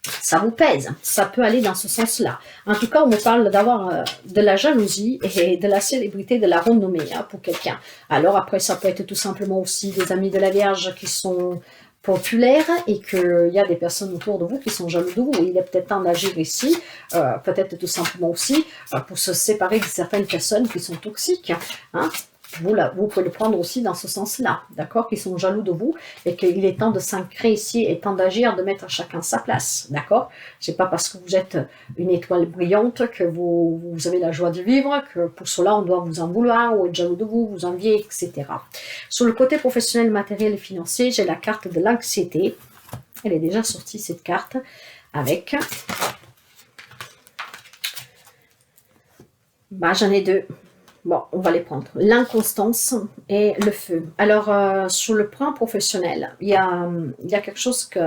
ça vous pèse, ça peut aller dans ce sens-là. En tout cas, on me parle d'avoir de la jalousie et de la célébrité, de la renommée, hein, pour quelqu'un. Alors après, ça peut être tout simplement aussi des amis de la Vierge qui sont populaires et qu'il y a des personnes autour de vous qui sont jaloux de vous. Il est peut-être temps d'agir ici, peut-être tout simplement aussi pour se séparer de certaines personnes qui sont toxiques, hein. Vous pouvez le prendre aussi dans ce sens-là, d'accord, qui sont jaloux de vous et qu'il est temps de s'ancrer ici et temps d'agir, de mettre chacun sa place, d'accord. C'est pas parce que vous êtes une étoile brillante que vous avez la joie de vivre, que pour cela on doit vous en vouloir ou être jaloux de vous, vous envier, etc. Sur le côté professionnel, matériel et financier, j'ai la carte de l'anxiété. Elle est déjà sortie cette carte avec... Bah, j'en ai deux. Bon, on va les prendre. L'inconstance et le feu. Alors, sur le plan professionnel, il y a quelque chose que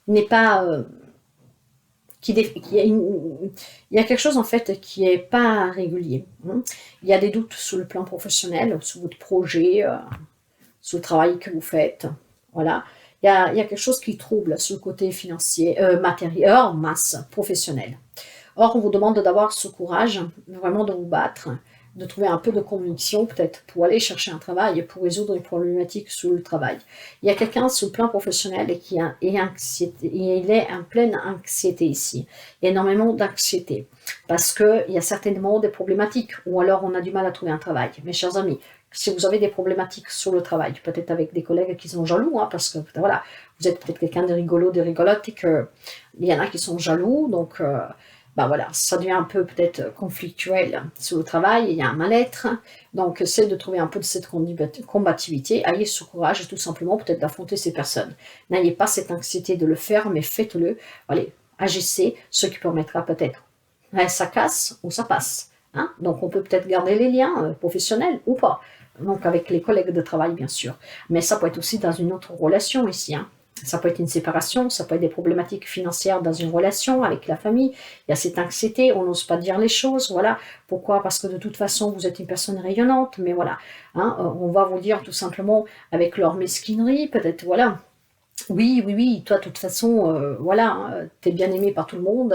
n'est pas... il y a quelque chose en fait qui n'est pas régulier. Hein. Il y a des doutes sur le plan professionnel, sur votre projet, sur le travail que vous faites. Voilà. Il y a quelque chose qui trouble sur le côté financier, matériel, masse, professionnel. Or, on vous demande d'avoir ce courage, vraiment de vous battre, de trouver un peu de conviction peut-être pour aller chercher un travail et pour résoudre les problématiques sur le travail. Il y a quelqu'un sur le plan professionnel qui est anxiété, et il est en pleine anxiété ici. Il y a énormément d'anxiété parce qu'il y a certainement des problématiques ou alors on a du mal à trouver un travail. Mes chers amis, si vous avez des problématiques sur le travail, peut-être avec des collègues qui sont jaloux, hein, parce que voilà, vous êtes peut-être quelqu'un de rigolo, de rigolote et qu'il y en a qui sont jaloux, donc... ben voilà, ça devient un peu peut-être conflictuel sur le travail, il y a un mal-être, donc essayez de trouver un peu de cette combativité, ayez ce courage tout simplement peut-être d'affronter ces personnes. N'ayez pas cette anxiété de le faire, mais faites-le, allez, agissez, ce qui permettra peut-être, ça casse ou ça passe, hein. Donc on peut peut-être garder les liens professionnels ou pas, donc avec les collègues de travail bien sûr, mais ça peut être aussi dans une autre relation ici, hein. Ça peut être une séparation, ça peut être des problématiques financières dans une relation avec la famille. Il y a cette anxiété, on n'ose pas dire les choses, voilà. Pourquoi? Parce que de toute façon, vous êtes une personne rayonnante, mais voilà. Hein, on va vous dire tout simplement avec leur mesquinerie, peut-être, voilà. Oui, toi, de toute façon, voilà, hein, t'es bien aimé par tout le monde.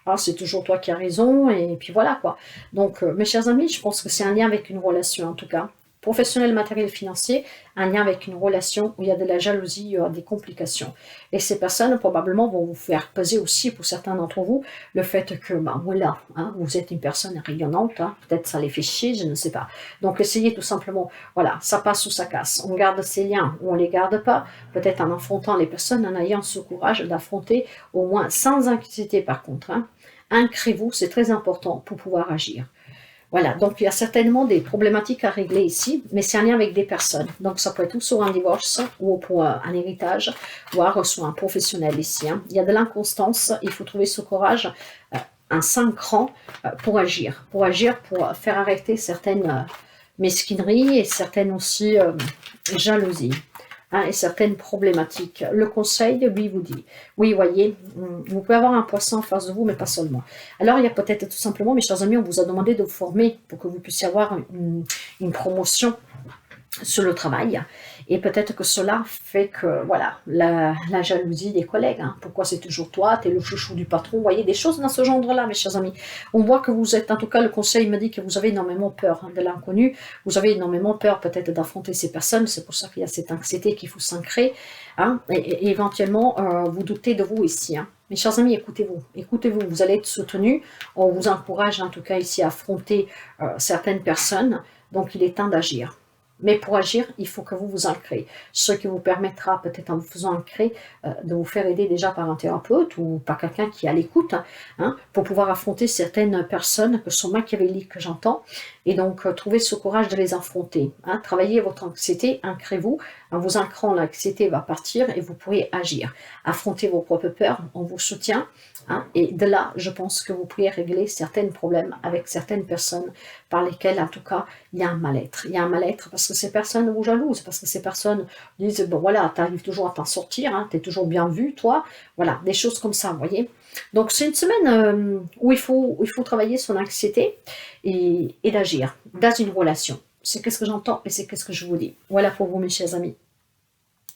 Alors, c'est toujours toi qui as raison, et puis voilà, quoi. Donc, mes chers amis, je pense que c'est un lien avec une relation, en tout cas. Professionnel, matériel, financier, un lien avec une relation où il y a de la jalousie, il y aura des complications. Et ces personnes, probablement, vont vous faire peser aussi, pour certains d'entre vous, le fait que, ben voilà, hein, vous êtes une personne rayonnante, hein, peut-être ça les fait chier, je ne sais pas. Donc, essayez tout simplement, voilà, ça passe ou ça casse. On garde ces liens ou on les garde pas, peut-être en affrontant les personnes, en ayant ce courage d'affronter, au moins sans anxiété par contre. Hein. Ancrez-vous, c'est très important pour pouvoir agir. Voilà, donc il y a certainement des problématiques à régler ici, mais c'est un lien avec des personnes. Donc ça peut être ou sur un divorce, ou pour un héritage, voire sur un professionnel ici. Hein. Il y a de l'inconstance, il faut trouver ce courage, un 5 cran pour agir, pour faire arrêter certaines mesquinerie et certaines aussi jalousies. Hein, et certaines problématiques. Le conseil, lui, vous dit, oui, voyez, vous pouvez avoir un poisson en face de vous, mais pas seulement. Alors, il y a peut-être tout simplement, mes chers amis, on vous a demandé de vous former pour que vous puissiez avoir une promotion sur le travail. Et peut-être que cela fait que, voilà, la jalousie des collègues. Hein. Pourquoi c'est toujours toi, tu es le chouchou du patron. Vous voyez, des choses dans ce genre-là, mes chers amis. On voit que vous êtes, en tout cas, le conseil me dit que vous avez énormément peur hein, de l'inconnu. Vous avez énormément peur peut-être d'affronter ces personnes. C'est pour ça qu'il y a cette anxiété qu'il faut s'ancrer. Hein, et éventuellement, vous doutez de vous ici. Hein. Mes chers amis, écoutez-vous. Écoutez-vous, vous allez être soutenus. On vous encourage, en tout cas, ici, à affronter certaines personnes. Donc, il est temps d'agir. Mais pour agir, il faut que vous vous ancrez. Ce qui vous permettra, peut-être en vous faisant ancrer, de vous faire aider déjà par un thérapeute ou par quelqu'un qui est à l'écoute, hein, pour pouvoir affronter certaines personnes que sont machiavéliques, que j'entends, et donc trouver ce courage de les affronter. Hein. Travaillez votre anxiété, ancrez-vous. En vous ancrant, l'anxiété va partir et vous pourrez agir. Affrontez vos propres peurs, on vous soutient. Hein, et de là, je pense que vous pourriez régler certains problèmes avec certaines personnes par lesquelles, en tout cas, il y a un mal-être. Il y a un mal-être parce que ces personnes vous jalousent, parce que ces personnes disent, bon voilà, tu arrives toujours à t'en sortir, hein, tu es toujours bien vu, toi. Voilà, des choses comme ça, vous voyez. Donc c'est une semaine où il faut travailler son anxiété et d'agir dans une relation. C'est qu'est-ce que j'entends et c'est qu'est-ce que je vous dis. Voilà pour vous, mes chers amis.